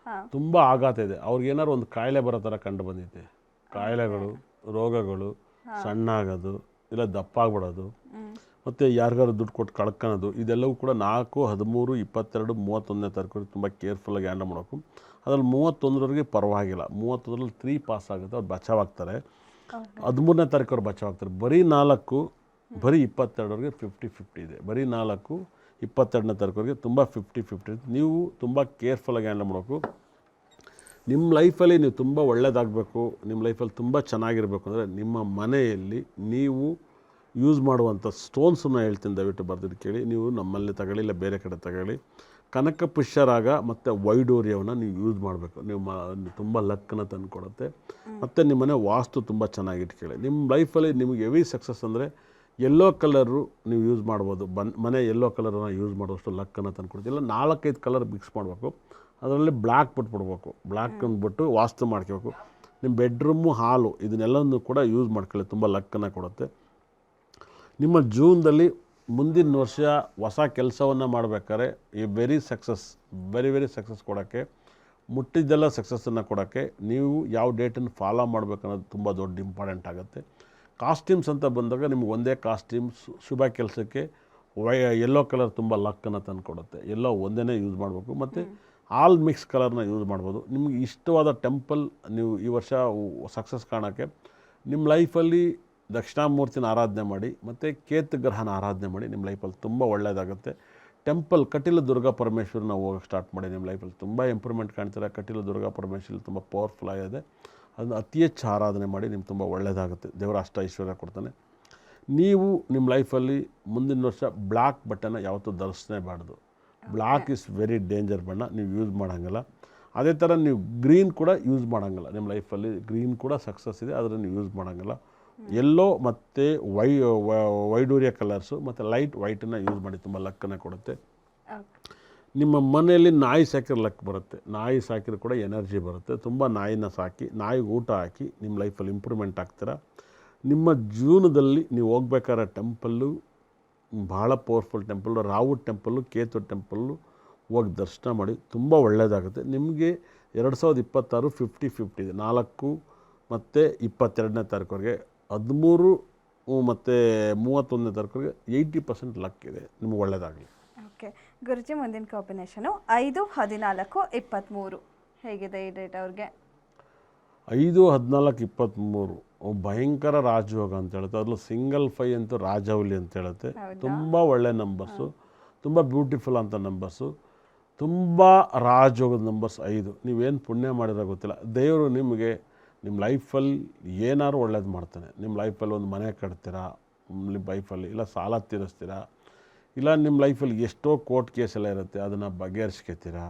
ತುಂಬ ಆಘಾತ ಇದೆ. ಅವ್ರಿಗೇನಾದ್ರು ಒಂದು ಕಾಯಿಲೆ ಬರೋ ಥರ ಕಂಡು ಬಂದಿದೆ. ಕಾಯಿಲೆಗಳು, ರೋಗಗಳು, ಸಣ್ಣ ಆಗೋದು, ಇಲ್ಲ ದಪ್ಪ ಆಗ್ಬಿಡೋದು, ಮತ್ತು ಯಾರಿಗಾರು ದುಡ್ಡು ಕೊಟ್ಟು ಕಳ್ಕೊಳೋದು, ಇದೆಲ್ಲವೂ ಕೂಡ 4, 13, 22, 31ನೇ ತಾರೀಕು ತುಂಬ ಕೇರ್ಫುಲ್ಲಾಗಿ ಹ್ಯಾಂಡಲ್ ಮಾಡಬೇಕು. ಅದ್ರಲ್ಲಿ 31ರವರೆಗೆ ಪರವಾಗಿಲ್ಲ. 31ರಲ್ಲಿ 3 ಪಾಸ್ ಆಗುತ್ತೆ, ಅವ್ರು ಬಚಾವಾಗ್ತಾರೆ. 13ನೇ ತಾರೀಕು ಅವ್ರು ಬಚಾವಾಗ್ತಾರೆ. ಬರೀ 4, ಬರೀ 22ರವರೆಗೆ 50-50 ಇದೆ. ಬರೀ 4, 22ನೇ ತಾರೀಕುವರೆಗೆ ತುಂಬ 50-50 ಇದೆ. ನೀವು ತುಂಬ ಕೇರ್ಫುಲ್ಲಾಗಿ ಹ್ಯಾಂಡಲ್ ಮಾಡಬೇಕು. ನಿಮ್ಮ ಲೈಫಲ್ಲಿ ನೀವು ತುಂಬ ಒಳ್ಳೆಯದಾಗಬೇಕು, ನಿಮ್ಮ ಲೈಫಲ್ಲಿ ತುಂಬ ಚೆನ್ನಾಗಿರಬೇಕು ಅಂದರೆ ನಿಮ್ಮ ಮನೆಯಲ್ಲಿ ನೀವು ಯೂಸ್ ಮಾಡುವಂಥ ಸ್ಟೋನ್ಸನ್ನು ಹೇಳ್ತೀನಿ, ದಯವಿಟ್ಟು ಬರೆದಿದ್ದು ಕೇಳಿ. ನೀವು ನಮ್ಮಲ್ಲಿ ತಗೊಳ್ಳಿ, ಇಲ್ಲ ಬೇರೆ ಕಡೆ ತಗೊಳ್ಳಿ. ಕನಕಪುಷ್ಯರಾಗ ಮತ್ತು ವೈಡೂರ್ಯವನ್ನು ನೀವು ಯೂಸ್ ಮಾಡಬೇಕು. ನೀವು ತುಂಬ ಲಕ್ಕನ್ನು ತಂದು ಕೊಡುತ್ತೆ. ಮತ್ತು ನಿಮ್ಮ ಮನೆ ವಾಸ್ತು ತುಂಬ ಚೆನ್ನಾಗಿ ಇಟ್ಕೊಳ್ಳಿ. ನಿಮ್ಮ ಲೈಫಲ್ಲಿ ನಿಮಗೆ ಹೆವಿ ಸಕ್ಸಸ್ ಅಂದರೆ ಯೆಲ್ಲೋ ಕಲರು ನೀವು ಯೂಸ್ ಮಾಡ್ಬೋದು. ಮನೆ ಯೆಲ್ಲೋ ಕಲರನ್ನು ಯೂಸ್ ಮಾಡುವಷ್ಟು ಲಕ್ಕನ್ನು ತಂದು ಕೊಡ್ತೀವಿ. ಇಲ್ಲ 4-5 ಕಲರ್ ಮಿಕ್ಸ್ ಮಾಡಬೇಕು. ಅದರಲ್ಲಿ ಬ್ಲ್ಯಾಕ್ ಬಿಟ್ಬಿಡ್ಬೇಕು. ಬ್ಲ್ಯಾಕ್ ಅಂದ್ಬಿಟ್ಟು ವಾಸ್ತು ಮಾಡ್ಕೋಬೇಕು. ನಿಮ್ಮ ಬೆಡ್ರೂಮು, ಹಾಲು ಇದನ್ನೆಲ್ಲನೂ ಕೂಡ ಯೂಸ್ ಮಾಡ್ಕೊಳ್ಳಿ. ತುಂಬ ಲಕ್ಕನ್ನು ಕೊಡುತ್ತೆ. ನಿಮ್ಮ ಜೀವನದಲ್ಲಿ ಮುಂದಿನ ವರ್ಷ ಹೊಸ ಕೆಲಸವನ್ನು ಮಾಡಬೇಕಾದ್ರೆ ಈ ವೆರಿ ವೆರಿ ಸಕ್ಸಸ್ ಕೊಡೋಕ್ಕೆ, ಮುಟ್ಟಿದ್ದೆಲ್ಲ ಸಕ್ಸಸ್ಸನ್ನು ಕೊಡೋಕ್ಕೆ ನೀವು ಯಾವ ಡೇಟನ್ನು ಫಾಲೋ ಮಾಡಬೇಕು ಅನ್ನೋದು ತುಂಬ ದೊಡ್ಡ ಇಂಪಾರ್ಟೆಂಟ್ ಆಗುತ್ತೆ. ಕಾಸ್ಟ್ಯೂಮ್ಸ್ ಅಂತ ಬಂದಾಗ ನಿಮ್ಗೆ ಒಂದೇ ಕಾಸ್ಟ್ಯೂಮ್ಸ್ ಶುಭ ಕೆಲಸಕ್ಕೆ ಯೆಲ್ಲೋ ಕಲರ್ ತುಂಬ ಲಕ್ಕನ್ನು ತಂದು ಕೊಡುತ್ತೆ. ಎಲ್ಲೋ ಒಂದೇ ಯೂಸ್ ಮಾಡಬೇಕು. ಮತ್ತು ಆಲ್ ಮಿಕ್ಸ್ ಕಲರ್ನ ಯೂಸ್ ಮಾಡ್ಬೋದು. ನಿಮಗೆ ಇಷ್ಟವಾದ ಟೆಂಪಲ್ ನೀವು ಈ ವರ್ಷ ಸಕ್ಸಸ್ ಕಾಣೋಕ್ಕೆ ನಿಮ್ಮ ಲೈಫಲ್ಲಿ ದಕ್ಷಿಣಾಮೂರ್ತಿನ ಆರಾಧನೆ ಮಾಡಿ ಮತ್ತು ಕೇತು ಗ್ರಹನ ಆರಾಧನೆ ಮಾಡಿ. ನಿಮ್ಮ ಲೈಫಲ್ಲಿ ತುಂಬ ಒಳ್ಳೆಯದಾಗುತ್ತೆ. ಟೆಂಪಲ್ ಕಟೀಲು ದುರ್ಗಾ ಪರಮೇಶ್ವರನ ಹೋಗೋಕ್ಕೆ ಸ್ಟಾರ್ಟ್ ಮಾಡಿ. ನಿಮ್ಮ ಲೈಫಲ್ಲಿ ತುಂಬ ಇಂಪ್ರೂವ್ಮೆಂಟ್ ಕಾಣ್ತೀರಾ. ಕಟೀಲು ದುರ್ಗಾ ಪರಮೇಶ್ವರಿ ತುಂಬ ಪವರ್ಫುಲ್ ಆಗಿದೆ. ಅದನ್ನು ಅತಿ ಹೆಚ್ಚು ಆರಾಧನೆ ಮಾಡಿ. ನಿಮ್ಗೆ ತುಂಬ ಒಳ್ಳೆಯದಾಗುತ್ತೆ. ದೇವರ ಅಷ್ಟ ಐಶ್ವರ್ಯ ಕೊಡ್ತಾನೆ. ನೀವು ನಿಮ್ಮ ಲೈಫಲ್ಲಿ ಮುಂದಿನ ವರ್ಷ ಬ್ಲ್ಯಾಕ್ ಬಟ್ಟೆನ ಯಾವತ್ತೂ ಧರಿಸಲೇಬಾರ್ದು. ಬ್ಲ್ಯಾಕ್ ಇಸ್ ವೆರಿ ಡೇಂಜರ್ ಬಣ್ಣ, ನೀವು ಯೂಸ್ ಮಾಡೋಂಗಿಲ್ಲ. ಅದೇ ಥರ ನೀವು ಗ್ರೀನ್ ಕೂಡ ಯೂಸ್ ಮಾಡೋಂಗಿಲ್ಲ. ನಿಮ್ಮ ಲೈಫಲ್ಲಿ ಗ್ರೀನ್ ಕೂಡ ಸಕ್ಸಸ್ ಇದೆ, ಆದರೆ ನೀವು ಯೂಸ್ ಮಾಡೋಂಗಿಲ್ಲ. ಯೆಲ್ಲೋ ಮತ್ತು ವೈಡೂರ್ಯ ಕಲರ್ಸು ಮತ್ತು ಲೈಟ್ ವೈಟನ್ನು ಯೂಸ್ ಮಾಡಿ. ತುಂಬ ಲಕ್ಕನ್ನು ಕೊಡುತ್ತೆ. ನಿಮ್ಮ ಮನೆಯಲ್ಲಿ ನಾಯಿ ಸಾಕಿರೋ ಲಕ್ ಬರುತ್ತೆ. ನಾಯಿ ಸಾಕಿರೋ ಕೂಡ ಎನರ್ಜಿ ಬರುತ್ತೆ. ತುಂಬ ನಾಯಿನ ಸಾಕಿ, ನಾಯಿಗೆ ಊಟ ಹಾಕಿ ನಿಮ್ಮ ಲೈಫಲ್ಲಿ ಇಂಪ್ರೂವ್ಮೆಂಟ್ ಆಗ್ತೀರ. ನಿಮ್ಮ ಜೀವನದಲ್ಲಿ ನೀವು ಹೋಗ್ಬೇಕಾದ್ರೆ ಟೆಂಪಲ್ಲು ಭಾಳ powerful temple, Rahu temple, Ketu temple ಹೋಗಿ ದರ್ಶನ ಮಾಡಿ. ತುಂಬ ಒಳ್ಳೆಯದಾಗುತ್ತೆ. ನಿಮಗೆ 2026 50-50 ಇದೆ. 4 ಮತ್ತು 22ನೇ ತಾರೀಕುವರೆಗೆ, 13 ಮತ್ತು 31ನೇ ತಾರೀಕುವರೆಗೆ 80% ಲಕ್ ಇದೆ. ನಿಮ್ಗೆ ಒಳ್ಳೆಯದಾಗಲಿ. ಓಕೆ ಗುರುಜಿ, ಮುಂದಿನ ಕಾಂಬಿನೇಷನು 5, 14, 23 ಹೇಗಿದೆ ಈ ಡೇಟ್ ಅವ್ರಿಗೆ? 5, 14, 23 ಭಯಂಕರ ರಾಜಯೋಗ ಅಂತ ಹೇಳುತ್ತೆ. ಅದ್ರಲ್ಲಿ ಸಿಂಗಲ್ 5 ಅಂತೂ ರಾಜವಲಿ ಅಂತ ಹೇಳುತ್ತೆ. ತುಂಬ ಒಳ್ಳೆ ನಂಬರ್ಸು, ತುಂಬ ಬ್ಯೂಟಿಫುಲ್ ಅಂತ ನಂಬರ್ಸು, ತುಂಬ ರಾಜಯೋಗದ ನಂಬರ್ಸ್ 5. ನೀವೇನು ಪುಣ್ಯ ಮಾಡಿರೋ ಗೊತ್ತಿಲ್ಲ. ದೇವರು ನಿಮಗೆ ನಿಮ್ಮ ಲೈಫಲ್ಲಿ ಏನಾದ್ರು ಒಳ್ಳೇದು ಮಾಡ್ತಾನೆ. ನಿಮ್ಮ ಲೈಫಲ್ಲಿ ಒಂದು ಮನೆ ಕಟ್ತೀರಾ, ನಿಮ್ಮ ಲೈಫಲ್ಲಿ ಇಲ್ಲ ಸಾಲ ತೀರಿಸ್ತೀರಾ, ಇಲ್ಲ ನಿಮ್ಮ ಲೈಫಲ್ಲಿ ಎಷ್ಟೋ ಕೋರ್ಟ್ ಕೇಸೆಲ್ಲ ಇರುತ್ತೆ, ಅದನ್ನು ಬಗೆಹರಿಸ್ಕೊತೀರಾ.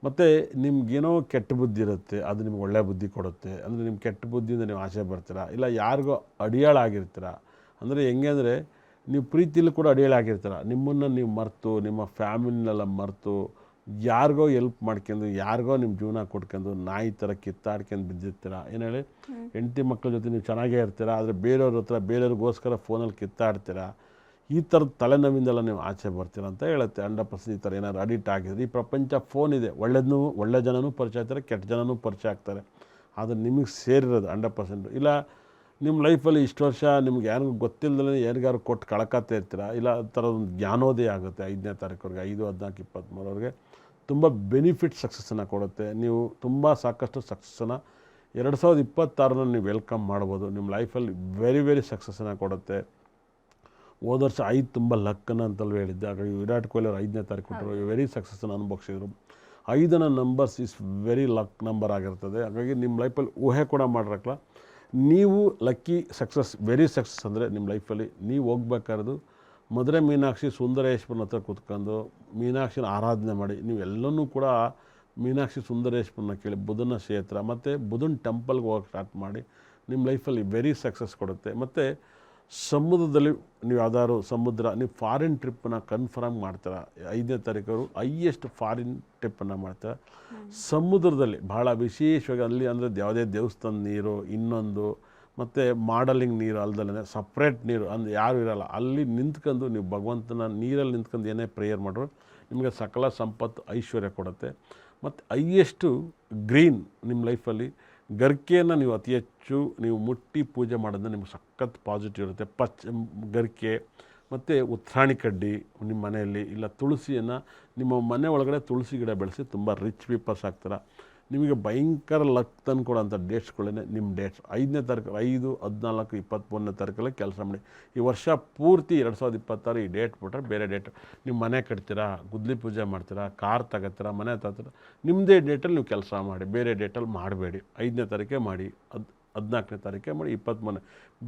ಮತ್ತು ನಿಮ್ಗೇನೋ ಕೆಟ್ಟ ಬುದ್ಧಿ ಇರುತ್ತೆ, ಅದು ನಿಮ್ಗೆ ಒಳ್ಳೆ ಬುದ್ಧಿ ಕೊಡುತ್ತೆ. ಅಂದರೆ ನಿಮ್ಮ ಕೆಟ್ಟ ಬುದ್ಧಿಯಿಂದ ನೀವು ಆಸೆ ಬರ್ತೀರಾ. ಇಲ್ಲ ಯಾರಿಗೋ ಅಡಿಯಾಳಾಗಿರ್ತೀರ. ಅಂದರೆ ಹೆಂಗೆ ಅಂದರೆ ನೀವು ಪ್ರೀತಿಲಿ ಕೂಡ ಅಡಿಯಾಳಾಗಿರ್ತೀರ. ನಿಮ್ಮನ್ನು ನೀವು ಮರೆತು, ನಿಮ್ಮ ಫ್ಯಾಮಿಲಿನೆಲ್ಲ ಮರೆತು, ಯಾರಿಗೋ ಎಲ್ಪ್ ಮಾಡ್ಕೊಂಡು, ಯಾರಿಗೋ ನಿಮ್ಮ ಜೀವನ ಕೊಟ್ಕೊಂಡು ನಾಯಿ ಥರ ಕಿತ್ತಾಡ್ಕೊಂಡು ಬಿದ್ದಿರ್ತೀರ. ಏನು ಹೇಳಿ, ಹೆಂಡತಿ ಮಕ್ಕಳ ಜೊತೆ ನೀವು ಚೆನ್ನಾಗೇ ಇರ್ತೀರ, ಆದರೆ ಬೇರೆಯವ್ರ ಹತ್ರ ಬೇರೆಯವ್ರಿಗೋಸ್ಕರ ಫೋನಲ್ಲಿ ಕಿತ್ತಾಡ್ತೀರ. ಈ ಥರದ ತಲೆನೋವಿಂದೆಲ್ಲ ನೀವು ಆಚೆ ಬರ್ತೀರ ಅಂತ ಹೇಳುತ್ತೆ. 100% ಈ ಥರ ಏನಾದ್ರು ಅಡಿಕ್ಟ್ ಆಗಿದ್ರೆ. ಈ ಪ್ರಪಂಚ ಫೋನ್ ಇದೆ, ಒಳ್ಳೆ ಜನನೂ ಪರಿಚಯ ಆಗ್ತಾರೆ, ಕೆಟ್ಟ ಜನನೂ ಪರಿಚಯ ಆಗ್ತಾರೆ. ಅದು ನಿಮಗೆ ಸೇರಿರೋದು 100%. ಇಲ್ಲ ನಿಮ್ಮ ಲೈಫಲ್ಲಿ ಇಷ್ಟು ವರ್ಷ ನಿಮ್ಗೆ ಯಾರಿಗೂ ಗೊತ್ತಿಲ್ಲದೇ ಯಾರಿಗಾರು ಕೊಟ್ಟು ಕಳ್ಕೊತಾ ಇರ್ತೀರ. ಇಲ್ಲ ಆ ಥರ ಒಂದು ಜ್ಞಾನೋದಯ ಆಗುತ್ತೆ 5ನೇ ತಾರೀಕುವರೆಗೆ, 5/14/23 ತುಂಬ ಬೆನಿಫಿಟ್ ಸಕ್ಸಸ್ಸನ್ನು ಕೊಡುತ್ತೆ. ನೀವು ತುಂಬ ಸಾಕಷ್ಟು ಸಕ್ಸಸ್ಸನ್ನು 2026 ನೀವು ವೆಲ್ಕಮ್ ಮಾಡ್ಬೋದು. ನಿಮ್ಮ ಲೈಫಲ್ಲಿ ವೆರಿ ವೆರಿ ಸಕ್ಸಸ್ಸನ್ನು ಕೊಡುತ್ತೆ. ಹೋದ ವರ್ಷ 5 ತುಂಬ ಲಕ್ಕನ್ನು ಅಂತಲೂ ಹೇಳಿದ್ದೆ. ಹಾಗಾಗಿ ವಿರಾಟ್ ಕೊಹ್ಲಿ ಅವರು 5ನೇ ತಾರೀಕು ಕೊಟ್ಟರು, ವೆರಿ ಸಕ್ಸಸ್ಸನ್ನು ಅನುಭವಿಸಿದರು. 5ನ numbers is very luck number ಆಗಿರ್ತದೆ. ಹಾಗಾಗಿ ನಿಮ್ಮ ಲೈಫಲ್ಲಿ ಊಹೆ ಕೂಡ ಮಾಡಿರಕ್ಕಲ್ಲ. ನೀವು ಲಕ್ಕಿ ಸಕ್ಸಸ್, ವೆರಿ ಸಕ್ಸಸ್ ಅಂದರೆ ನಿಮ್ಮ ಲೈಫಲ್ಲಿ ನೀವು ಹೋಗ್ಬೇಕಾದ್ರೂ ಮಧುರೆ ಮೀನಾಕ್ಷಿ ಸುಂದರೇಶ್ವರನ ಹತ್ರ ಕೂತ್ಕೊಂಡು ಮೀನಾಕ್ಷಿನ ಆರಾಧನೆ ಮಾಡಿ. ನೀವೆಲ್ಲನೂ ಕೂಡ ಮೀನಾಕ್ಷಿ ಸುಂದರೇಶ್ವರನ ಕೇಳಿ, ಬುಧನ ಕ್ಷೇತ್ರ ಮತ್ತು ಬುಧನ ಟೆಂಪಲ್ಗೆ ಹೋಗೋಕೆ ಸ್ಟಾರ್ಟ್ ಮಾಡಿ. ನಿಮ್ಮ ಲೈಫಲ್ಲಿ ವೆರಿ ಸಕ್ಸಸ್ ಕೊಡುತ್ತೆ. ಮತ್ತು ಸಮುದ್ರದಲ್ಲಿ ನೀವು ಯಾವ್ದಾದ್ರು ನೀವು ಫಾರಿನ್ ಟ್ರಿಪ್ಪನ್ನು ಕನ್ಫರ್ಮ್ ಮಾಡ್ತೀರ. 5ನೇ ತಾರೀಕು ಹೈಯೆಸ್ಟ್ ಫಾರಿನ್ ಟ್ರಿಪ್ಪನ್ನು ಮಾಡ್ತಾರೆ ಸಮುದ್ರದಲ್ಲಿ. ಭಾಳ ವಿಶೇಷವಾಗಿ ಅಲ್ಲಿ ಅಂದರೆ ಯಾವುದೇ ದೇವಸ್ಥಾನ ನೀರು, ಇನ್ನೊಂದು ಮತ್ತು ಮಾಡಲಿಂಗ್ ನೀರು ಅಲ್ದಲ್ಲೇ ಸಪ್ರೇಟ್ ನೀರು ಅಂದರೆ ಯಾರು ಇರೋಲ್ಲ. ಅಲ್ಲಿ ನಿಂತ್ಕೊಂಡು ನೀವು ಭಗವಂತನ ನೀರಲ್ಲಿ ನಿಂತ್ಕೊಂಡು ಏನೇ ಪ್ರೇಯರ್ ಮಾಡಿದ್ರು ನಿಮಗೆ ಸಕಲ ಸಂಪತ್ತು ಐಶ್ವರ್ಯ ಕೊಡುತ್ತೆ. ಮತ್ತು ಹೈಯೆಸ್ಟು ಗ್ರೀನ್ ನಿಮ್ಮ ಲೈಫಲ್ಲಿ ಗರಿಕೆಯನ್ನು ನೀವು ಅತಿ ಹೆಚ್ಚು ನೀವು ಮುಟ್ಟಿ ಪೂಜೆ ಮಾಡೋದನ್ನ ನಿಮ್ಗೆ ಸಖತ್ ಪಾಸಿಟಿವ್ ಇರುತ್ತೆ. ಗರಿಕೆ ಮತ್ತು ಉತ್ರಾಣಿ ಕಡ್ಡಿ ನಿಮ್ಮ ಮನೆಯಲ್ಲಿ, ಇಲ್ಲ ತುಳಸಿಯನ್ನು ನಿಮ್ಮ ಮನೆ ಒಳಗಡೆ ತುಳಸಿ ಗಿಡ ಬೆಳೆಸಿ ತುಂಬ ರಿಚ್ ಪೀಪಲ್ಸ್ ಆಗ್ತಾರೆ. ನಿಮಗೆ ಭಯಂಕರ ಲಕ್ ತಂದುಕೊಡೋಂಥ ಡೇಟ್ಸ್ಗಳೇ ನಿಮ್ಮ ಡೇಟ್ಸ್. 5ನೇ ತಾರೀಕು 5, 14, 23ನೇ ತಾರೀಕಲ್ಲೇ ಕೆಲಸ ಮಾಡಿ. ಈ ವರ್ಷ ಪೂರ್ತಿ 2026 ಈ ಡೇಟ್ ಬಿಟ್ಟರೆ ಬೇರೆ ಡೇಟ್ ನೀವು ಮನೆ ಕಟ್ತೀರಾ, ಗುದ್ಲಿ ಪೂಜೆ ಮಾಡ್ತೀರಾ, ಕಾರ್ ತಗೋತೀರಾ, ಮನೆ ತಗೋತೀರಾ, ನಿಮ್ಮದೇ ಡೇಟಲ್ಲಿ ನೀವು ಕೆಲಸ ಮಾಡಿ. ಬೇರೆ ಡೇಟಲ್ಲಿ ಮಾಡಬೇಡಿ. 5ನೇ ತಾರೀಕೆ ಮಾಡಿ, 14ನೇ ತಾರೀಕೆ ಮಾಡಿ, 23ನೇ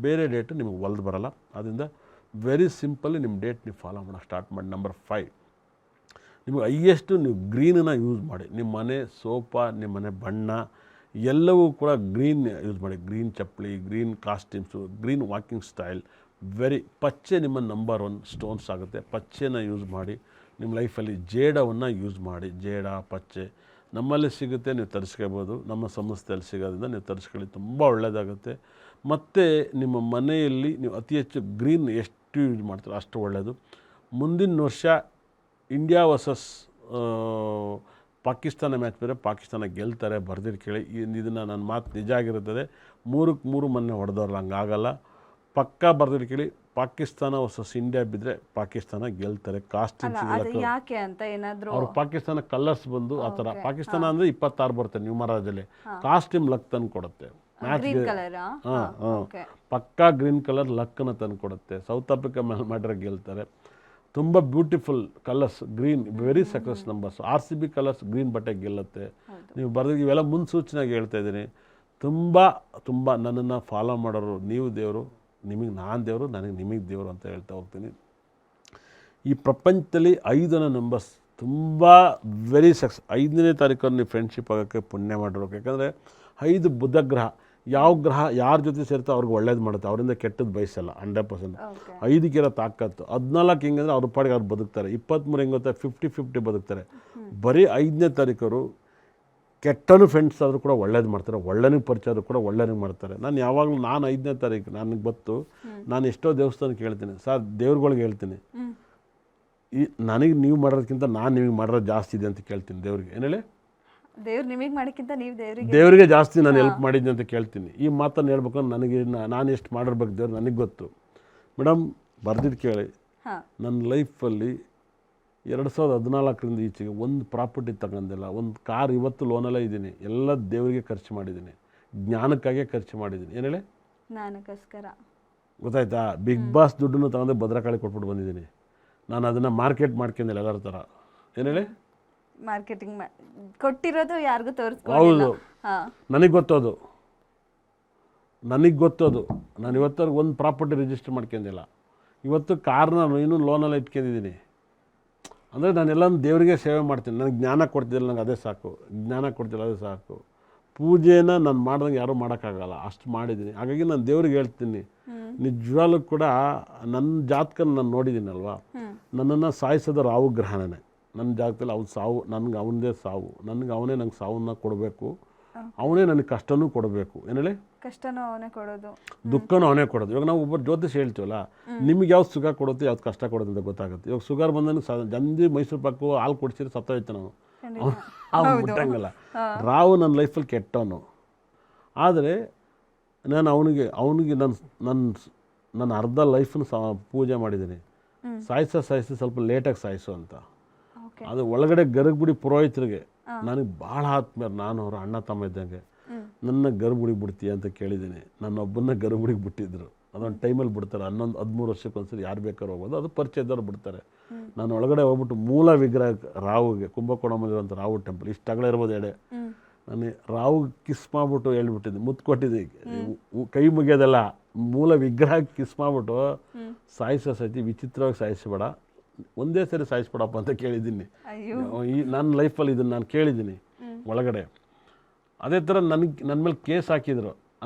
ಬೇರೆ ಡೇಟು ನಿಮಗೆ ಒಲ್ದು ಬರೋಲ್ಲ. ಅದರಿಂದ ವೆರಿ ಸಿಂಪಲ್ಲಿ ನಿಮ್ಮ ಡೇಟ್ ನೀವು ಫಾಲೋ ಮಾಡೋಕ್ಕೆ ಸ್ಟಾರ್ಟ್ ಮಾಡಿ. ನಂಬರ್ 5, ನಿಮಗೆ ಹೈಯೆಸ್ಟು ನೀವು ಗ್ರೀನನ್ನು ಯೂಸ್ ಮಾಡಿ. ನಿಮ್ಮ ಮನೆ ಸೋಫಾ, ನಿಮ್ಮ ಮನೆ ಬಣ್ಣ ಎಲ್ಲವೂ ಕೂಡ ಗ್ರೀನ್ ಯೂಸ್ ಮಾಡಿ. ಗ್ರೀನ್ ಚಪ್ಪಲಿ, green costumes, green walking style, ಪಚ್ಚೆ ನಿಮ್ಮ ನಂಬರ್ 1 ಸ್ಟೋನ್ಸ್ ಆಗುತ್ತೆ. ಪಚ್ಚೆನ ಯೂಸ್ ಮಾಡಿ. ನಿಮ್ಮ ಲೈಫಲ್ಲಿ ಜೇಡವನ್ನು ಯೂಸ್ ಮಾಡಿ. ಜೇಡ, ಪಚ್ಚೆ ನಮ್ಮಲ್ಲಿ ಸಿಗುತ್ತೆ, ನೀವು ತರಿಸ್ಕೋಬೋದು. ನಮ್ಮ ಸಂಸ್ಥೆಯಲ್ಲಿ ಸಿಗೋದ್ರಿಂದ ನೀವು ತರಿಸ್ಕೊಳ್ಳಿ, ತುಂಬ ಒಳ್ಳೆಯದಾಗುತ್ತೆ. ಮತ್ತು ನಿಮ್ಮ ಮನೆಯಲ್ಲಿ ನೀವು ಅತಿ ಹೆಚ್ಚು ಗ್ರೀನ್ ಎಷ್ಟು ಯೂಸ್ ಮಾಡ್ತೀರೋ ಅಷ್ಟು ಒಳ್ಳೆಯದು. ಮುಂದಿನ ವರ್ಷ ಇಂಡಿಯಾ ವರ್ಸಸ್ ಪಾಕಿಸ್ತಾನ ಮ್ಯಾಚ್ ಬೇರೆ, ಪಾಕಿಸ್ತಾನ ಗೆಲ್ತಾರೆ. ಬರ್ದಿರಿ ಕೇಳಿ, ಇದನ್ನು ನನ್ನ ಮಾತು ನಿಜ ಆಗಿರುತ್ತದೆ. 3-3 ಮೊನ್ನೆ ಹೊಡೆದವ್ರಲ್ಲ, ಹಂಗಾಗಲ್ಲ. ಪಕ್ಕಾ ಬರ್ದಿರಿ ಕೇಳಿ, ಪಾಕಿಸ್ತಾನ ವರ್ಸಸ್ ಇಂಡಿಯಾ ಬಿದ್ದರೆ ಪಾಕಿಸ್ತಾನ ಗೆಲ್ತಾರೆ. ಕಾಸ್ಟ್ಯೂಮ್ಸ್ ಯಾಕೆ ಅಂತ ಏನಾದರೂ ಅವರು ಪಾಕಿಸ್ತಾನ ಕಲರ್ಸ್ ಬಂದು ಆ ಥರ. ಪಾಕಿಸ್ತಾನ ಅಂದರೆ 26 ಬರುತ್ತೆ ನ್ಯೂಮರಾಜಲ್ಲಿ. ಕಾಸ್ಟ್ಯೂಮ್ ಲಕ್ ತಂದು ಕೊಡುತ್ತೆ. ಮ್ಯಾಚ್ಗೆ ಪಕ್ಕಾ ಗ್ರೀನ್ ಕಲರ್ ಲಕ್ಕನ್ನು ತಂದು ಕೊಡುತ್ತೆ. ಸೌತ್ ಆಫ್ರಿಕಾ ಮಾಡಿದ್ರೆ ಗೆಲ್ತಾರೆ. ತುಂಬ beautiful colours, green very success numbers. RCB colours green ಬಟ್ಟೆ ಗೆಲ್ಲುತ್ತೆ. ನೀವು ಬರೆದು ಇವೆಲ್ಲ ಮುನ್ಸೂಚನೆಯಾಗಿ ಹೇಳ್ತಾ ಇದ್ದೀನಿ. ತುಂಬ ನನ್ನನ್ನು ಫಾಲೋ ಮಾಡೋರು ನೀವು ದೇವರು, ನಿಮಗೆ ನಾನು ದೇವರು, ನನಗೆ ನಿಮಗೆ ದೇವರು ಅಂತ ಹೇಳ್ತಾ ಹೋಗ್ತೀನಿ. ಈ ಪ್ರಪಂಚದಲ್ಲಿ 5ನ ನಂಬರ್ಸ್ ತುಂಬ ವೆರಿ ಸಕ್ಸಸ್. 5ನೇ ತಾರೀಕನ್ನು ನೀವು ಫ್ರೆಂಡ್ಶಿಪ್ ಆಗೋಕ್ಕೆ ಪುಣ್ಯ ಮಾಡಿರ್ಬೇಕು. ಯಾಕಂದರೆ 5 ಬುಧ ಗ್ರಹ, ಯಾವ ಗ್ರಹ ಯಾರ ಜೊತೆ ಸೇರ್ತೋ ಅವ್ರಿಗೆ ಒಳ್ಳೇದು ಮಾಡುತ್ತೆ, ಅವರಿಂದ ಕೆಟ್ಟದ್ದು ಬಯಸಲ್ಲ. 100%. 5ಕ್ಕೆ ಇರೋ ತಾಕತ್ತು. 14 ಹೆಂಗಂದರೆ ಅವ್ರ ಪಾಡಿಗೆ ಅವ್ರು ಬದುಕ್ತಾರೆ. 23 ಹೆಂಗೆ ಗೊತ್ತಾ, 50-50 ಬದುಕ್ತಾರೆ. ಬರೀ 5ನೇ ತಾರೀಕರು ಕೆಟ್ಟನು ಫ್ರೆಂಡ್ಸ್ ಆದರೂ ಕೂಡ ಒಳ್ಳೇದು ಮಾಡ್ತಾರೆ, ಒಳ್ಳೆನಿಗೆ ಪರಿಚಯ ಆದರೂ ಕೂಡ ಒಳ್ಳೆನಿಗೆ ಮಾಡ್ತಾರೆ. ನಾನು ಯಾವಾಗಲೂ 5ನೇ ತಾರೀಕು ನನಗೆ ಗೊತ್ತು. ನಾನು ಎಷ್ಟೋ ದೇವಸ್ಥಾನಕ್ಕೆ ಹೇಳ್ತೀನಿ, ಸರ್ ದೇವ್ರುಗಳಿಗೆ ಹೇಳ್ತೀನಿ, ನನಗೆ ನೀವು ಮಾಡೋದಕ್ಕಿಂತ ನಾನು ನಿಮಗೆ ಮಾಡೋದು ಜಾಸ್ತಿ ಇದೆ ಅಂತ ಕೇಳ್ತೀನಿ ದೇವ್ರಿಗೆ. ಏನು ಹೇಳಿ, ದೇವ್ರು ನಿಮಗೆ ಮಾಡೋಕ್ಕಿಂತ ನೀವು ದೇವರಿಗೆ ಜಾಸ್ತಿ ನಾನು ಹೆಲ್ಪ್ ಮಾಡಿದ್ದೆ ಅಂತ ಕೇಳ್ತೀನಿ. ಈ ಮಾತನ್ನು ಹೇಳ್ಬೇಕಂದ್ರೆ ನನಗೆ ನಾನು ಎಷ್ಟು ಮಾಡಿರ್ಬೇಕು ದೇವ್ರು ನನಗೆ ಗೊತ್ತು. ಮೇಡಮ್ ಬರ್ದಿದ್ದು ಕೇಳಿ, ನನ್ನ ಲೈಫಲ್ಲಿ 2014ರಿಂದ ಈಚೆಗೆ ಒಂದು ಪ್ರಾಪರ್ಟಿ ತಗೊಂಡಿಲ್ಲ, ಒಂದು ಕಾರ್ ಇವತ್ತು ಲೋನಲ್ಲೇ ಇದ್ದೀನಿ. ಎಲ್ಲ ದೇವರಿಗೆ ಖರ್ಚು ಮಾಡಿದ್ದೀನಿ, ಜ್ಞಾನಕ್ಕಾಗೆ ಖರ್ಚು ಮಾಡಿದ್ದೀನಿ. ಏನು ಹೇಳಿ, ಜ್ಞಾನಕ್ಕೋಸ್ಕರ. ಗೊತ್ತಾಯ್ತಾ? ಬಿಗ್ ಬಾಸ್ ದುಡ್ಡನ್ನು ತಗೊಂಡು ಭದ್ರಕಾಳಿ ಕೊಟ್ಬಿಟ್ಟು ಬಂದಿದ್ದೀನಿ. ನಾನು ಅದನ್ನು ಮಾರ್ಕೆಟ್ ಮಾಡ್ಕೊಂಡಿಲ್ಲ ಎಲ್ಲರ ಥರ. ಏನು ಹೇಳಿ, ಮಾರ್ಕೆಟಿಂಗ್ ಕೊಟ್ಟಿರೋದು ಯಾರಿಗೂ ತೋರಿಸ್ಕೊಂಡು. ಹೌದು, ನನಗೆ ಗೊತ್ತೋದು. ನಾನು ಇವತ್ತವರೆಗೆ ಒಂದು ಪ್ರಾಪರ್ಟಿ ರಿಜಿಸ್ಟರ್ ಮಾಡ್ಕೊಂಡಿಲ್ಲ. ಇವತ್ತು ಕಾರ್ನ ಇನ್ನೂ ಲೋನೆಲ್ಲ ಇಟ್ಕೊಂಡಿದ್ದೀನಿ. ಅಂದರೆ ನಾನೆಲ್ಲ ದೇವರಿಗೆ ಸೇವೆ ಮಾಡ್ತೀನಿ. ನನಗೆ ಜ್ಞಾನ ಕೊಡ್ತಿದ್ದಿಲ್ಲ, ನನಗೆ ಅದೇ ಸಾಕು. ಅದೇ ಸಾಕು. ಪೂಜೆನ ನಾನು ಮಾಡ್ದಂಗೆ ಯಾರೂ ಮಾಡೋಕ್ಕಾಗಲ್ಲ, ಅಷ್ಟು ಮಾಡಿದ್ದೀನಿ. ಹಾಗಾಗಿ ನಾನು ದೇವ್ರಿಗೆ ಹೇಳ್ತೀನಿ, ನಿಜವಾಗ್ಲೂ ಕೂಡ ನನ್ನ ಜಾತಕನ ನಾನು ನೋಡಿದ್ದೀನಲ್ವ, ನನ್ನನ್ನು ಸಾಯಿಸೋದು ರಾಹು ಗ್ರಹಣನೇ. ನನ್ನ ಜಾಗದಲ್ಲಿ ಅವ್ನು ಸಾವು, ನನಗೆ ಅವನದೇ ಸಾವು, ನನಗೆ ಅವನೇ ನಂಗೆ ಸಾವನ್ನ ಕೊಡಬೇಕು. ಅವನೇ ನನಗೆ ಕಷ್ಟನೂ ಕೊಡಬೇಕು. ಏನೇಳಿ ಕಷ್ಟನೂ ಅವನೇ ಕೊಡೋದು, ದುಃಖನೂ ಅವನೇ ಕೊಡೋದು. ಇವಾಗ ನಾವು ಒಬ್ಬರು ಜ್ಯೋತಿಷ್ ಹೇಳ್ತೀವಲ್ಲ, ನಿಮ್ಗೆ ಯಾವ್ದು ಸುಖ ಕೊಡುತ್ತೆ ಯಾವ್ದು ಕಷ್ಟ ಕೊಡುತ್ತೆ ಅಂತ ಗೊತ್ತಾಗುತ್ತೆ. ಇವಾಗ ಶುಗರ್ ಬಂದನು ಜಂದಿ ಮೈಸೂರು ಪಾಕು ಹಾಲು ಕುಡಿಸಿದ್ರೆ ಸತ್ತೋಯ್ತು ನಾವು, ಅವ್ನು ಬಿಟ್ಟಂಗಲ್ಲ. ರಾವು ನನ್ನ ಲೈಫಲ್ಲಿ ಕೆಟ್ಟವನು. ಆದರೆ ನಾನು ಅವನಿಗೆ ನನ್ನ ಅರ್ಧ ಲೈಫನ್ನು ಪೂಜೆ ಮಾಡಿದ್ದೀನಿ. ಸಾಯಿಸಿ ಸ್ವಲ್ಪ ಲೇಟಾಗಿ ಸಾಯಿಸು ಅಂತ. ಅದು ಒಳಗಡೆ ಗರ್ಭಗುಡಿ ಪುರೋಹಿತರಿಗೆ ನನಗೆ ಭಾಳ ಆತ್ಮೀಯರು. ನಾನು ಅವ್ರ ಅಣ್ಣ ತಮ್ಮ ಇದ್ದಂಗೆ. ನನ್ನ ಗರ್ಭಗುಡಿಗೆ ಬಿಡ್ತೀಯ ಅಂತ ಕೇಳಿದ್ದೀನಿ. ನನ್ನೊಬ್ಬನ್ನ ಗರ್ಭಗುಡಿಗೆ ಬಿಟ್ಟಿದ್ರು. ಅದೊಂದು ಟೈಮಲ್ಲಿ ಬಿಡ್ತಾರೆ, 11-13 ವರ್ಷಕ್ಕೊಂದ್ಸರಿ ಯಾರು ಬೇಕಾದ್ರೂ ಹೋಗ್ಬೋದು. ಅದು ಪರಿಚಯದವ್ರು ಬಿಡ್ತಾರೆ. ನಾನು ಒಳಗಡೆ ಹೋಗ್ಬಿಟ್ಟು ಮೂಲ ವಿಗ್ರಹ ರಾವುಗೆ, ಕುಂಭಕೋಣಮಲ್ಲಿರುವಂಥ ರಾವು ಟೆಂಪಲ್ ಇಷ್ಟಾಗಲೇ ಇರ್ಬೋದು ಎಡೆ, ನಾನು ರಾವು ಕಿಸ್ ಮಾಡಿಬಿಟ್ಟು ಹೇಳ್ಬಿಟ್ಟಿದ್ದೆ, ಮುತ್ತು ಕೊಟ್ಟಿದ್ದೆ. ಕೈ ಮುಗಿಯೋದಲ್ಲ, ಮೂಲ ವಿಗ್ರಹ ಕಿಸ್ ಮಾಡಿಬಿಟ್ಟು ಸಾಯಿಸೋ ಸತಿ ವಿಚಿತ್ರವಾಗಿ ಸಾಯಿಸಬೇಡ, ಒಂದೇ ಸರಿ ಸಾಯಿಸ್ಬಿಡಪ್ಪ ಅಂತ ಕೇಳಿದ್ದೀನಿ. ನನ್ನ ಲೈಫಲ್ಲಿ ಇದನ್ನು ನಾನು ಕೇಳಿದ್ದೀನಿ ಒಳಗಡೆ. ಅದೇ ಥರ ನನ್ನ ಮೇಲೆ ಕೇಸ್ ಹಾಕಿದ್ರು.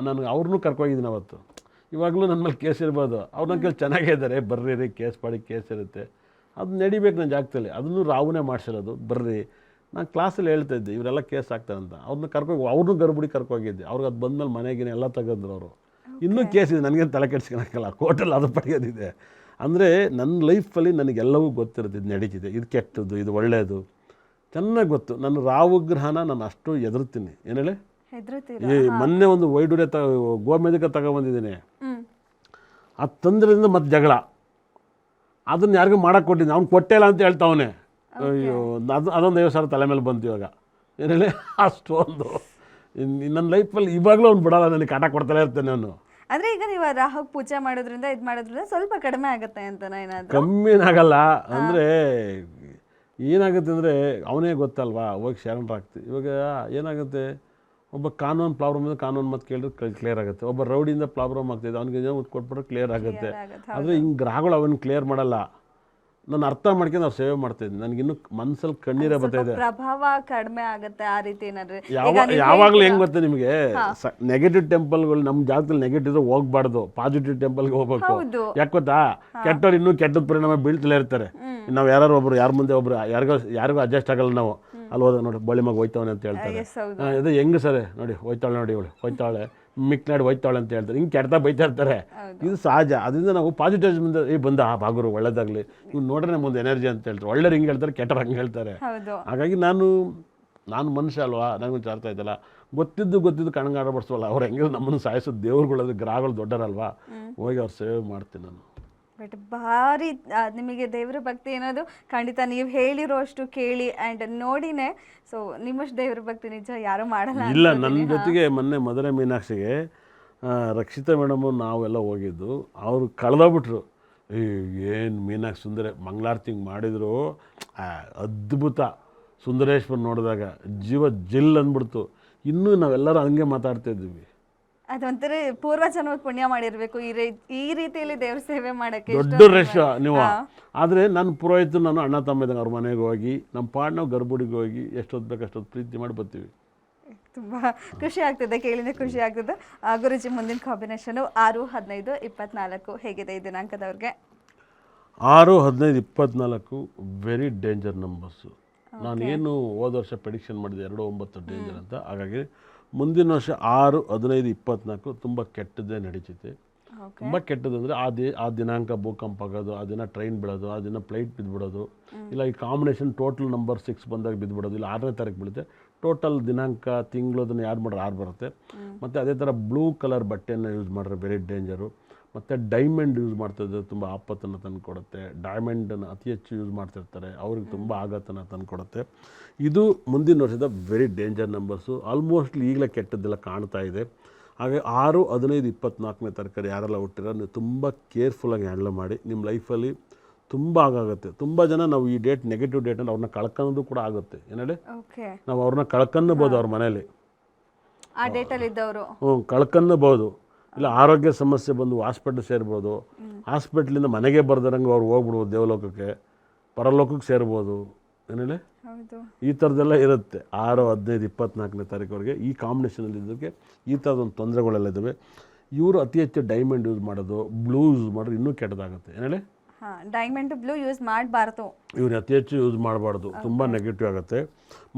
ಅವ್ರನ್ನೂ ಕರ್ಕೋಗಿದ್ದೀನಿ ಅವತ್ತು. ಇವಾಗಲೂ ನನ್ನ ಮೇಲೆ ಕೇಸ್ ಇರ್ಬೋದು. ಅವ್ರು ನನ್ನ ಕೇಳಿ ಚೆನ್ನಾಗೇ ಇದ್ದಾರೆ, ಬರ್ರಿ ಕೇಸ್ ಮಾಡಿ, ಕೇಸ್ ಇರುತ್ತೆ, ಅದು ನಡಿಬೇಕು ನನ್ನ ಜಾಗದಲ್ಲಿ. ಅದನ್ನು ರಾವುನೇ ಮಾಡಿಸಿರೋದು. ಬರ್ರಿ, ನಾನು ಕ್ಲಾಸಲ್ಲಿ ಹೇಳ್ತಾ ಇದ್ದೆ ಇವರೆಲ್ಲ ಕೇಸ್ ಆಗ್ತಾರಂತ. ಅವ್ರನ್ನೂ ಗರ್ಭುಡಿ ಕರ್ಕೋಗಿದ್ದೆ. ಅವ್ರಿಗೆ ಅದು ಬಂದಮೇಲೆ ಮನೆಗಿನ ಎಲ್ಲ ತೆಗೆದ್ರು ಅವರು. ಇನ್ನೂ ಕೇಸ್ ಇದೆ, ನನಗೇನು ತಲೆ ಕೆಡ್ಸ್ಕೊಳಕ್ಕಲ್ಲ, ಕೋರ್ಟಲ್ಲಿ ಅದು ಪಡೆಯೋದಿದೆ. ಅಂದರೆ ನನ್ನ ಲೈಫಲ್ಲಿ ನನಗೆಲ್ಲವೂ ಗೊತ್ತಿರುತ್ತೆ. ಇದು ನಡೀತಿದೆ, ಇದು ಕೆಟ್ಟದ್ದು, ಇದು ಒಳ್ಳೆಯದು ಚೆನ್ನಾಗಿ ಗೊತ್ತು. ನನ್ನ ರಾವುಗ್ರಹನ ನಾನು ಅಷ್ಟು ಎದುರ್ತೀನಿ. ಏನು ಹೇಳಿ, ಮೊನ್ನೆ ಒಂದು ವೈಡೂರ್ಯ ಗೋಮೇಧಿಕ ತಗೊಬಂದಿದ್ದೀನಿ. ಅದು ತಂದ್ರಿಂದ ಮತ್ತೆ ಜಗಳ. ಅದನ್ನು ಯಾರಿಗೂ ಮಾಡೋಕ್ಕೆ ಕೊಟ್ಟಿದ್ದೀನಿ, ಅವ್ನು ಕೊಟ್ಟೇ ಇಲ್ಲ ಅಂತ ಹೇಳ್ತಾವನೆ. ಅಯ್ಯೋ, ಅದೊಂದು 50,000 ತಲೆ ಮೇಲೆ ಬಂತು ಇವಾಗ. ಏನು ಹೇಳಿ, ಅಷ್ಟೊಂದು ನನ್ನ ಲೈಫಲ್ಲಿ ಇವಾಗಲೂ ಅವ್ನು ಬಿಡಲ್ಲ, ನನಗೆ ಕಾಟ ಕೊಡ್ತಾನೆ ಇರ್ತೇನೆ ನಾನು. ಅಂದರೆ ಈಗ ನೀವು ರಾಹು ಪೂಜೆ ಮಾಡೋದ್ರಿಂದ ಇದು ಮಾಡೋದ್ರಿಂದ ಸ್ವಲ್ಪ ಕಡಿಮೆ ಆಗುತ್ತೆ ಅಂತ ಏನಾದರೂ? ಕಮ್ಮಿನಾಗಲ್ಲ. ಅಂದರೆ ಏನಾಗುತ್ತೆ ಅಂದರೆ ಅವನೇ ಗೊತ್ತಲ್ವಾ, ಹೋಗಿ ಶರಣರಾಗ್ತೀವಿ. ಇವಾಗ ಏನಾಗುತ್ತೆ, ಒಬ್ಬ ಕಾನೂನು ಪ್ರಾಬ್ಲಮ್ ಇದೆ, ಕಾನೂನು ಮತ್ತು ಕೇಳಿದ್ರೆ ಕ್ಲಿಯರ್ ಆಗುತ್ತೆ. ಒಬ್ಬ ರೌಡಿಯಿಂದ ಪ್ರಾಬ್ಲಮ್ ಆಗ್ತಿದೆ, ಅವ್ನಿಗೆ ಕೊಟ್ಬಿಟ್ರೆ ಕ್ಲಿಯರ್ ಆಗುತ್ತೆ. ಆದರೆ ಹಿಂಗೆ ಗ್ರಹಗಳು ಅವನ್ನ ಕ್ಲಿಯರ್ ಮಾಡಲ್ಲ. ನಾನು ಅರ್ಥ ಮಾಡ್ಕೊಂಡು ಅವ್ರು ಸೇವೆ ಮಾಡ್ತಾಯಿದ್ದೀನಿ. ನನಗಿನ್ನೂ ಮನಸ್ಸಲ್ಲಿ ಕಣ್ಣೀರೇ ಬರ್ತಾಯಿದೆ. ಪ್ರಭಾವ ಕಡಿಮೆ ಆಗುತ್ತೆ ಆ ರೀತಿ ಏನಾದ್ರೆ. ಯಾವಾಗಲೂ ಹೆಂಗೆ ಗೊತ್ತೆ ನಿಮಗೆ, ನೆಗೆಟಿವ್ ಟೆಂಪಲ್ಗಳು ನಮ್ಮ ಜಾಗದಲ್ಲಿ ನೆಗೆಟಿವ್ ಹೋಗ್ಬಾರ್ದು, ಪಾಸಿಟಿವ್ ಟೆಂಪಲ್ಗೆ ಹೋಗ್ಬೇಕು. ಯಾಕೆ ಗೊತ್ತಾ, ಕೆಟ್ಟವ್ರು ಇನ್ನೂ ಕೆಟ್ಟದ ಪರಿಣಾಮ ಬೀಳ್ತಲೇ ಇರ್ತಾರೆ. ನಾವು ಯಾರು ಒಬ್ರು ಯಾರ ಮುಂದೆ ಒಬ್ರು ಯಾರಿಗೂ ಅಡ್ಜಸ್ಟ್ ಆಗಲ್ಲ ನಾವು. ಅಲ್ಲಿ ಹೋದಾಗ ನೋಡಿ ಬಳಿ ಮಗ ಹೋಯ್ತವನೆ ಅಂತ ಹೇಳ್ತಾರೆ. ಇದು ಹೆಂಗೆ ಸರ್ ನೋಡಿ ಹೋಯ್ತಾಳೆ, ನೋಡಿ ಇವಳು ಹೋಯ್ತಾಳೆ, ಮಿಕ್ನಾಡಿ ಹೋಯ್ತಾಳೆ ಅಂತ ಹೇಳ್ತಾರೆ. ಹಿಂಗೆ ಕೆಡ್ತಾ ಬೈತಾ ಇರ್ತಾರೆ. ಇದು ಸಹಜ. ಅದರಿಂದ ನಾವು ಪಾಸಿಟಿವ್ ಮುಂದೆ ಬಂದ ಆ ಭಾಗರು ಒಳ್ಳೇದಾಗಲಿ, ಇವ್ನು ನೋಡ್ರೆ ಮುಂದೆ ಎನರ್ಜಿ ಅಂತ ಹೇಳ್ತಾರೆ. ಒಳ್ಳೆಯರು ಹಿಂಗೆ ಹೇಳ್ತಾರೆ, ಕೆಟ್ಟರು ಹಂಗೆ ಹೇಳ್ತಾರೆ. ಹಾಗಾಗಿ ನಾನು ಮನುಷ್ಯ ಅಲ್ವಾ, ನನಗೂ ಅರ್ಥ ಆಯ್ತಲ್ಲ. ಗೊತ್ತಿದ್ದು ಕಣ್ಗಾಡಬಡಿಸೋಲ್ಲ. ಅವ್ರು ಹೆಂಗೆ ನಮ್ಮನ್ನು ಸಾಯಿಸೋದು, ದೇವ್ರುಗಳದು ಗ್ರಹಗಳು ದೊಡ್ಡರಲ್ವಾ, ಹೋಗಿ ಅವ್ರು ಸೇವೆ ಮಾಡ್ತೀನಿ ನಾನು. ಬಟ್ ಭಾರಿ ನಿಮಗೆ ದೇವ್ರ ಭಕ್ತಿ ಅನ್ನೋದು ಖಂಡಿತ ನೀವು ಹೇಳಿರೋಷ್ಟು ಕೇಳಿ ಆ್ಯಂಡ್ ನೋಡಿನೇ. ಸೊ ನಿಮ್ಮಷ್ಟು ದೇವ್ರ ಭಕ್ತಿ ನಿಜ ಯಾರೂ ಮಾಡಲ್ಲ. ಇಲ್ಲ, ನನ್ನ ಜೊತೆಗೆ ಮೊನ್ನೆ ಮಧುರೆ ಮೀನಾಕ್ಷಿಗೆ ರಕ್ಷಿತಾ ಮೇಡಮು ನಾವೆಲ್ಲ ಹೋಗಿದ್ದು, ಅವರು ಕಳೆದೋಗ್ಬಿಟ್ರು. ಏನು ಮೀನಾಕ್ಷಿ ಸುಂದರ ಮಂಗಳಾರತಿ ಮಾಡಿದ್ರು, ಅದ್ಭುತ. ಸುಂದರೇಶ್ವರ್ ನೋಡಿದಾಗ ಜೀವ ಜಿಲ್ ಅಂದ್ಬಿಡ್ತು. ಇನ್ನೂ ನಾವೆಲ್ಲರೂ ಹಂಗೆ ಮಾತಾಡ್ತಾಯಿದ್ದೀವಿ. ಅದೊಂಥರ ಪೂರ್ವಜನ್ಮ ಪುಣ್ಯ ಮಾಡಿರಬೇಕು ಈ ರೀತಿಯಲ್ಲಿ ದೇವ್ರ ಸೇವೆ ಮಾಡೋಕ್ಕೆ. ದೊಡ್ಡ ರಶ್ ನೀವು. ಆದರೆ ನನ್ನ ಪುರೋಹಿತರು, ನಾನು ಅಣ್ಣ ತಮ್ಮ ಇದ್ದಂಗೆ ಅವ್ರ ಮನೆಗೆ ಹೋಗಿ ನಮ್ಮ ಪಾಡ್ನ ಗರ್ಭುಡಿಗೆ ಹೋಗಿ ಎಷ್ಟೊತ್ತು ಬೇಕು ಅಷ್ಟೊತ್ತು ಪ್ರೀತಿ ಮಾಡಿ ಬರ್ತೀವಿ. ತುಂಬ ಖುಷಿ ಆಗ್ತದೆ, ಕೇಳಿದ್ರೆ ಖುಷಿ ಆಗ್ತದೆ. ಗುರುಜಿ, ಮುಂದಿನ ಕಾಂಬಿನೇಷನು 6, 15, 24 ಹೇಗಿದೆ ಈ ದಿನಾಂಕದವ್ರಿಗೆ? 6, 15, 24 ವೆರಿ ಡೇಂಜರ್ ನಂಬರ್ಸು. ನಾನೇನು ಹೋದ ವರ್ಷ ಪ್ರೆಡಿಕ್ಷನ್ ಮಾಡಿದೆ 2, 9 ಡೇಂಜರ್ ಅಂತ. ಹಾಗಾಗಿ ಮುಂದಿನ ವರ್ಷ 6, 15, 24 ತುಂಬ ಕೆಟ್ಟದ್ದೇ ನಡೀತೈತೆ. ತುಂಬ ಕೆಟ್ಟದ್ದು ಅಂದರೆ ಆ ದಿನಾಂಕ ಭೂಕಂಪ ಆಗೋದು, ಆ ದಿನ ಟ್ರೈನ್ ಬಿಡೋದು, ಆ ದಿನ ಫ್ಲೈಟ್ ಬಿದ್ದುಬಿಡೋದು, ಇಲ್ಲ ಈ ಕಾಂಬಿನೇಷನ್ ಟೋಟಲ್ ನಂಬರ್ 6 ಬಂದಾಗ ಬಿದ್ದುಬಿಡೋದು, ಇಲ್ಲ 6ನೇ ತಾರೀಕು ಬೀಳುತ್ತೆ. ಟೋಟಲ್ ದಿನಾಂಕ ತಿಂಗಳು ಅದನ್ನು ಯಾರು ಮಾಡ್ರೆ 6 ಬರುತ್ತೆ. ಮತ್ತು ಅದೇ ಥರ ಬ್ಲೂ ಕಲರ್ ಬಟ್ಟೆಯನ್ನು ಯೂಸ್ ಮಾಡಿದ್ರೆ ವೆರಿ ಡೇಂಜರು. ಮತ್ತು ಡೈಮಂಡ್ ಯೂಸ್ ಮಾಡ್ತಿದ್ರೆ ತುಂಬ ಆಪತ್ತನ್ನು ತಂದು ಕೊಡುತ್ತೆ. ಡೈಮಂಡನ್ನು ಅತಿ ಹೆಚ್ಚು ಯೂಸ್ ಮಾಡ್ತಿರ್ತಾರೆ, ಅವ್ರಿಗೆ ತುಂಬ ಆಘಾತನ ತಂದು ಕೊಡುತ್ತೆ. ಇದು ಮುಂದಿನ ವರ್ಷದ ವೆರಿ ಡೇಂಜರ್ ನಂಬರ್ಸು. ಆಲ್ಮೋಸ್ಟ್ಲಿ ಈಗಲೇ ಕೆಟ್ಟದ್ದೆಲ್ಲ ಕಾಣ್ತಾ ಇದೆ. ಹಾಗೆ 6, 15, 24ನೇ ತಾರೀಕು ಯಾರೆಲ್ಲ ಹುಟ್ಟಿರೋ ನೀವು ತುಂಬ ಕೇರ್ಫುಲ್ಲಾಗಿ ಹ್ಯಾಂಡಲ್ ಮಾಡಿ. ನಿಮ್ಮ ಲೈಫಲ್ಲಿ ತುಂಬ ಆಗುತ್ತೆ. ತುಂಬ ಜನ ನಾವು ಈ ಡೇಟ್ ನೆಗೆಟಿವ್ ಡೇಟ್ ಅಂದರೆ ಅವ್ರನ್ನ ಕಳ್ಕೊಳ್ಳೋದು ಕೂಡ ಆಗುತ್ತೆ. ಏನೇಳಿ, ನಾವು ಅವ್ರನ್ನ ಕಳ್ಕೊಬೋದು ಅವ್ರ ಮನೇಲಿ, ಆ ಡೇಟಲ್ಲಿ ಇದ್ದವರು ಕಳ್ಕೊಬೋದು. ಇಲ್ಲ ಆರೋಗ್ಯ ಸಮಸ್ಯೆ ಬಂದು ಹಾಸ್ಪಿಟ್ಲ್ ಸೇರ್ಬೋದು. ಹಾಸ್ಪಿಟ್ಲಿಂದ ಮನೆಗೆ ಬರ್ದಿರಂಗೆ ಅವ್ರು ಹೋಗ್ಬಿಡ್ಬೋದು, ದೇವಲೋಕಕ್ಕೆ ಪರಲೋಕಕ್ಕೆ ಸೇರ್ಬೋದು. ಏನೇಳಿ, ಈ ಥರದ್ದೆಲ್ಲ ಇರುತ್ತೆ. 6, 15, 24ನೇ ತಾರೀಕುವರೆಗೆ ಈ ಕಾಂಬಿನೇಷನಲ್ಲಿ ಇದ್ದಕ್ಕೆ ಈ ಥರದೊಂದು ತೊಂದರೆಗಳೆಲ್ಲ ಇದ್ದಾವೆ. ಇವರು ಅತಿ ಹೆಚ್ಚು ಡೈಮಂಡ್ ಯೂಸ್ ಮಾಡೋದು, ಬ್ಲೂ ಯೂಸ್ ಮಾಡೋದು ಇನ್ನೂ ಕೆಟ್ಟದಾಗುತ್ತೆ. ಏನೇಳಿ, ಡೈಮಂಡ್ ಬ್ಲೂ ಯೂಸ್ ಮಾಡಬಾರ್ದು. ಇವ್ರು ಅತಿ ಹೆಚ್ಚು ಯೂಸ್ ಮಾಡಬಾರ್ದು, ತುಂಬ ನೆಗೆಟಿವ್ ಆಗುತ್ತೆ.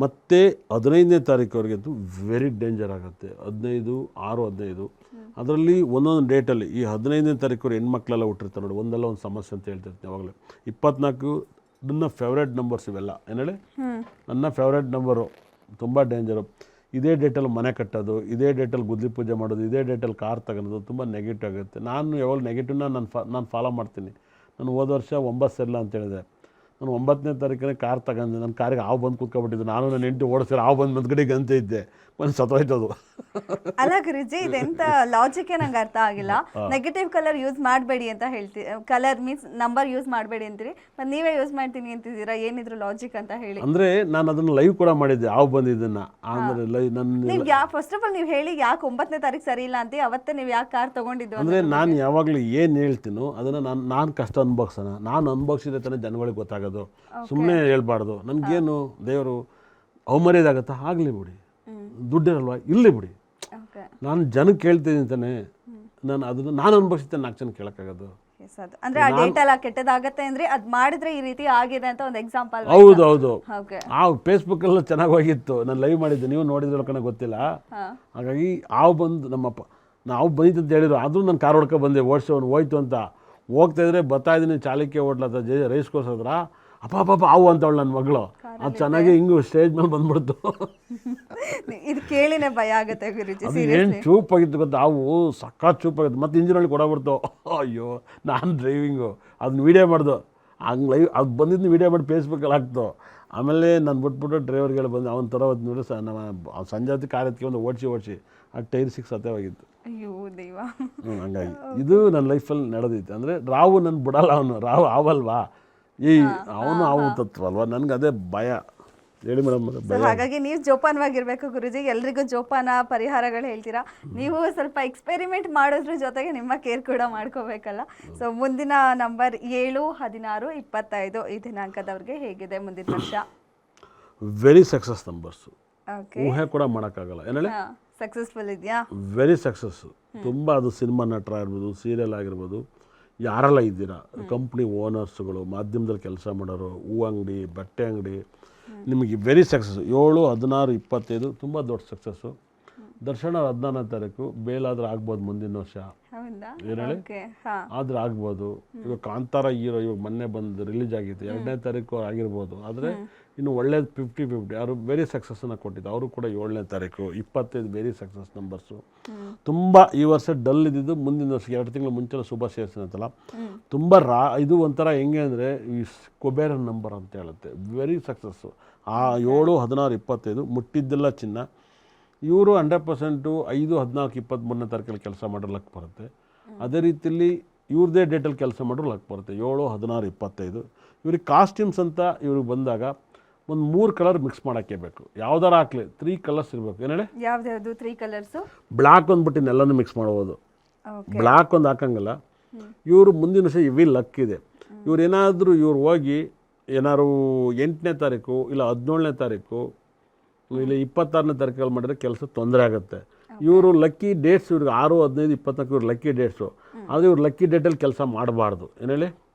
ಮತ್ತು 15ನೇ ತಾರೀಕುವರೆಗಂತೂ ವೆರಿ ಡೇಂಜರ್ ಆಗುತ್ತೆ. 15/6/15 ಅದರಲ್ಲಿ ಒಂದೊಂದು ಡೇಟಲ್ಲಿ ಈ 15ನೇ ತಾರೀಕು ಹೆಣ್ಮಕ್ಳೆಲ್ಲ ಹುಟ್ಟಿರ್ತಾರೆ ನೋಡಿ, ಒಂದಲ್ಲ ಒಂದು ಸಮಸ್ಯೆ ಅಂತ ಹೇಳ್ತಿರ್ತೀನಿ ಯಾವಾಗಲೇ. 24 ನನ್ನ ಫೇವ್ರೇಟ್ ನಂಬರ್ಸ್ ಇವೆಲ್ಲ. ಏನು ಹೇಳಿ, ನನ್ನ ಫೇವ್ರೇಟ್ ನಂಬರು ತುಂಬ ಡೇಂಜರು. ಇದೇ ಡೇಟಲ್ಲಿ ಮನೆ ಕಟ್ಟೋದು, ಇದೇ ಡೇಟಲ್ಲಿ ಗುದ್ಲಿ ಪೂಜೆ ಮಾಡೋದು, ಇದೇ ಡೇಟಲ್ಲಿ ಕಾರ್ ತಗೊಳೋದು ತುಂಬ ನೆಗೆಟಿವ್ ಆಗುತ್ತೆ. ನಾನು ಯಾವಾಗ ನೆಗೆಟಿವ್ನ ನಾನು ಫಾಲೋ ಮಾಡ್ತೀನಿ. ನಾನು ಹೋದ ವರ್ಷ 9 ಸೆಲ್ಲ ಅಂತ ಹೇಳಿದೆ. ನಾನು 9ನೇ ತಾರೀಕನೇ ಕಾರ್ ತಗೊಂಡೆ. ನನ್ನ ಕಾರಿಗೆ ಹಾವು ಬಂದು ಕೂತ್ಕೊಬಿಟ್ಟಿದ್ದು. ನಾನು ನನ್ನ ಹೆಂಡತಿ ಓಡಿಸಿದ್ರೆ ಹಾವು ಬಂದು ಮುಂದ್ಗಡೆಗೆ ಅಂತ ಇದ್ದೆ, ಒಂದು ಸತ್ತೋಯ್ತದು. ಅಲ್ಲ ಗುರುಜಿ, ಇದೆಂತ ಲಾಜಿಕ್ ನಂಗೆ ಅರ್ಥ ಆಗಿಲ್ಲ. ನೆಗೆಟಿವ್ ಕಲರ್ ಯೂಸ್ ಮಾಡಬೇಡಿ ಅಂತ ಹೇಳ್ತೀವಿ, ಕಲರ್ ಮೀನ್ಸ್ ನಂಬರ್ ಯೂಸ್ ಮಾಡಬೇಡಿ ಅಂತೀರಿ, ಮತ್ತೆ ನೀವೇ ಯೂಸ್ ಮಾಡ್ತೀನಿ ಅಂತಿದ್ದೀರಾ. ಏನಿದ್ರು ಲಾಜಿಕ್ ಅಂತ ಹೇಳಿ. ಅಂದರೆ ನಾನು ಅದನ್ನು ಲೈವ್ ಕೂಡ ಮಾಡಿದ್ದೆ, ಹಾವು ಬಂದಿದ್ದನ್ನು. ಅಂದರೆ ನೀವು ಫಸ್ಟ್ ಆಫ್ ಆಲ್ ನೀವು ಹೇಳಿ ಯಾಕೆ 9ನೇ ತಾರೀಕು ಸರಿ ಇಲ್ಲ ಅಂತ, ಅವತ್ತೇ ನೀವು ಯಾಕೆ ಕಾರ್ ತಗೊಂಡಿದ್ದು? ಅಂದರೆ ನಾನು ಯಾವಾಗಲೂ ಏನು ಹೇಳ್ತೀನೋ ಅದನ್ನು ನಾನು ಕಷ್ಟ ಅನುಭವಿಸೋಣ. ನಾನು ಅನುಭವಿಸಿದ್ರೆ ತಾನೇ ಜನಗಳಿಗೆ ಗೊತ್ತಾಗೋದು. ಸುಮ್ಮನೆ ಹೇಳ್ಬಾರ್ದು. ನನಗೇನು ದೇವರು ಅವಮರ್ಯಾದಾಗತ್ತಾ, ಆಗಲಿ ಬಿಡಿ, ದುಡ್ಡಿರಲ್ವಾ, ಇರಲಿ ಬಿಡಿ. ನಾನು ಜನಕ್ಕೆ ಹೇಳ್ತೀನಿ ತಾನೆ, ನಾನು ಅದನ್ನು ನಾನು ಅನುಭವಿಸ್ತೇನೆ, 4 ಜನ ಕೇಳೋಕ್ಕಾಗೋದು. ಅಂದ್ರೆ ಆ ಡೇಟ್ ಎಲ್ಲ ಕೆಟ್ಟದಾಗತ್ತೆ ಅಂದ್ರೆ ಅದು ಮಾಡಿದ್ರೆ ಈ ರೀತಿ ಆಗಿದೆ ಅಂತ ಒಂದು ಎಕ್ಸಾಂಪಲ್. ಹೌದು. ಆ ಫೇಸ್ಬುಕ್ ಎಲ್ಲ ಚೆನ್ನಾಗಿ ಹೋಗಿತ್ತು, ನಾನು ಲೈವ್ ಮಾಡಿದ್ದೆ, ನೀವು ನೋಡಿದ್ರೆ ಕಣ ಗೊತ್ತಿಲ್ಲ. ಹಾಗಾಗಿ ಹಾವು ಬಂದು ನಮ್ಮಪ್ಪ ನಾವು ಬಂದಿತ್ತು ಅಂತ ಹೇಳಿದ್ರು, ಆದರೂ ನಾನು ಕಾರ್ ಹೊಡ್ಕೊ ಬಂದೆ, ಓಡಿಸೋನು ಹೋಯ್ತು ಅಂತ. ಹೋಗ್ತಾಯಿದ್ರೆ ಬರ್ತಾ ಇದ್ದೀನಿ, ಚಾಲಕ್ಕೆ ಓಡ್ಲತ್ತ ರೈಸ್ ಕೋರ್ಸ್ ಹತ್ರ. ಅಪ್ಪ ಹಾವು ಅಂತವಳು ನನ್ನ ಮಗಳು. ಅದು ಚೆನ್ನಾಗಿ ಹಿಂಗೂ ಸ್ಟೇಜ್ ಮೇಲೆ ಬಂದ್ಬಿಡ್ತು. ಇದು ಕೇಳಿನೇ ಭಯ ಆಗುತ್ತೆ ಗುರುಜಿ. ಅದು ಏನು ಚೂಪಾಗಿತ್ತು ಗೊತ್ತಾ, ಹಾವು ಸಖತ್ ಚೂಪಾಗಿತ್ತು. ಮತ್ತು ಇಂಜಿನಲ್ಲಿ ಕೊಡಬಿಡ್ತು. ಅಯ್ಯೋ, ನಾನು ಡ್ರೈವಿಂಗು ಅದನ್ನ ವೀಡಿಯೋ ಮಾಡ್ದು, ಹಂಗೆ ಲೈವ್ ಅದು ಬಂದಿದ್ದು ವೀಡಿಯೋ ಮಾಡಿ ಫೇಸ್ಬುಕ್ಕಲ್ಲಿ ಹಾಕ್ತು. ಆಮೇಲೆ ನಾನು ಬಿಟ್ಬಿಟ್ಟು ಡ್ರೈವರ್ಗೆಲ್ಲ ಬಂದು ಅವನ ಥರ ಒಂದು ನೋಡಿ ನಮ್ಮ ಸಂಜೆ ಹೊತ್ತು ಕಾರ್ ಎತ್ಕೊಂಡು ಓಡಿಸಿ ಆ ಟೈರ್ 6 ಸತ್ಯವಾಗಿತ್ತು. ಅಯ್ಯೋ ದೇವ. ಹಂಗಾಗಿ ಇದು ನನ್ನ ಲೈಫಲ್ಲಿ ನಡೆದಿತ್ತು. ಅಂದರೆ ರಾವು ನನ್ನ ಬಿಡಲ್ಲ, ಅವನು ರಾವು ಹಾವಲ್ವಾ, ಅವನು ಹಾವು ತತ್ವ ಅಲ್ವಾ, ನನಗೆ ಅದೇ ಭಯ. ಹೇಳಿ ಮೇಡಮ್. ಹಾಗಾಗಿ ನೀವು ಜೋಪಾನವಾಗಿರ್ಬೇಕು ಗುರುಜಿ. ಎಲ್ರಿಗೂ ಜೋಪಾನ ಪರಿಹಾರಗಳು ಹೇಳ್ತೀರಾ. ನೀವು ಸ್ವಲ್ಪ ಎಕ್ಸ್ಪೆರಿಮೆಂಟ್ ಮಾಡೋದ್ರ ಜೊತೆಗೆ ನಿಮ್ಮ ಕೇರ್ ಕೂಡ ಮಾಡ್ಕೋಬೇಕಲ್ಲ. ಸೊ ಮುಂದಿನ ನಂಬರ್ 7, 16, 25 ಈ ದಿನಾಂಕದವ್ರಿಗೆ ಹೇಗಿದೆ ಮುಂದಿನ ವರ್ಷ? ವೆರಿ ಸಕ್ಸಸ್ ನಂಬರ್ಸು, ಊಹೆ ಕೂಡ ಮಾಡೋಕ್ಕಾಗಲ್ಲ. ಏನೇಳಿ ಸಕ್ಸಸ್ಫುಲ್ ಇದೆಯಾ? Very success. ತುಂಬ ಅದು ಸಿನಿಮಾ ನಟರ ಆಗಿರ್ಬೋದು, ಸೀರಿಯಲ್ ಆಗಿರ್ಬೋದು, ಯಾರೆಲ್ಲ ಇದ್ದೀರಾ, ಕಂಪ್ನಿ ಓನರ್ಸ್ಗಳು, ಮಾಧ್ಯಮದಲ್ಲಿ ಕೆಲಸ ಮಾಡೋರು, ಹೂ ಅಂಗಡಿ, ಬಟ್ಟೆ ಅಂಗಡಿ, ನಿಮಗೆ ವೆರಿ ಸಕ್ಸಸ್ಸು. 7, 16, 25 ತುಂಬ ದೊಡ್ಡ ಸಕ್ಸಸ್ಸು. ದರ್ಶನ 14ನೇ ತಾರೀಕು ಬೇಲಾದ್ರೆ ಆಗ್ಬೋದು ಮುಂದಿನ ವರ್ಷ. ಏನು ಹೇಳಿ, ಆದ್ರೆ ಆಗ್ಬೋದು. ಇವಾಗ ಕಾಂತಾರ ಹೀರೋ ಇವಾಗ ಮೊನ್ನೆ ಬಂದು ರಿಲೀಸ್ ಆಗಿತ್ತು, 2ನೇ ತಾರೀಕು ಆಗಿರ್ಬೋದು. ಆದರೆ ಇನ್ನು ಒಳ್ಳೇದು 50-50 ಅವರು ವೆರಿ ಸಕ್ಸಸ್ಸನ್ನು ಕೊಟ್ಟಿದ್ದು. ಅವರು ಕೂಡ 7ನೇ ತಾರೀಕು 25 ವೆರಿ ಸಕ್ಸಸ್ ನಂಬರ್ಸು. ತುಂಬ ಈ ವರ್ಷ ಡಲ್ ಇದ್ದಿದ್ದು ಮುಂದಿನ ವರ್ಷ 2 ತಿಂಗಳು ಮುಂಚೆ ಶುಭ ಸೇರಿಸಿನಂತಲ್ಲ, ತುಂಬ ಇದು ಒಂಥರ ಹೆಂಗೆ ಅಂದರೆ ಈ ಕುಬೇರನ್ ನಂಬರ್ ಅಂತ ಹೇಳುತ್ತೆ. Very success. ಆ 7, 16, 25 ಮುಟ್ಟಿದ್ದೆಲ್ಲ ಚಿನ್ನ. ಇವರು 100% 5, 14, 23ನೇ ತಾರೀಕಲ್ಲಿ ಕೆಲಸ ಮಾಡೋ ಲಕ್ ಬರುತ್ತೆ. ಅದೇ ರೀತಿಯಲ್ಲಿ ಇವ್ರದ್ದೇ ಡೇಟಲ್ಲಿ ಕೆಲಸ ಮಾಡೋ ಲಕ್ ಬರುತ್ತೆ. 7, 16, 25 ಇವ್ರಿಗೆ ಕಾಸ್ಟ್ಯೂಮ್ಸ್ ಅಂತ ಇವ್ರಿಗೆ ಬಂದಾಗ ಒಂದು 3 ಕಲರ್ ಮಿಕ್ಸ್ ಮಾಡೋಕ್ಕೆ ಬೇಕು. ಯಾವ್ದಾರು ಹಾಕ್ಲಿ 3 ಕಲರ್ಸ್ ಇರಬೇಕು. ಏನು ಹೇಳಿ, ಯಾವ್ದು 3 ಕಲರ್ಸು? ಬ್ಲ್ಯಾಕ್ ಒಂದ್ಬಿಟ್ಟು ಇನ್ನೆಲ್ಲನೂ ಮಿಕ್ಸ್ ಮಾಡ್ಬೋದು. ಬ್ಲ್ಯಾಕ್ ಒಂದು ಹಾಕಂಗಿಲ್ಲ. ಇವರು ಮುಂದಿನ ವರ್ಷ ಇವಿ ಲಕ್ ಇದೆ. ಇವ್ರು ಏನಾದರೂ ಇವ್ರು ಹೋಗಿ ಏನಾದ್ರು 8ನೇ ತಾರೀಕು ಇಲ್ಲ 17ನೇ ತಾರೀಕು ಇಲ್ಲ 26ನೇ ತಾರೀಕಲ್ಲಿ ಮಾಡಿದ್ರೆ ಕೆಲಸ ತೊಂದರೆ ಆಗುತ್ತೆ. ಇವರು ಲಕ್ಕಿ ಡೇಟ್ಸ್ ಇವ್ರಿಗೆ 6, 15, 24 ಇವ್ರು ಲಕ್ಕಿ ಡೇಟ್ಸು. ಆದರೆ ಇವ್ರು ಲಕ್ಕಿ ಡೇಟಲ್ಲಿ ಕೆಲಸ ಮಾಡಬಾರ್ದು. ಏನು ಹೇಳಿ,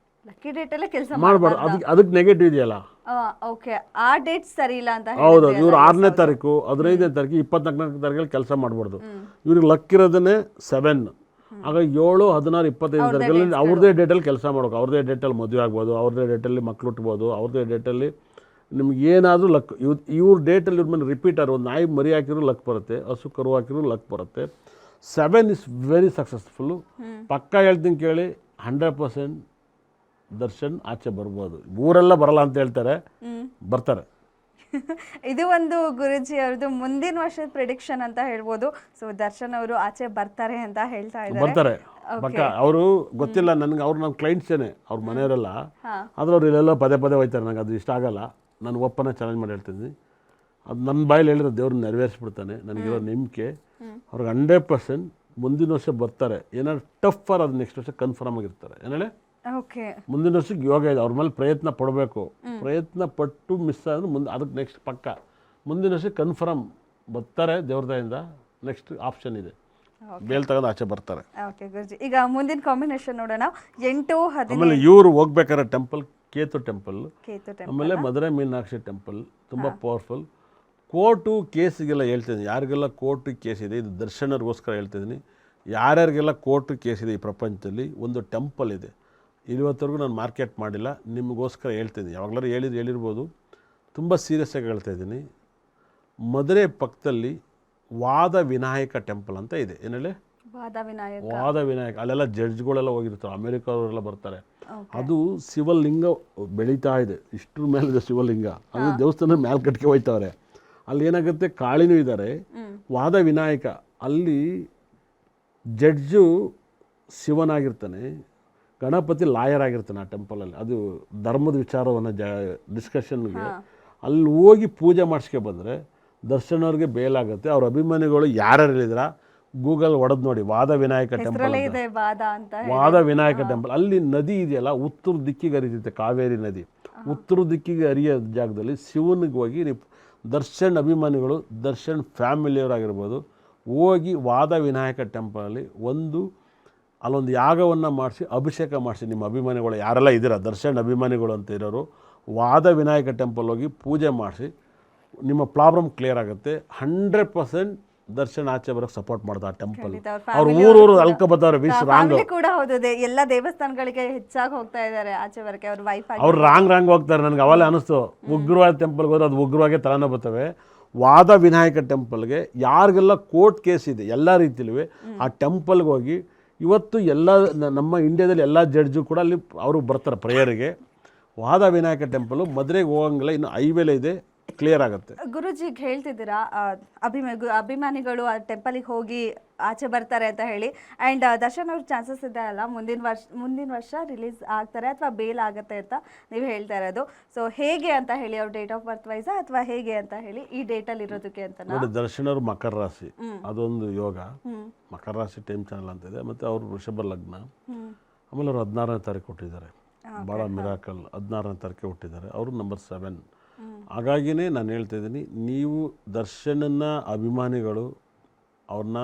ಲಕ್ಕಿ ಡೇಟಲ್ಲೇ ಕೆಲಸ ಮಾಡಬಾರ್ದು. ಅದಕ್ಕೆ ನೆಗೆಟಿವ್ ಇದೆಯಲ್ಲ. ಓಕೆ, ಆ ಡೇಟ್ ಸರಿ ಇಲ್ಲ ಅಂತ. ಹೌದು, ಇವ್ರು 6ನೇ ತಾರೀಕು 15ನೇ ತಾರೀಕು 24ನೇ ತಾರೀಕಲ್ಲಿ ಕೆಲಸ ಮಾಡಬಾರ್ದು. ಇವ್ರಿಗೆ ಲಕ್ ಇರೋದನ್ನೇ 7. ಆಗ 7, 16, 25 ತಾರೀಕಲ್ಲಿ ಅವ್ರದ್ದೇ ಡೇಟಲ್ಲಿ ಕೆಲಸ ಮಾಡ್ಬೇಕು. ಅವ್ರದ್ದೇ ಡೇಟಲ್ಲಿ ಮದುವೆ ಆಗ್ಬೋದು, ಅವ್ರದ್ದೇ ಡೇಟಲ್ಲಿ ಮಕ್ಳು ಹುಟ್ಬೋದು, ಅವ್ರದ್ದೇ ಡೇಟಲ್ಲಿ ನಿಮ್ಗೆ ಏನಾದರೂ ಲಕ್. ಇವ್ರ ಡೇಟಲ್ಲಿ ಇವ್ರ ಮೇಲೆ ರಿಪೀಟರ್ ಒಂದು ನಾಯಿ ಮರಿ ಹಾಕಿದ್ರು ಲಕ್ ಬರುತ್ತೆ, ಹಸು ಕರು ಹಾಕಿದ್ರು ಲಕ್ ಬರುತ್ತೆ. 7 ಇಸ್ ವೆರಿ ಸಕ್ಸಸ್ಫುಲ್ಲು. ಪಕ್ಕ ಹೇಳ್ತೀನಿ ಕೇಳಿ, 100% ದರ್ಶನ್ ಆಚೆ ಬರ್ಬೋದು. ಊರೆಲ್ಲ ಬರಲ್ಲ ಅಂತ ಹೇಳ್ತಾರೆ, ಬರ್ತಾರೆ. ಇದು ಒಂದು ಗುರುಜಿ ಅವ್ರದ್ದು ಮುಂದಿನ ವರ್ಷದ ಪ್ರಿಡಿಕ್ಷನ್ ಅಂತ ಹೇಳ್ಬೋದು. ಸೊ ದರ್ಶನ್ ಅವರು ಆಚೆ ಬರ್ತಾರೆ ಅಂತ ಹೇಳ್ತಾ ಇದ್ದಾರೆ. ಬರ್ತಾರೆ ಪಕ್ಕ. ಅವರು ಗೊತ್ತಿಲ್ಲ ನನಗೆ, ಅವ್ರು ನನ್ನ ಕ್ಲೈಂಟ್ಸೇನೆ, ಅವ್ರ ಮನೆಯವರೆಲ್ಲ. ಆದ್ರೆ ಅವ್ರು ಇಲ್ಲೆಲ್ಲ ಪದೇ ಹೋಯ್ತಾರೆ. ನನಗೆ ಅದು ಇಷ್ಟ ಆಗಲ್ಲ. ನಾನು ಒಪ್ಪನ ಚಾಲೆಂಜ್ ಮಾಡಿ ಹೇಳ್ತಿದ್ದೀನಿ. ಅದು ನನ್ನ ಬಾಯಲ್ಲಿ ಹೇಳಿದ್ರೆ ದೇವ್ರು ನೆರವೇರಿಸ್ಬಿಡ್ತಾನೆ. ನನಗಿರೋ ನಂಬಿಕೆ ಅವ್ರಿಗೆ 100% ಮುಂದಿನ ವರ್ಷ ಬರ್ತಾರೆ. ಏನಾದ್ರು ಟಫರ್ ಅದು ನೆಕ್ಸ್ಟ್ ವರ್ಷ ಕನ್ಫರ್ಮ್ ಆಗಿರ್ತಾರೆ. ಏನೇಳೆ, ಮುಂದಿನ ವರ್ಷಕ್ಕೆ ಯೋಗ ಇದೆ. ಅವ್ರ ಮೇಲೆ ಪ್ರಯತ್ನ ಪಡಬೇಕು. ಪ್ರಯತ್ನ ಪಟ್ಟು ಮಿಸ್ ಆದ್ರೆ ಮುಂದೆ ಅದಕ್ಕೆ ನೆಕ್ಸ್ಟ್ ಪಕ್ಕ ಮುಂದಿನ ವರ್ಷ ಕನ್ಫರ್ಮ್ ಬರ್ತಾರೆ ದೇವ್ರದಿಂದ. ನೆಕ್ಸ್ಟ್ ಆಪ್ಷನ್ ಇದೆ. ಬೇಲ್ ತಗೊಂಡು ಆಚೆ ಬರ್ತಾರೆ. ಓಕೆ ಗುರುಜಿ, ಈಗ ಮುಂದಿನ ಕಾಂಬಿನೇಷನ್ ನೋಡೋಣ. 8, 17 ಆಮೇಲೆ ಇವರು ಹೋಗ್ಬೇಕಾದ್ರೆ ಟೆಂಪಲ್ ಕೇತು ಟೆಂಪಲ್, ಕೇತು ಆಮೇಲೆ ಮಧುರೈ ಮೀನಾಕ್ಷಿ ಟೆಂಪಲ್ ತುಂಬ ಪವರ್ಫುಲ್. ಕೋರ್ಟು ಕೇಸಿಗೆಲ್ಲ ಹೇಳ್ತಿದ್ದೀನಿ, ಯಾರಿಗೆಲ್ಲ ಕೋರ್ಟು ಕೇಸ್ ಇದೆ, ಇದು ದರ್ಶನರಿಗೋಸ್ಕರ ಹೇಳ್ತಿದ್ದೀನಿ. ಯಾರ್ಯಾರಿಗೆಲ್ಲ ಕೋರ್ಟು ಕೇಸ್ ಇದೆ ಈ ಪ್ರಪಂಚದಲ್ಲಿ, ಒಂದು ಟೆಂಪಲ್ ಇದೆ. ಇವತ್ತರೆಗೂ ನಾನು ಮಾರ್ಕೆಟ್ ಮಾಡಿಲ್ಲ, ನಿಮಗೋಸ್ಕರ ಹೇಳ್ತಿದ್ದೀನಿ. ಯಾವಾಗಲಾರು ಹೇಳಿರ್ಬೋದು, ತುಂಬ ಸೀರಿಯಸ್ ಆಗಿ ಹೇಳ್ತಾ ಇದ್ದೀನಿ. ಮಧುರೈ ಪಕ್ಕದಲ್ಲಿ ವಾದ ವಿನಾಯಕ ಟೆಂಪಲ್ ಅಂತ ಇದೆ. ಏನು ಹೇಳಿ? ವಾದ ವಿನಾಯಕ. ಅಲ್ಲೆಲ್ಲ ಜಡ್ಜ್ಗಳೆಲ್ಲ ಹೋಗಿರ್ತಾರೆ, ಅಮೇರಿಕವರೆಲ್ಲ ಬರ್ತಾರೆ. ಅದು ಶಿವಲಿಂಗ ಬೆಳೀತಾ ಇದೆ, ಇಷ್ಟ್ರ ಮೇಲಿದೆ ಶಿವಲಿಂಗ. ಅದು ದೇವಸ್ಥಾನ ಮೇಲೆ ಕಟ್ಕೆ ಹೋಯ್ತವ್ರೆ. ಅಲ್ಲಿ ಏನಾಗುತ್ತೆ, ಕಾಳಿನೂ ಇದ್ದಾರೆ. ವಾದ ವಿನಾಯಕ ಅಲ್ಲಿ ಜಡ್ಜು ಶಿವನಾಗಿರ್ತಾನೆ, ಗಣಪತಿ ಲಾಯರ್ ಆಗಿರ್ತಾನೆ ಆ ಟೆಂಪಲಲ್ಲಿ. ಅದು ಧರ್ಮದ ವಿಚಾರವನ್ನು ಡಿಸ್ಕಷನ್ಗೆ ಅಲ್ಲಿ ಹೋಗಿ ಪೂಜೆ ಮಾಡಿಸ್ಕೆ ಬಂದರೆ ದರ್ಶನವ್ರಿಗೆ ಬೇಲಾಗುತ್ತೆ. ಅವ್ರ ಅಭಿಮಾನಿಗಳು ಯಾರ್ಯಾರಿದ್ರ ಗೂಗಲ್ ಹೊಡೆದು ನೋಡಿ, ವಾದ ವಿನಾಯಕ ಟೆಂಪಲ್, ವಾದ ವಿನಾಯಕ ಟೆಂಪಲ್. ಅಲ್ಲಿ ನದಿ ಇದೆಯಲ್ಲ, ಉತ್ತರ ದಿಕ್ಕಿಗೆ ಹರಿತೈತೆ, ಕಾವೇರಿ ನದಿ. ಉತ್ತರ ದಿಕ್ಕಿಗೆ ಹರಿಯೋ ಜಾಗದಲ್ಲಿ ಶಿವನಿಗೆ ಹೋಗಿ ನೀವು ದರ್ಶನ್ ಅಭಿಮಾನಿಗಳು, ದರ್ಶನ್ ಫ್ಯಾಮಿಲಿಯವರಾಗಿರ್ಬೋದು, ಹೋಗಿ ವಾದ ವಿನಾಯಕ ಟೆಂಪಲಲ್ಲಿ ಅಲ್ಲೊಂದು ಯಾಗವನ್ನು ಮಾಡಿಸಿ ಅಭಿಷೇಕ ಮಾಡಿಸಿ, ನಿಮ್ಮ ಅಭಿಮಾನಿಗಳು ಯಾರೆಲ್ಲ ಇದ್ದೀರ ದರ್ಶನ್ ಅಭಿಮಾನಿಗಳು ಅಂತ ಇರೋರು, ವಾದ ವಿನಾಯಕ ಟೆಂಪಲ್ ಹೋಗಿ ಪೂಜೆ ಮಾಡಿಸಿ, ನಿಮ್ಮ ಪ್ರಾಬ್ಲಮ್ ಕ್ಲಿಯರ್ ಆಗುತ್ತೆ. 100% ದರ್ಶನ್ ಆಚೆ ಬರೋಕ್ಕೆ ಸಪೋರ್ಟ್ ಮಾಡ್ತಾರೆ ಆ ಟೆಂಪಲ್. ಅವ್ರು ಊರೂರು ಅಲ್ಕ ಬರ್ತಾರೆ. ರಾಂಗ್ ಕೂಡ ಹೌದಿದೆ, ಎಲ್ಲ ದೇವಸ್ಥಾನಗಳಿಗೆ ಹೆಚ್ಚಾಗಿ ಹೋಗ್ತಾ ಇದ್ದಾರೆ ಆಚೆ ಬರಕ್ಕೆ. ಅವ್ರ ವೈಫ್ ಅವ್ರು ರಾಂಗ್ ಹೋಗ್ತಾರೆ. ನನಗೆ ಅವೆಲ್ಲ ಅನಿಸ್ತು, ಉಗ್ರವಾದ ಟೆಂಪಲ್ಗೆ ಹೋದ್ರೆ ಅದು ಉಗ್ರವಾಗೇ ತಲೆನೋ ಬರ್ತವೆ. ವಾದ ವಿನಾಯಕ ಟೆಂಪಲ್ಗೆ ಯಾರಿಗೆಲ್ಲ ಕೋರ್ಟ್ ಕೇಸ್ ಇದೆ ಎಲ್ಲ ರೀತಿಲೂ ಆ ಟೆಂಪಲ್ಗೆ ಹೋಗಿ, ಇವತ್ತು ಎಲ್ಲ ನಮ್ಮ ಇಂಡಿಯಾದಲ್ಲಿ ಎಲ್ಲ ಜಡ್ಜು ಕೂಡ ಅಲ್ಲಿ ಅವರು ಬರ್ತಾರೆ ಪ್ರೇಯರಿಗೆ. ವಾದ ವಿನಾಯಕ ಟೆಂಪಲು ಮದುವೆಗೆ ಹೋಗಂಗಿಲ್ಲ, ಇನ್ನು ಹೈವೇಲೆ ಇದೆ, ಕ್ಲಿಯರ್ ಆಗುತ್ತೆ. ಗುರುಜಿಗೆ ಹೇಳ್ತಿದ್ದೀರಾ ಅಭಿಮಾನಿಗಳು ಆ ಟೆಂಪಲಿಗೆ ಹೋಗಿ ಆಚೆ ಬರ್ತಾರೆ ಅಂತ ಹೇಳಿ. ಆ್ಯಂಡ್ ದರ್ಶನ್ ಅವ್ರ ಚಾನ್ಸಸ್ ಇದೆ ಅಲ್ಲ, ಮುಂದಿನ ವರ್ಷ ರಿಲೀಸ್ ಆಗ್ತಾರೆ ಅಥವಾ ಬೇಲ್ ಆಗುತ್ತೆ ಅಂತ ನೀವು ಹೇಳ್ತಾ ಇರೋದು. ಸೊ ಹೇಗೆ ಅಂತ ಹೇಳಿ, ಅವ್ರ ಡೇಟ್ ಆಫ್ ಬರ್ತ್ ವೈಸಾ ಅಥವಾ ಹೇಗೆ ಅಂತ ಹೇಳಿ ಈ ಡೇಟಲ್ಲಿ ಇರೋದಕ್ಕೆ ಅಂತ ನೋಡಿ. ದರ್ಶನ್ ಅವರು ಮಕರ ರಾಶಿ, ಅದೊಂದು ಯೋಗ. ಮಕರ ರಾಶಿ ಟೈಮ್ ಚಾನಲ್ ಅಂತ ಇದೆ. ಮತ್ತು ಅವರು ವೃಷಭ ಲಗ್ನ. ಆಮೇಲೆ ಅವರು 16ನೇ ತಾರೀಕು ಹುಟ್ಟಿದ್ದಾರೆ, ಭಾಳ ಮಿರಾಕಲ್. 16ನೇ ತಾರೀಕು ಹುಟ್ಟಿದ್ದಾರೆ ಅವರು, ನಂಬರ್ 7. ಹಾಗಾಗಿನೇ ನಾನು ಹೇಳ್ತಾ ಇದ್ದೀನಿ, ನೀವು ದರ್ಶನನ್ನ ಅಭಿಮಾನಿಗಳು ಅವ್ರನ್ನ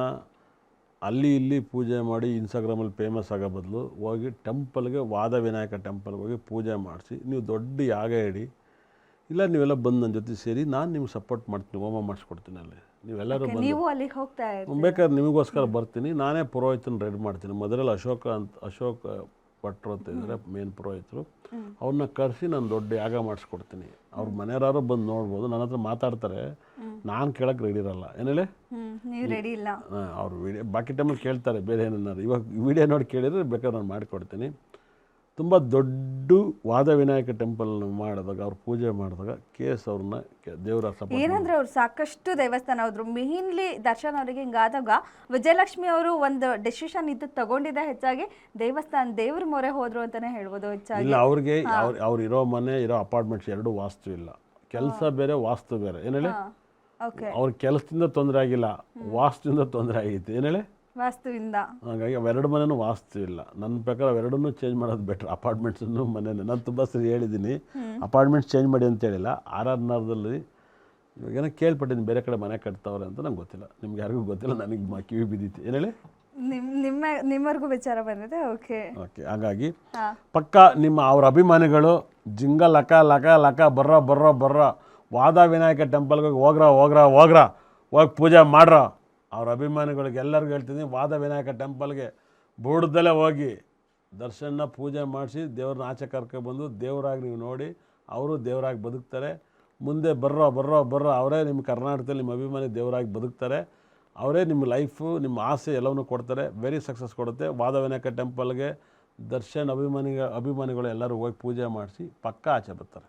ಅಲ್ಲಿ ಇಲ್ಲಿ ಪೂಜೆ ಮಾಡಿ ಇನ್ಸ್ಟಾಗ್ರಾಮಲ್ಲಿ ಫೇಮಸ್ ಆಗೋ ಬದಲು ಹೋಗಿ ಟೆಂಪಲ್ಗೆ, ವಾದ ವಿನಾಯಕ ಟೆಂಪಲ್ಗೆ ಹೋಗಿ ಪೂಜೆ ಮಾಡಿಸಿ, ನೀವು ದೊಡ್ಡ ಯಾಗ ಇಡಿ, ಇಲ್ಲ ನೀವೆಲ್ಲ ಬಂದು ನನ್ನ ಜೊತೆ ಸೇರಿ ನಾನು ನಿಮ್ಗೆ ಸಪೋರ್ಟ್ ಮಾಡ್ತೀನಿ, ಹೋಮ ಮಾಡಿಸ್ಕೊಡ್ತೀನಿ. ಅಲ್ಲಿ ನೀವೆಲ್ಲರೂ ಬಂದು ಬೇಕಾದ್ರೆ ನಿಮಗೋಸ್ಕರ ಬರ್ತೀನಿ, ನಾನೇ ಪುರೋಹಿತನ ರೆಡಿ ಮಾಡ್ತೀನಿ. ಮೊದಲಲ್ಲಿ ಅಶೋಕ್ ಭಟ್ರು ಅಂತ ಇದ್ದಾರೆ ಮೇನ್ ಪುರೋಹಿತರು, ಅವ್ರನ್ನ ಕರೆಸಿ ನಾನು ದೊಡ್ಡ ಯಾಗ ಮಾಡಿಸ್ಕೊಡ್ತೀನಿ. ಅವ್ರ ಮನೆಯವರು ಬಂದು ನೋಡ್ಬೋದು, ನನ್ನ ಹತ್ರ ಮಾತಾಡ್ತಾರೆ, ನಾನು ಕೇಳಕ್ಕೆ ರೆಡಿ ಇರಲ್ಲ. ಏನೇಳಿ ರೆಡಿ ಇಲ್ಲ. ಅವ್ರು ಬಾಕಿ ಟೈಮಲ್ಲಿ ಕೇಳ್ತಾರೆ ಬೇರೆ ಏನಾರು. ಇವಾಗ ವಿಡಿಯೋ ನೋಡಿ ಕೇಳಿದರೆ ಬೇಕಾದ್ರೆ ನಾನು ಮಾಡಿಕೊಡ್ತೀನಿ. ತುಂಬ ದೊಡ್ಡ ವಾದ ವಿನಾಯಕ ಟೆಂಪಲ್ ಮಾಡಿದಾಗ, ಅವ್ರು ಪೂಜೆ ಮಾಡಿದಾಗ ಕೇಸ್ ಅವ್ರನ್ನ ದೇವರ ಸಪೋರ್ಟ್. ಏನಂದ್ರೆ ಅವ್ರು ಸಾಕಷ್ಟು ದೇವಸ್ಥಾನ ಹೋದ್ರು. ಮೇನ್ಲಿ ದರ್ಶನ್ ಅವರಿಗೆ ಹಿಂಗಾದಾಗ ವಿಜಯಲಕ್ಷ್ಮಿ ಅವರು ಒಂದು ಡೆಸಿಷನ್ ಇದು ತಗೊಂಡಿದ್ದೆ ಹೆಚ್ಚಾಗಿ ದೇವ್ರ ಮೊರೆ ಹೋದ್ರು ಅಂತಾನೆ ಹೇಳ್ಬೋದು ಹೆಚ್ಚಾಗಿ. ಇಲ್ಲ, ಅವ್ರಿಗೆ ಅವ್ರು ಇರೋ ಮನೆ, ಇರೋ ಅಪಾರ್ಟ್ಮೆಂಟ್ಸ್ ಎರಡು ವಾಸ್ತು ಇಲ್ಲ. ಕೆಲಸ ಬೇರೆ, ವಾಸ್ತು ಬೇರೆ. ಏನೇಳಿ ಅವ್ರ ಕೆಲಸದಿಂದ ತೊಂದರೆ ಆಗಿಲ್ಲ, ವಾಸ್ತುವಿಂದ ತೊಂದರೆ ಆಗೈತೆ. ಏನೇಳಿ ವಾಸ್ತುವಿಂದ. ಹಾಗಾಗಿ ಅವೆರಡು ಮನೆಯೂ ವಾಸ್ತು ಇಲ್ಲ. ನನ್ನ ಪ್ರಕಾರ ಅವೆರಡನ್ನೂ ಚೇಂಜ್ ಮಾಡೋದು ಬೆಟ್ರ್. ಅಪಾರ್ಟ್ಮೆಂಟ್ಸನ್ನು ಮನೇನೆ ನಾನು ತುಂಬ ಸರಿ ಹೇಳಿದ್ದೀನಿ, ಅಪಾರ್ಟ್ಮೆಂಟ್ಸ್ ಚೇಂಜ್ ಮಾಡಿ ಅಂತ ಹೇಳಿಲ್ಲ. RR-ನಗರದಲ್ಲಿ ಇವಾಗೇನೋ ಕೇಳ್ಪಟ್ಟಿದ್ದೀನಿ, ಬೇರೆ ಕಡೆ ಮನೆ ಕಟ್ತಾವ್ರೆ ಅಂತ. ನಂಗೆ ಗೊತ್ತಿಲ್ಲ, ನಿಮ್ಗೆ ಯಾರಿಗೂ ಗೊತ್ತಿಲ್ಲ, ನನಗೆ ಕಿವಿ ಬಿದ್ದಿತ್ತು. ಏನು ಹೇಳಿ ನಿಮ್ಮವರೆಗೂ ವಿಚಾರ ಬಂದಿದೆ. ಓಕೆ, ಹಾಗಾಗಿ ಪಕ್ಕ ಅವ್ರ ಅಭಿಮಾನಿಗಳು ಜಿಂಗ ಲಕ ಲಕ ಲಕ ಬರ್ರ ವಾದ ವಿನಾಯಕ ಟೆಂಪಲ್ಗೆ ಹೋಗ್ರ ಹೋಗಿ ಪೂಜೆ ಮಾಡ್ರ. ಅವ್ರ ಅಭಿಮಾನಿಗಳಿಗೆ ಎಲ್ಲರಿಗೂ ಹೇಳ್ತೀನಿ, ವಾದ ವಿನಾಯಕ ಟೆಂಪಲ್ಗೆ ಬೂಡ್ದಲ್ಲೇ ಹೋಗಿ ದರ್ಶನ ಪೂಜೆ ಮಾಡಿಸಿ ದೇವ್ರನ್ನ ಆಚೆ ಕರ್ಕೊಬಂದು ದೇವರಾಗಿ ನೀವು ನೋಡಿ, ಅವರು ದೇವರಾಗಿ ಬದುಕ್ತಾರೆ. ಮುಂದೆ ಬರ್ರೋ ಅವರೇ ನಿಮ್ಮ ಕರ್ನಾಟಕದಲ್ಲಿ ನಿಮ್ಮ ಅಭಿಮಾನಿ ದೇವರಾಗಿ ಬದುಕ್ತಾರೆ. ಅವರೇ ನಿಮ್ಮ ಲೈಫು, ನಿಮ್ಮ ಆಸೆ ಎಲ್ಲವನ್ನೂ ಕೊಡ್ತಾರೆ. ವೆರಿ ಸಕ್ಸಸ್ ಕೊಡುತ್ತೆ. ವಾದ ವಿನಾಯಕ ಟೆಂಪಲ್ಗೆ ದರ್ಶನ್ ಅಭಿಮಾನಿಗಳು ಎಲ್ಲರೂ ಹೋಗಿ ಪೂಜೆ ಮಾಡಿಸಿ ಪಕ್ಕ ಆಚೆ ಬರ್ತಾರೆ.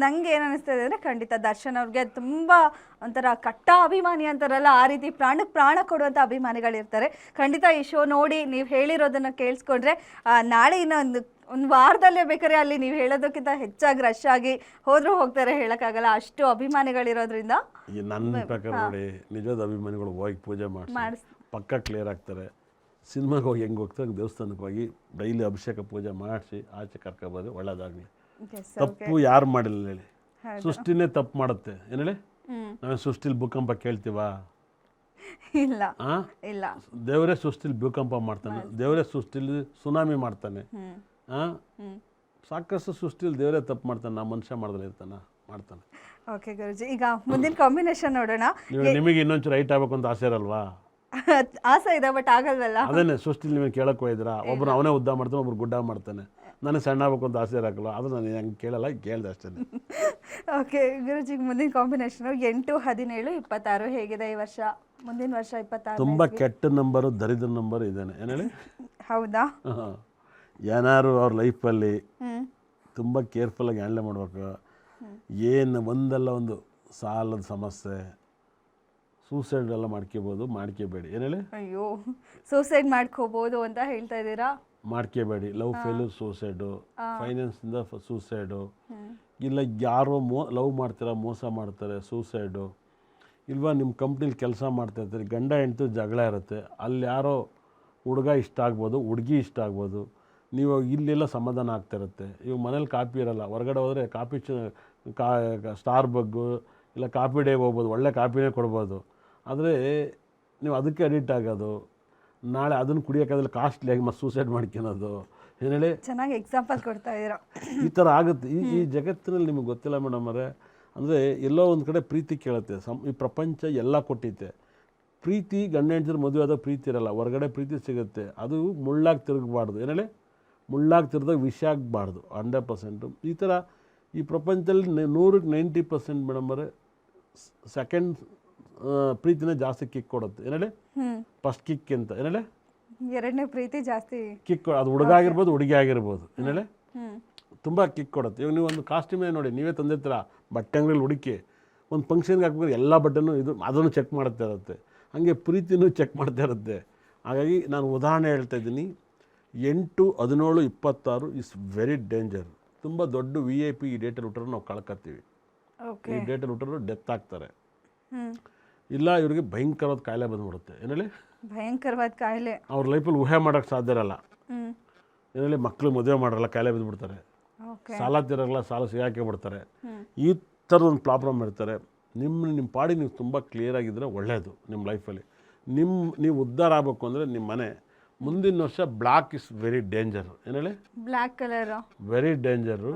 ನಂಗೆ ಏನು ಅನಿಸ್ತದೆ ಅಂದರೆ, ಖಂಡಿತ ದರ್ಶನ್ ಅವ್ರಿಗೆ ತುಂಬ ಒಂಥರ ಕಟ್ಟ ಅಭಿಮಾನಿ ಅಂತಾರಲ್ಲ, ಆ ರೀತಿ ಪ್ರಾಣ ಕೊಡುವಂಥ ಅಭಿಮಾನಿಗಳಿರ್ತಾರೆ. ಖಂಡಿತ ಈ ಶೋ ನೋಡಿ ನೀವು ಹೇಳಿರೋದನ್ನು ಕೇಳಿಸ್ಕೊಂಡ್ರೆ ನಾಳೆ ಇನ್ನೊಂದು ವಾರದಲ್ಲೇ ಬೇಕಾದ್ರೆ ಅಲ್ಲಿ ನೀವು ಹೇಳೋದಕ್ಕಿಂತ ಹೆಚ್ಚಾಗಿ ರಶ್ ಆಗಿ ಹೋಗ್ತಾರೆ, ಹೇಳೋಕ್ಕಾಗಲ್ಲ, ಅಷ್ಟು ಅಭಿಮಾನಿಗಳಿರೋದ್ರಿಂದ. ನನ್ನ ಪ್ರಕಾರ ನೋಡಿ, ನಿಜವಾದ ಅಭಿಮಾನಿಗಳು ಹೋಗಿ ಪೂಜೆ ಮಾಡಿ ಪಕ್ಕ ಕ್ಲಿಯರ್ ಆಗ್ತಾರೆ. ಸಿನಿಮಾಗೆ ಹೋಗಿ ಹೆಂಗೆ ಹೋಗ್ತಾರೆ, ದೇವಸ್ಥಾನಕ್ಕೆ ಹೋಗಿ ಡೈಲಿ ಅಭಿಷೇಕ ಪೂಜೆ ಮಾಡಿಸಿ ಆಚೆ ಕರ್ಕೊಬೋದು, ಒಳ್ಳೇದಾಗಲಿ. ತಪ್ಪು ಯಾರು ಮಾಡಿಲ್ಲ ಹೇಳಿ, ಸೃಷ್ಟಿನೇ ತಪ್ಪು ಮಾಡುತ್ತೆ. ಏನು ಹೇಳಿ, ನಾವೇ ಸೃಷ್ಟಿಲಿ ಭೂಕಂಪ ಕೇಳ್ತೀವ? ಇಲ್ಲ ಹಾಂ ಇಲ್ಲ. ದೇವರೇ ಸೃಷ್ಟಿಲಿ ಭೂಕಂಪ ಮಾಡ್ತಾನೆ, ದೇವರೇ ಸೃಷ್ಟಿಲಿ ಸುನಾಮಿ ಮಾಡ್ತಾನೆ. ಹಾಂ ಸಾಕಷ್ಟು ಸೃಷ್ಟಿಲಿ ದೇವರೇ ತಪ್ಪು ಮಾಡ್ತಾನೆ, ನಾ ಮನುಷ್ಯ ಮಾಡಿದ್ರೆ ಇರ್ತಾನೆ ಮಾಡ್ತಾನೆ. ಓಕೆ ಗುರುಜಿ, ಈಗ ಮುಂದಿನ ಕಾಂಬಿನೇಷನ್ ನೋಡೋಣ. ನಿಮಗೆ ಇನ್ನೊಂಚೂರು ರೈಟ್ ಆಗ್ಬೇಕು ಅಂತ ಆಸೆ ಇರಲ್ವಾ? ಆಸೆ ಇದೆ ಬಟ್ ಆಗಲ್ವಲ್ಲ. ಅದೇನೆ ಸೃಷ್ಟಿಲಿ ನೀವು ಕೇಳಕ್ಕೆ ಹೋಯ್ತೀರಾ, ಒಬ್ರು ಅವನೇ ಉದ್ದ ಮಾಡ್ತಾನೆ, ಒಬ್ರು ಗುಡ್ಡ ಮಾಡ್ತಾನೆ. ನನಗೆ ಸಣ್ಣ ಆಗ್ಬೇಕು ಅಂತ ಆಸೆ ಇರಕ್ಕಲ್ಲ, ಅದು ನಾನು ಹಂಗೆ ಕೇಳಲ್ಲ, ಕೇಳಿದೆ ಅಷ್ಟೇ. ಓಕೆ ಗುರುಜಿ, ಮುಂದಿನ ಕಾಂಬಿನೇಷನ್ 8, 17, 26 ಹೇಗಿದೆ ಈ ವರ್ಷ? ಮುಂದಿನ ವರ್ಷ 26 ತುಂಬ ಕೆಟ್ಟ ನಂಬರು, ದರಿದ್ರ ನಂಬರ್ ಇದೇನೆ. ಏನು ಹೇಳಿ? ಹೌದಾ? ಹಾಂ, ಏನಾದ್ರು ಅವ್ರ ಲೈಫಲ್ಲಿ ತುಂಬ ಕೇರ್ಫುಲ್ಲಾಗಿ ಹ್ಯಾಂಡಲ್ ಮಾಡ್ಬೇಕು. ಏನು ಒಂದಲ್ಲ ಒಂದು ಸಾಲದ ಸಮಸ್ಯೆ, ಸೂಸೈಡ್ ಎಲ್ಲ ಮಾಡ್ಕೋಬೋದು, ಮಾಡ್ಕೋಬೇಡಿ. ಏನು ಹೇಳಿ? ಅಯ್ಯೋ, ಸೂಸೈಡ್ ಮಾಡ್ಕೋಬೋದು ಅಂತ ಹೇಳ್ತಾ ಇದ್ದೀರಾ? ಮಾಡ್ಕೋಬೇಡಿ. ಲವ್ ಫೇಲ್ಯೂರ್ ಸೂಸೈಡು, ಫೈನಾನ್ಸಿಂದ ಸೂಸೈಡು, ಇಲ್ಲ ಯಾರೋ ಲವ್ ಮಾಡ್ತೀರಾ ಮೋಸ ಮಾಡ್ತಾರೆ ಸೂಸೈಡು, ಇಲ್ವಾ ನಿಮ್ಮ ಕಂಪ್ನಿಲಿ ಕೆಲಸ ಮಾಡ್ತಾ ಇರ್ತೀರಿ, ಗಂಡ ಹೆಂಡ್ತಿ ಜಗಳ ಇರುತ್ತೆ, ಅಲ್ಲಿ ಯಾರೋ ಹುಡುಗ ಇಷ್ಟ ಆಗ್ಬೋದು, ಹುಡುಗಿ ಇಷ್ಟ ಆಗ್ಬೋದು, ನೀವು ಇಲ್ಲೆಲ್ಲ ಸಮಾಧಾನ ಆಗ್ತಿರುತ್ತೆ. ಇವಾಗ ಮನೇಲಿ ಕಾಪಿ ಇರಲ್ಲ, ಹೊರಗಡೆ ಹೋದರೆ ಕಾಪಿ ಸ್ಟಾರ್ ಬಗ್ಗು ಇಲ್ಲ ಕಾಪಿ ಡೇಗೆ ಹೋಗ್ಬೋದು, ಒಳ್ಳೆ ಕಾಪಿನೇ ಕೊಡ್ಬೋದು. ಆದರೆ ನೀವು ಅದಕ್ಕೆ ಅಡಿಕ್ಟ್ ಆಗೋದು, ನಾಳೆ ಅದನ್ನು ಕುಡಿಯೋಕ್ಕಾದ್ರೆ ಕಾಸ್ಟ್ಲಿಯಾಗಿ ಮತ್ತೆ ಸೂಸೈಡ್ ಮಾಡ್ಕೊಳೋದು. ಏನು ಹೇಳಿ? ಚೆನ್ನಾಗಿ ಎಕ್ಸಾಂಪಲ್ ಕೊಡ್ತಾ ಇದ್ದೀರಾ. ಈ ಥರ ಆಗುತ್ತೆ ಈ ಜಗತ್ತಿನಲ್ಲಿ. ನಿಮಗೆ ಗೊತ್ತಿಲ್ಲ ಮೇಡಮ್ ಅವರೇ, ಅಂದರೆ ಎಲ್ಲೋ ಒಂದು ಕಡೆ ಪ್ರೀತಿ ಕೇಳುತ್ತೆ. ಈ ಪ್ರಪಂಚ ಎಲ್ಲ ಕೊಟ್ಟಿತ್ತೆ. ಪ್ರೀತಿ ಗಂಡ ಹೆಂಡ್ತಿರು ಮದುವೆ ಆದಾಗ ಪ್ರೀತಿ ಇರಲ್ಲ, ಹೊರಗಡೆ ಪ್ರೀತಿ ಸಿಗುತ್ತೆ. ಅದು ಮುಳ್ಳಾಗಿ ತಿರುಗಬಾರ್ದು. ಏನು ಹೇಳಿ? ಮುಳ್ಳಾಗಿ ತಿರುದಾಗ ವಿಷ ಆಗಬಾರ್ದು. 100%. ಈ ಥರ ಈ ಪ್ರಪಂಚದಲ್ಲಿ 100ಕ್ಕೆ 90% ಮೇಡಮ್ ಅವರೇ ಸೆಕೆಂಡ್ ಪ್ರೀತಿನೇ ಜಾಸ್ತಿ ಕಿಕ್ ಕೊಡುತ್ತೆ. ಏನು ಹೇಳಿ? ಫಸ್ಟ್ ಕಿಕ್ ಅಂತ. ಏನು ಹೇಳಿ? ಎರಡನೇ ಪ್ರೀತಿ ಜಾಸ್ತಿ ಕಿಕ್. ಅದು ಹುಡುಗ ಆಗಿರ್ಬೋದು, ಹುಡುಗಿ ಆಗಿರ್ಬೋದು. ಏನು ಹೇಳಿ? ತುಂಬ ಕಿಕ್ ಕೊಡುತ್ತೆ. ಇವಾಗ ನೀವು ಒಂದು ಕಾಸ್ಟ್ಯೂಮೇ ನೋಡಿ, ನೀವೇ ತಂದಿರ್ತೀರ ಬಟ್ಟೆ ಅಂಗಡಿಯಲ್ಲಿ ಹುಡುಕಿ ಒಂದು ಫಂಕ್ಷನ್ಗೆ ಹಾಕ್ಬೇಕಾದ್ರೆ ಎಲ್ಲ ಬಟ್ಟೆನೂ ಅದನ್ನು ಚೆಕ್ ಮಾಡ್ತಾ ಇರುತ್ತೆ. ಹಾಗೆ ಪ್ರೀತಿನೂ ಚೆಕ್ ಮಾಡ್ತಾ ಇರುತ್ತೆ. ಹಾಗಾಗಿ ನಾನು ಉದಾಹರಣೆ ಹೇಳ್ತಾ ಇದ್ದೀನಿ. 8, 17, 26 ಇಸ್ ವೆರಿ ಡೇಂಜರ್. ತುಂಬ ದೊಡ್ಡ VIP ಈ ಡೇಟಲ್ಲಿ ಹುಟ್ಟರು ನಾವು ಕಳ್ಕೊತೀವಿ. ಈ ಡೇಟಲ್ಲಿ ಹುಟ್ಟರು ಡೆತ್ ಆಗ್ತಾರೆ. ಇಲ್ಲ ಇವರಿಗೆ ಭಯಂಕರವಾದ ಕಾಯಿಲೆ ಬಂದ್ಬಿಡುತ್ತೆ. ಏನು ಹೇಳಿ? ಭಯಂಕರವಾದ ಕಾಯಿಲೆ. ಅವ್ರ ಲೈಫಲ್ಲಿ ಊಹೆ ಮಾಡೋಕ್ಕೆ ಸಾಧ್ಯ ಇರಲ್ಲ. ಏನು ಹೇಳಿ? ಮಕ್ಕಳು ಮದುವೆ ಮಾಡಲ್ಲ, ಕಾಯಿಲೆ ಬಿದ್ದುಬಿಡ್ತಾರೆ. ಸಾಲ ತಿರಲ್ಲ, ಸಾಲ ಸಿಗಾಕಿ ಬಿಡ್ತಾರೆ. ಈ ಥರದೊಂದು ಪ್ರಾಬ್ಲಮ್ ಇರ್ತಾರೆ. ನಿಮ್ಮ ಪಾಡಿ ನೀವು ತುಂಬ ಕ್ಲಿಯರಾಗಿದ್ದರೆ ಒಳ್ಳೆಯದು. ನಿಮ್ಮ ಲೈಫಲ್ಲಿ ನೀವು ಉದ್ಧಾರ ಆಗಬೇಕು ಅಂದರೆ ನಿಮ್ಮ ಮನೆ ಮುಂದಿನ ವರ್ಷ ಬ್ಲ್ಯಾಕ್ ಇಸ್ ವೆರಿ ಡೇಂಜರ್. ಏನು ಹೇಳಿ? Black colour very danger.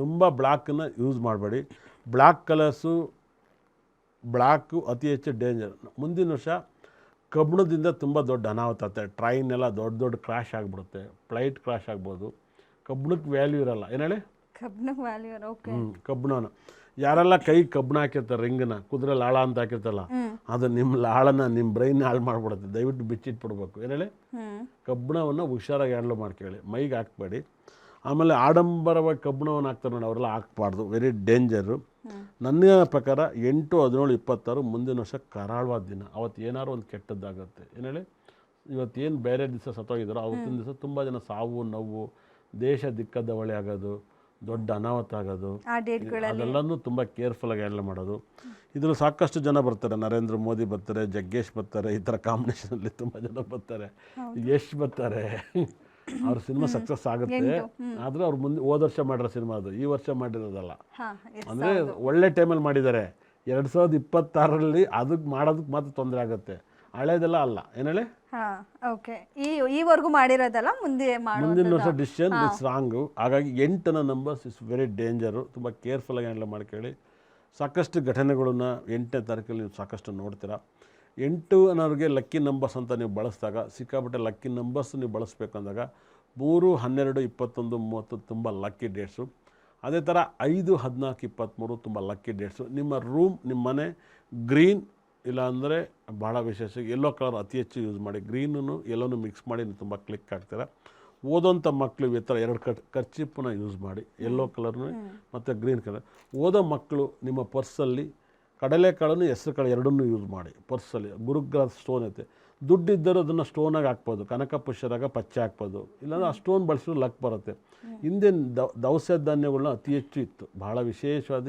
ತುಂಬ ಬ್ಲ್ಯಾಕನ್ನು ಯೂಸ್ ಮಾಡಬೇಡಿ. ಬ್ಲ್ಯಾಕ್ ಕಲರ್ಸು, ಬ್ಲ್ಯಾಕು ಅತಿ ಹೆಚ್ಚು ಡೇಂಜರ್. ಮುಂದಿನ ವರ್ಷ ಕಬ್ಬಿಣದಿಂದ ತುಂಬ ದೊಡ್ಡ ಅನಾಹುತ ಆಗುತ್ತೆ. ಟ್ರೈನ್ ಎಲ್ಲ ದೊಡ್ಡ ಕ್ರ್ಯಾಶ್ ಆಗಿಬಿಡುತ್ತೆ. ಫ್ಲೈಟ್ ಕ್ರ್ಯಾಶ್ ಆಗ್ಬೋದು. ಕಬ್ಬಿಣಕ್ಕೆ ವ್ಯಾಲ್ಯೂ ಇರಲ್ಲ. ಏನು ಹೇಳಿ? ಕಬ್ಬಿಣಕ್ಕೆ ವ್ಯಾಲ್ಯೂ ಇರಲ್ಲ. ಓಕೆ. ಕಬ್ಬಿಣನ ಯಾರೆಲ್ಲ ಕೈ ಕಬ್ಬಿಣ ಹಾಕಿರ್ತಾರೆ, ರಿಂಗನ್ನ ಕುದುರೆ ಲಾಳ ಅಂತ ಹಾಕಿರ್ತಾರಲ್ಲ, ಅದು ನಿಮ್ಮ ಲಾಳನ ನಿಮ್ಮ ಬ್ರೈನ್ ಹಾಳು ಮಾಡಿಬಿಡುತ್ತೆ. ದಯವಿಟ್ಟು ಬಿಚ್ಚಿಟ್ಬಿಡ್ಬೇಕು. ಏನು ಹೇಳಿ? ಕಬ್ಬಿಣವನ್ನು ಹುಷಾರಾಗಿ ಹ್ಯಾಂಡ್ಲ್ ಮಾಡ್ಕೊಳ್ಳಿ, ಮೈಗೆ ಹಾಕ್ಬೇಡಿ. ಆಮೇಲೆ ಆಡಂಬರವಾಗಿ ಕಬ್ಬಿಣವನ್ನು ಹಾಕ್ತಾರೆ ನೋಡಿ, ಅವರೆಲ್ಲ ಹಾಕ್ಬಾರ್ದು, ವೆರಿ ಡೇಂಜರು. ನನ್ನ ಪ್ರಕಾರ 8, 17, 26 ಮುಂದಿನ ವರ್ಷ ಕರಾಳವಾದ ದಿನ. ಅವತ್ತು ಏನಾದ್ರು ಒಂದು ಕೆಟ್ಟದ್ದಾಗುತ್ತೆ. ಏನು ಹೇಳಿ? ಇವತ್ತೇನು ಬೇರೆ ದಿವಸ ಸತ್ತೋಗಿದ್ದಾರೋ ಅವತ್ತಿನ ದಿವಸ ತುಂಬ ಜನ ಸಾವು ನೋವು, ದೇಶ ದಿಕ್ಕದವಳೆ ಆಗೋದು, ದೊಡ್ಡ ಅನಾಹುತ ಆಗೋದು, ಅದೆಲ್ಲನೂ ತುಂಬ ಕೇರ್ಫುಲ್ಲಾಗಿ ಹ್ಯಾಂಡಲ್ ಮಾಡೋದು. ಇದರಲ್ಲಿ ಸಾಕಷ್ಟು ಜನ ಬರ್ತಾರೆ. ನರೇಂದ್ರ ಮೋದಿ ಬರ್ತಾರೆ, ಜಗ್ಗೇಶ್ ಬರ್ತಾರೆ, ಈ ಥರ ಕಾಂಬಿನೇಷನಲ್ಲಿ ತುಂಬ ಜನ ಬರ್ತಾರೆ. ಯಶ್ ಬರ್ತಾರೆ. ಅವ್ರ ಸಿನಿಮಾ ಸಕ್ಸಸ್ ಆಗುತ್ತೆ. ಆದರೆ ಅವ್ರು ಹೋದ ವರ್ಷ ಮಾಡಿರೋ ಸಿನಿಮಾ ಅದು, ಈ ವರ್ಷ ಮಾಡಿರೋದಲ್ಲ. ಅಂದರೆ ಒಳ್ಳೆ ಟೈಮಲ್ಲಿ ಮಾಡಿದ್ದಾರೆ. 2026ರಲ್ಲಿ ಅದಕ್ಕೆ ಮಾಡೋದಕ್ಕೆ ಮಾತ್ರ ತೊಂದರೆ ಆಗುತ್ತೆ, ಹಳೇದೆಲ್ಲ ಅಲ್ಲ. ಏನು ಹೇಳಿ? ಈವರೆಗೂ ಮಾಡಿರೋದಲ್ಲ, ಮುಂದಿನ ವರ್ಷ ಡಿಸಿಷನ್ ಇಸ್ ರಾಂಗು. ಹಾಗಾಗಿ 8ನ ನಂಬರ್ಸ್ ಇಸ್ ವೆರಿ ಡೇಂಜರು. ತುಂಬ ಕೇರ್ಫುಲ್ಲಾಗಿ ಹ್ಯಾಂಡಲ್ ಮಾಡ್ಕೊಳ್ಳಿ. ಸಾಕಷ್ಟು ಘಟನೆಗಳನ್ನ 8ನೇ ತಾರೀಕಲ್ಲಿ ನೀವು ಸಾಕಷ್ಟು ನೋಡ್ತೀರಾ. 8 ಅನ್ನೋರಿಗೆ ಲಕ್ಕಿ ನಂಬರ್ಸ್ ಅಂತ ನೀವು ಬಳಸಿದಾಗ, ಸಿಕ್ಕಾಪಟ್ಟೆ ಲಕ್ಕಿ ನಂಬರ್ಸ್ ನೀವು ಬಳಸಬೇಕು ಅಂದಾಗ 3, 12, 21, 30 ತುಂಬ ಲಕ್ಕಿ ಡೇಟ್ಸು. ಅದೇ ಥರ 5, 14, 23 ತುಂಬ ಲಕ್ಕಿ ಡೇಟ್ಸು. ನಿಮ್ಮ ರೂಮ್, ನಿಮ್ಮ ಮನೆ ಗ್ರೀನ್ ಇಲ್ಲಾಂದರೆ ಭಾಳ ವಿಶೇಷ ಯೆಲ್ಲೋ ಕಲರ್ ಅತಿ ಹೆಚ್ಚು ಯೂಸ್ ಮಾಡಿ. ಗ್ರೀನನ್ನು ಯೆಲ್ಲೋನು ಮಿಕ್ಸ್ ಮಾಡಿ ನೀವು ತುಂಬ ಕ್ಲಿಕ್ ಆಗ್ತೀರಾ. ಓದೋಂಥ ಮಕ್ಕಳು ಈ ಥರ 2 ಖರ್ಚಿಪ್ಪನ್ನ ಯೂಸ್ ಮಾಡಿ, ಯೆಲ್ಲೋ ಕಲರ್ನು ಮತ್ತು ಗ್ರೀನ್ ಕಲರ್. ಓದೋ ಮಕ್ಕಳು ನಿಮ್ಮ ಪರ್ಸಲ್ಲಿ ಕಡಲೆಕಾಳನ್ನು ಹೆಸರು ಕಾಳು ಎರಡನ್ನೂ ಯೂಸ್ ಮಾಡಿ. ಪರ್ಸಲ್ಲಿ ಗುರುಗ್ರಹ ಸ್ಟೋನ್ ಐತೆ, ದುಡ್ಡಿದ್ದರೂ ಅದನ್ನು ಸ್ಟೋನಾಗಿ ಹಾಕ್ಬೋದು, ಕನಕ ಪುಷ್ಯರಾಗ ಪಚ್ಚೆ ಹಾಕ್ಬೋದು, ಇಲ್ಲಾಂದ್ರೆ ಆ ಸ್ಟೋನ್ ಬಳಸಿದ್ರು ಲಕ್ ಬರುತ್ತೆ. ಹಿಂದೆ ದವಸ ಧಾನ್ಯಗಳನ್ನ ಅತಿ ಹೆಚ್ಚು ಇತ್ತು. ಭಾಳ ವಿಶೇಷವಾದ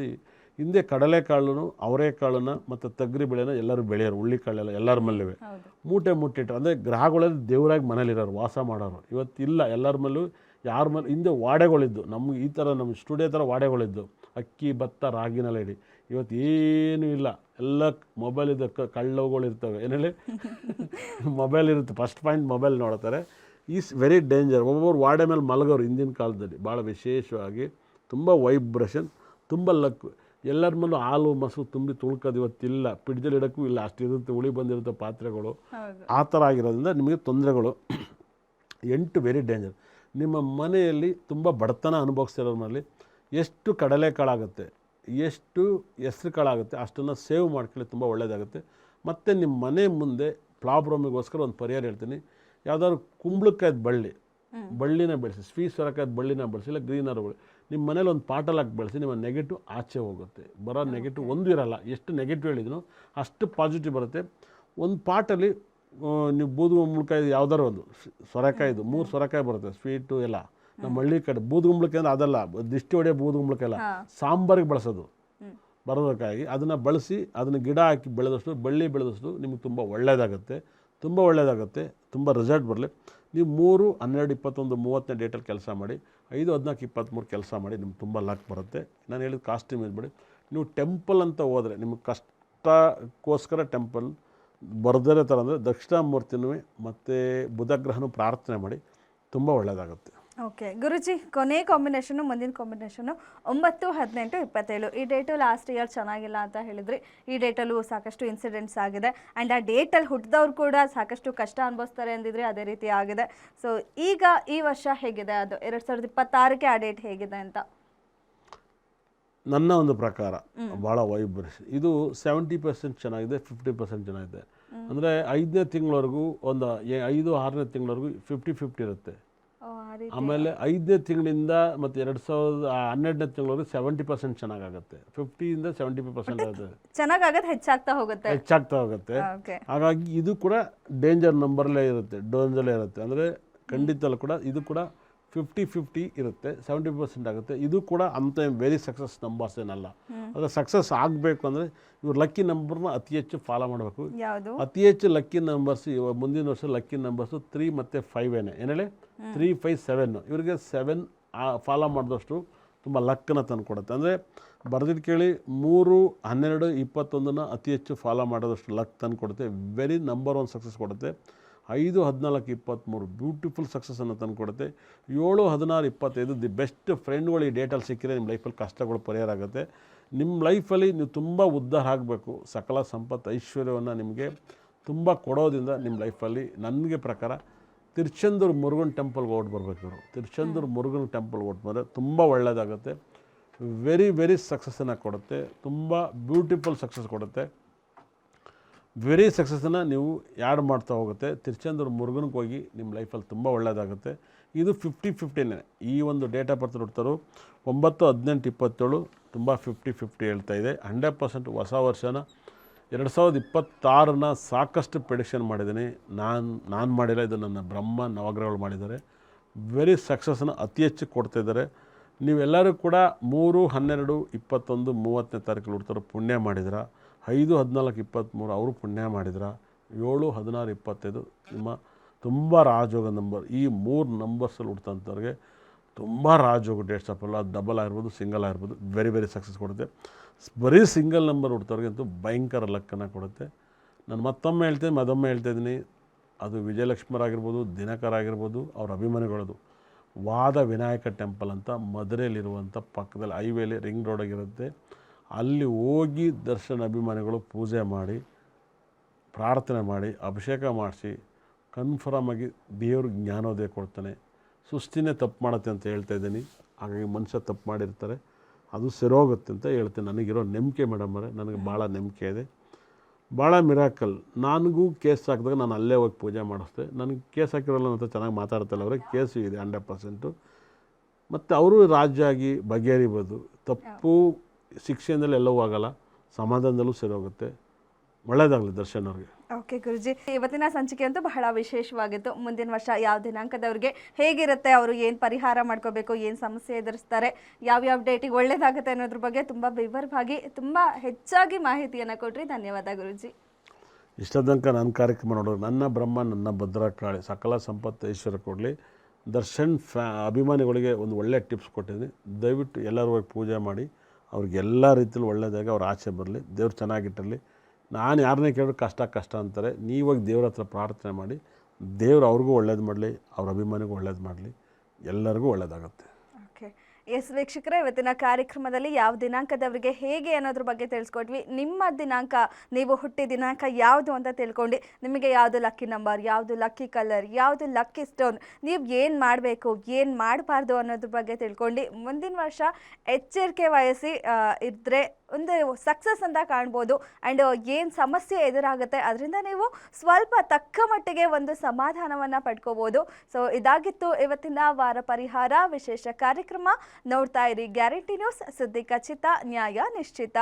ಹಿಂದೆ ಕಡಲೆಕಾಳನ್ನು, ಅವರೆಕಾಳನ್ನು ಮತ್ತು ತೊಗರಿ ಬೇಳೆನ ಎಲ್ಲರೂ ಬೆಳೆಯೋರು. ಹುಳ್ಳಿಕಾಳೆಲ್ಲ ಎಲ್ಲರ ಮಲ್ಲಿವೆ ಮೂಟೆ ಮುಟ್ಟಿಟ್ಟು, ಅಂದರೆ ಗ್ರಹಗಳಲ್ಲಿ ದೇವರಾಗಿ ಮನೇಲಿರೋರು, ವಾಸ ಮಾಡೋರು. ಇವತ್ತಿಲ್ಲ ಎಲ್ಲರ ಮೇಲೂ. ಯಾರ ಮೇಲೆ ಹಿಂದೆ ವಾಡೆಗಳಿದ್ದು, ನಮ್ಗೆ ಈ ಥರ ನಮ್ಮ ಸ್ಟುಡಿಯೋ ಥರ ವಾಡೆಗಳಿದ್ದು, ಅಕ್ಕಿ ಭತ್ತ ರಾಗಿನೆಲ್ಲ ಇಡಿ. ಇವತ್ತು ಏನೂ ಇಲ್ಲ. ಎಲ್ಲ ಮೊಬೈಲ್ ಇದೆ, ಕಳ್ಳಗಳು ಇರ್ತವೆ, ಏನು ಹೇಳಿ ಮೊಬೈಲ್ ಇರುತ್ತೆ. ಫಸ್ಟ್ ಪಾಯಿಂಟ್ ಮೊಬೈಲ್ ನೋಡ್ತಾರೆ. Is very danger. ಒಬ್ಬೊಬ್ಬರು ವಾಡೆ ಮೇಲೆ ಮಲಗೋರು ಹಿಂದಿನ ಕಾಲದಲ್ಲಿ, ಭಾಳ ವಿಶೇಷವಾಗಿ ತುಂಬ ವೈಬ್ರೇಷನ್, ತುಂಬ ಲಕ್. ಎಲ್ಲರ ಮೇಲೂ ಹಾಲು ಮೊಸರು ತುಂಬಿ ತುಳ್ಕೋದು ಇವತ್ತಿಲ್ಲ, ಪಿಡ್ಜಲ್ಲಿ ಇಡೋಕ್ಕೂ ಇಲ್ಲ, ಅಷ್ಟಿರುತ್ತೆ, ಉಳಿ ಬಂದಿರುತ್ತೆ ಪಾತ್ರೆಗಳು. ಆ ಥರ ಆಗಿರೋದ್ರಿಂದ ನಿಮಗೆ ತೊಂದರೆಗಳು. 8 ವೆರಿ ಡೇಂಜರ್. ನಿಮ್ಮ ಮನೆಯಲ್ಲಿ ತುಂಬ ಬಡತನ ಅನುಭವಿಸ್ತಿರೋದ್ರಲ್ಲಿ ಎಷ್ಟು ಕಡಲೆಕಾಳಾಗುತ್ತೆ, ಎಷ್ಟು ಹೆಸ್ರು ಕಾಳಾಗುತ್ತೆ ಅಷ್ಟನ್ನು ಸೇವ್ ಮಾಡ್ಕೊಳ್ಳಿ, ತುಂಬ ಒಳ್ಳೆಯದಾಗುತ್ತೆ. ಮತ್ತು ನಿಮ್ಮ ಮನೆ ಮುಂದೆ ಪ್ರಾಬ್ಲಮಿಗೋಸ್ಕರ ಒಂದು ಪರಿಹಾರ ಹೇಳ್ತೀನಿ. ಯಾವುದಾದ್ರು ಕುಂಬಳಕಾಯ್ದು ಬಳ್ಳಿನ ಬೆಳೆಸಿ, ಸ್ವೀಟ್ ಸೊರಕಾಯ್ದು ಬಳ್ಳಿನ ಬೆಳೆಸಿ, ಇಲ್ಲ ಗ್ರೀನರ್ ಬೆಳೆ ನಿಮ್ಮ ಮನೇಲಿ ಒಂದು ಪಾಟಲ್ಲಿ ಹಾಕಿ ಬೆಳೆಸಿ. ನಿಮ್ಮ ನೆಗೆಟಿವ್ ಆಚೆ ಹೋಗುತ್ತೆ. ಬರೋ ನೆಗೆಟಿವ್ ಒಂದು ಇರಲ್ಲ. ಎಷ್ಟು ನೆಗೆಟಿವ್ ಹೇಳಿದ್ರು ಅಷ್ಟು ಪಾಸಿಟಿವ್ ಬರುತ್ತೆ. ಒಂದು ಪಾಟಲ್ಲಿ ನೀವು ಬೂದುಗುಂಬಳಕಾಯಿ ಯಾವ್ದಾರು ಒಂದು ಸೊರೆಕಾಯ್ದು 3 ಸೊರೆಕಾಯಿ ಬರುತ್ತೆ, ಸ್ವೀಟು ಎಲ್ಲ. ನಮ್ಮ ಹಳ್ಳಿ ಕಡೆ ಬೂದುಗುಂಬಳಕಾಯಿ ಅಂದರೆ ಅದಲ್ಲ, ದಿಷ್ಟಿ ಹೊಡೆಯೋ ಬೂದುಗುಂಬಳಕಾಯಿ ಅಲ್ಲ, ಸಾಂಬಾರಿಗೆ ಬಳಸೋದು ಬರೋದಕ್ಕಾಗಿ. ಅದನ್ನು ಬಳಸಿ, ಅದನ್ನು ಗಿಡ ಹಾಕಿ ಬೆಳೆದಷ್ಟು, ಬಳ್ಳಿ ಬೆಳೆದಷ್ಟು ನಿಮಗೆ ತುಂಬ ಒಳ್ಳೆಯದಾಗುತ್ತೆ, ತುಂಬ ಒಳ್ಳೆಯದಾಗುತ್ತೆ, ತುಂಬ ರಿಸಲ್ಟ್ ಬರಲಿ. ನೀವು 3, 12, 21, 30ನೇ ಡೇಟಲ್ಲಿ ಕೆಲಸ ಮಾಡಿ, 5, 14, 23 ಕೆಲಸ ಮಾಡಿ, ನಿಮ್ಗೆ ತುಂಬ ಲಕ್ ಬರುತ್ತೆ. ನಾನು ಹೇಳಿದ ಕಾಸ್ಟ್ಯೂಮ್ ಇದ್ಬಿಡಿ. ನೀವು ಟೆಂಪಲ್ ಅಂತ ಹೋದರೆ ನಿಮಗೆ ಕಷ್ಟಕ್ಕೋಸ್ಕರ ಟೆಂಪಲ್ ಬರ್ದರೆ ಥರ ಅಂದರೆ ದಕ್ಷಿಣಾಮೂರ್ತಿನೂ ಮತ್ತು ಬುಧಗ್ರಹನೂ ಪ್ರಾರ್ಥನೆ ಮಾಡಿ, ತುಂಬ ಒಳ್ಳೆಯದಾಗುತ್ತೆ. ಓಕೆ ಗುರುಜಿ, ಕೊನೆ ಕಾಂಬಿನೇಷನು, ಮುಂದಿನ ಕಾಂಬಿನೇಷನು 9, 18, 27. ಈ ಡೇಟು ಲಾಸ್ಟ್ ಇಯರ್ ಚೆನ್ನಾಗಿಲ್ಲ ಅಂತ ಹೇಳಿದ್ರಿ. ಈ ಡೇಟಲ್ಲೂ ಸಾಕಷ್ಟು ಇನ್ಸಿಡೆಂಟ್ಸ್ ಆಗಿದೆ. ಆ್ಯಂಡ್ ಆ ಡೇಟಲ್ಲಿ ಹುಟ್ಟಿದವ್ರು ಕೂಡ ಸಾಕಷ್ಟು ಕಷ್ಟ ಅನುಭವಿಸ್ತಾರೆ ಅಂದಿದ್ರೆ ಅದೇ ರೀತಿ ಆಗಿದೆ. ಸೊ ಈಗ ಈ ವರ್ಷ ಹೇಗಿದೆ, ಅದು 2026ಕ್ಕೆ ಆ ಡೇಟ್ ಹೇಗಿದೆ ಅಂತ? ನನ್ನ ಒಂದು ಪ್ರಕಾರ ಭಾಳ ವೈಬ್ರೇಷನ್ ಇದು 70% ಚೆನ್ನಾಗಿದೆ, 50% ಚೆನ್ನಾಗಿದೆ. ಅಂದರೆ 5ನೇ ತಿಂಗಳವರೆಗೂ ಒಂದು 5, 6ನೇ ತಿಂಗಳವರೆಗೂ 50-50 ಇರುತ್ತೆ. ಆಮೇಲೆ 5ನೇ ತಿಂಗಳಿಂದ ಮತ್ತು 2012ನೇ ತಿಂಗಳವರೆಗೂ 70% ಚೆನ್ನಾಗಾಗುತ್ತೆ. 50ಇಂದ 75% ಆಗುತ್ತೆ, ಚೆನ್ನಾಗಾಗತ್ತೆ, ಹೆಚ್ಚಾಗ್ತಾ ಹೋಗುತ್ತೆ. ಹಾಗಾಗಿ ಇದು ಕೂಡ ಡೇಂಜರ್ ನಂಬರ್ಲೇ ಇರುತ್ತೆ, ಡೋಂಜಲ್ಲೇ ಇರುತ್ತೆ. ಅಂದರೆ ಖಂಡಿತಲ್ಲೂ ಕೂಡ ಇದು ಕೂಡ 50-50 ಇರುತ್ತೆ, 70% ಆಗುತ್ತೆ. ಇದು ಕೂಡ ಅಂಥ ವೆರಿ ಸಕ್ಸಸ್ ನಂಬರ್ಸ್ ಏನಲ್ಲ. ಆದರೆ ಸಕ್ಸಸ್ ಆಗಬೇಕು ಅಂದರೆ ಇವ್ರು ಲಕ್ಕಿ ನಂಬರ್ನ ಅತಿ ಹೆಚ್ಚು ಫಾಲೋ ಮಾಡಬೇಕು. ಅತಿ ಹೆಚ್ಚು ಲಕ್ಕಿ ನಂಬರ್ಸ್ ಮುಂದಿನ ವರ್ಷ ಲಕ್ಕಿ ನಂಬರ್ಸು 3 ಮತ್ತು 5 ಏನೇಳಿ 3, 5, 7. ಇವರಿಗೆ 7 ಫಾಲೋ ಮಾಡಿದಷ್ಟು ತುಂಬ ಲಕ್ಕನ್ನು ತಂದು ಕೊಡುತ್ತೆ. ಅಂದರೆ ಬರೆದಿದ್ದು ಕೇಳಿ 3, 12, 21ನ ಅತಿ ಹೆಚ್ಚು ಫಾಲೋ ಮಾಡೋದಷ್ಟು ಲಕ್ ತಂದು ಕೊಡುತ್ತೆ. ವೆರಿ ನಂಬರ್ 1 ಸಕ್ಸಸ್ ಕೊಡುತ್ತೆ. 5, 14, 23 ಬ್ಯೂಟಿಫುಲ್ ಸಕ್ಸಸ್ಸನ್ನು ತಂದು ಕೊಡುತ್ತೆ. 7, 16, 25 ದಿ ಬೆಸ್ಟ್ ಫ್ರೆಂಡ್ಗಳು ಈ ಡೇಟಲ್ಲಿ ಸಿಕ್ಕಿದ್ರೆ ನಿಮ್ಮ ಲೈಫಲ್ಲಿ ಕಷ್ಟಗಳು ಪರಿಹಾರ ಆಗುತ್ತೆ. ನಿಮ್ಮ ಲೈಫಲ್ಲಿ ನೀವು ತುಂಬ ಉದ್ಧಾರ ಆಗಬೇಕು. ಸಕಲ ಸಂಪತ್ತು ಐಶ್ವರ್ಯವನ್ನು ನಿಮಗೆ ತುಂಬ ಕೊಡೋದ್ರಿಂದ ನಿಮ್ಮ ಲೈಫಲ್ಲಿ ನನಗೆ ಪ್ರಕಾರ ತಿರುಚೆಂದೂರು ಮುರುಗನ್ ಟೆಂಪಲ್ಗೆ ಓಟ್ ಬರಬೇಕು. ಇವರು ತಿರುಚೆಂದೂರು ಮುರುಗನ್ ಟೆಂಪಲ್ಗೆ ಓಟ್ ಬಂದರೆ ತುಂಬ ಒಳ್ಳೆಯದಾಗುತ್ತೆ. ವೆರಿ ವೆರಿ ಸಕ್ಸಸ್ಸನ್ನು ಕೊಡುತ್ತೆ, ತುಂಬ ಬ್ಯೂಟಿಫುಲ್ ಸಕ್ಸಸ್ ಕೊಡುತ್ತೆ. ವೆರಿ ಸಕ್ಸಸ್ಸನ್ನು ನೀವು ಯಾಡ್ ಮಾಡ್ತಾ ಹೋಗುತ್ತೆ. ತಿರುಚೆಂದೂರು ಮುರುಗನ್ಗೆ ಹೋಗಿ ನಿಮ್ಮ ಲೈಫಲ್ಲಿ ತುಂಬ ಒಳ್ಳೆಯದಾಗುತ್ತೆ. ಇದು 50-50ನೇ. ಈ ಒಂದು ಡೇಟ್ ಆಫ್ ಬರ್ತ್ ಹುಡ್ತಾರೋ 9, 18, 27 ತುಂಬ 50-50 ಹೇಳ್ತಾ ಇದೆ. 100% ಹೊಸ ವರ್ಷನ 2026ನ ಸಾಕಷ್ಟು ಪ್ರೆಡಿಕ್ಷನ್ ಮಾಡಿದ್ದೀನಿ. ನಾನು ಮಾಡಿಲ್ಲ, ಇದು ನನ್ನ ಬ್ರಹ್ಮ ನವಗ್ರಹಗಳು ಮಾಡಿದ್ದಾರೆ. ವೆರಿ ಸಕ್ಸಸ್ಸನ್ನು ಅತಿ ಹೆಚ್ಚು ಕೊಡ್ತಾಯಿದ್ದಾರೆ. ನೀವೆಲ್ಲರೂ ಕೂಡ 3, 12, 21, 30ನೇ ತಾರೀಕು ಹುಡ್ತಾರೋ ಪುಣ್ಯ ಮಾಡಿದ್ರ. 5, 14, 23 ಅವರು ಪುಣ್ಯ ಮಾಡಿದ್ರ. 7, 16, 25 ನಿಮ್ಮ ತುಂಬ ರಾಜಯೋಗ ನಂಬರ್. ಈ 3 ನಂಬರ್ಸಲ್ಲಿ ಹುಡ್ತಂಥವ್ರಿಗೆ ತುಂಬ ರಾಜಯೋಗ ಡೇಟ್ಸ್ ಆಫ್ ಅಲ್ಲ, ಡಬಲ್ ಆಗಿರ್ಬೋದು, ಸಿಂಗಲ್ ಆಗಿರ್ಬೋದು, ವೆರಿ ವೆರಿ ಸಕ್ಸಸ್ ಕೊಡುತ್ತೆ. ಬರೀ ಸಿಂಗಲ್ ನಂಬರ್ ಹುಡ್ತವ್ರಿಗೆ ಅಂತೂ ಭಯಂಕರ ಲಕ್ಕನ್ನು ಕೊಡುತ್ತೆ. ನಾನು ಮತ್ತೊಮ್ಮೆ ಹೇಳ್ತಾಯಿದ್ದೀನಿ, ಅದು ವಿಜಯಲಕ್ಷ್ಮರಾಗಿರ್ಬೋದು, ದಿನಕರ್ ಆಗಿರ್ಬೋದು, ಅವ್ರ ಅಭಿಮಾನಿಗಳದು ವಾದ ವಿನಾಯಕ ಟೆಂಪಲ್ ಅಂತ ಮಧುರೆಯಲ್ಲಿರುವಂಥ ಪಕ್ಕದಲ್ಲಿ ಹೈವೇಲಿ ರಿಂಗ್ ರೋಡಾಗಿರುತ್ತೆ. ಅಲ್ಲಿ ಹೋಗಿ ದರ್ಶನ ಅಭಿಮಾನಿಗಳು ಪೂಜೆ ಮಾಡಿ, ಪ್ರಾರ್ಥನೆ ಮಾಡಿ, ಅಭಿಷೇಕ ಮಾಡಿಸಿ ಕನ್ಫರ್ಮಾಗಿ ದೇವರು ಜ್ಞಾನೋದಯ ಕೊಡ್ತಾನೆ. ಸೃಷ್ಟಿನೇ ತಪ್ಪು ಮಾಡುತ್ತೆ ಅಂತ ಹೇಳ್ತಾಯಿದ್ದೀನಿ. ಹಾಗಾಗಿ ಮನುಷ್ಯ ತಪ್ಪು ಮಾಡಿರ್ತಾರೆ, ಅದು ಸರೋಗುತ್ತೆ ಅಂತ ಹೇಳ್ತೇನೆ. ನನಗಿರೋ ನಂಬಿಕೆ ಮೇಡಮರೇ, ನನಗೆ ಭಾಳ ನಂಬಿಕೆ ಇದೆ, ಭಾಳ ಮಿರಾಕಲ್. ನನಗೂ ಕೇಸ್ ಹಾಕಿದಾಗ ನಾನು ಅಲ್ಲೇ ಹೋಗಿ ಪೂಜೆ ಮಾಡಿಸ್ದೆ. ನನಗೆ ಕೇಸ್ ಹಾಕಿರೋಲ್ಲ ಅಂತ ಚೆನ್ನಾಗಿ ಮಾತಾಡ್ತಲ್ಲ, ಅವ್ರಿಗೆ ಕೇಸು ಇದೆ 100%. ಮತ್ತು ಅವರು ರಾಜ್ಯ ಆಗಿ ಬಗೆಹರಿಬೋದು. ತಪ್ಪು ಶಿಕ್ಷೆಯಿಂದಲೂ ಎಲ್ಲವೂ ಆಗಲ್ಲ, ಸಮಾಧಾನದಲ್ಲೂ ಸರೋಗುತ್ತೆ. ಒಳ್ಳೆಯದಾಗಲಿ ದರ್ಶನ್ ಅವ್ರಿಗೆ. ಓಕೆ ಗುರುಜಿ, ಇವತ್ತಿನ ಸಂಚಿಕೆ ಅಂತೂ ಬಹಳ ವಿಶೇಷವಾಗಿತ್ತು. ಮುಂದಿನ ವರ್ಷ ಯಾವ ದಿನಾಂಕದವ್ರಿಗೆ ಹೇಗಿರುತ್ತೆ, ಅವರು ಏನು ಪರಿಹಾರ ಮಾಡ್ಕೋಬೇಕು, ಏನು ಸಮಸ್ಯೆ ಎದುರಿಸ್ತಾರೆ, ಯಾವ್ಯಾವ ಡೇಟಿಗೆ ಒಳ್ಳೇದಾಗುತ್ತೆ ಅನ್ನೋದ್ರ ಬಗ್ಗೆ ತುಂಬ ವಿವರವಾಗಿ, ತುಂಬ ಹೆಚ್ಚಾಗಿ ಮಾಹಿತಿಯನ್ನು ಕೊಟ್ರಿ. ಧನ್ಯವಾದ ಗುರುಜಿ. ಇಷ್ಟ ತನಕ ನನ್ನ ಕಾರ್ಯಕ್ರಮ ನೋಡೋರು ನನ್ನ ಬ್ರಹ್ಮ ನನ್ನ ಭದ್ರಕಾಳಿ ಸಕಲ ಸಂಪತ್ತು ಐಶ್ವರ್ಯ ಕೊಡಲಿ. ದರ್ಶನ್ ಅಭಿಮಾನಿಗಳಿಗೆ ಒಂದು ಒಳ್ಳೆಯ ಟಿಪ್ಸ್ ಕೊಟ್ಟಿದ್ದೀನಿ. ದಯವಿಟ್ಟು ಎಲ್ಲರೂ ಹೋಗಿ ಪೂಜೆ ಮಾಡಿ ಅವ್ರಿಗೆಲ್ಲ ರೀತಿಯಲ್ಲಿ ಒಳ್ಳೆಯದಾಗ ಅವ್ರು ಆಚೆ ಬರಲಿ, ದೇವ್ರು ಚೆನ್ನಾಗಿಟ್ಟಿರಲಿ. ನಾನು ಯಾರನ್ನೇ ಕೇಳಿದ್ರು ಕಷ್ಟ ಅಂತಾರೆ. ನೀವಾಗ ದೇವ್ರ ಹತ್ರ ಪ್ರಾರ್ಥನೆ ಮಾಡಿ, ದೇವ್ರು ಅವ್ರಿಗೂ ಒಳ್ಳೇದು ಮಾಡಲಿ, ಅವ್ರ ಅಭಿಮಾನಿಗೂ ಒಳ್ಳೇದು ಮಾಡಲಿ, ಎಲ್ಲರಿಗೂ ಒಳ್ಳೆಯದಾಗುತ್ತೆ. ಓಕೆ. ಎಸ್ ವೀಕ್ಷಕರೇ, ಇವತ್ತಿನ ಕಾರ್ಯಕ್ರಮದಲ್ಲಿ ಯಾವ ದಿನಾಂಕದವರಿಗೆ ಹೇಗೆ ಅನ್ನೋದ್ರ ಬಗ್ಗೆ ತಿಳಿಸ್ಕೊಟ್ವಿ. ನಿಮ್ಮ ದಿನಾಂಕ, ನೀವು ಹುಟ್ಟಿದ ದಿನಾಂಕ ಯಾವುದು ಅಂತ ತಿಳ್ಕೊಂಡು ನಿಮಗೆ ಯಾವುದು ಲಕ್ಕಿ ನಂಬರ್, ಯಾವುದು ಲಕ್ಕಿ ಕಲರ್, ಯಾವುದು ಲಕ್ಕಿ ಸ್ಟೋನ್, ನೀವು ಏನು ಮಾಡಬೇಕು ಏನು ಮಾಡಬಾರ್ದು ಅನ್ನೋದ್ರ ಬಗ್ಗೆ ತಿಳ್ಕೊಂಡು ಮುಂದಿನ ವರ್ಷ ಎಚ್ಚರಿಕೆ ವಹಿಸಿ ಇದ್ದರೆ ಒಂದು ಸಕ್ಸಸ್ ಅಂತ ಕಾಣ್ಬೋದು. ಆ್ಯಂಡ್ ಏನು ಸಮಸ್ಯೆ ಎದುರಾಗುತ್ತೆ ಅದರಿಂದ ನೀವು ಸ್ವಲ್ಪ ತಕ್ಕ ಮಟ್ಟಿಗೆ ಒಂದು ಸಮಾಧಾನವನ್ನು ಪಡ್ಕೋಬೋದು. ಸೊ ಇದಾಗಿತ್ತು ಇವತ್ತಿನ ವಾರ ಪರಿಹಾರ ವಿಶೇಷ ಕಾರ್ಯಕ್ರಮ. ನೋಡ್ತಾ ಇರಿ ಗ್ಯಾರಂಟಿ ನ್ಯೂಸ್, ಸುದ್ದಿ ಖಚಿತ, ನ್ಯಾಯ ನಿಶ್ಚಿತ.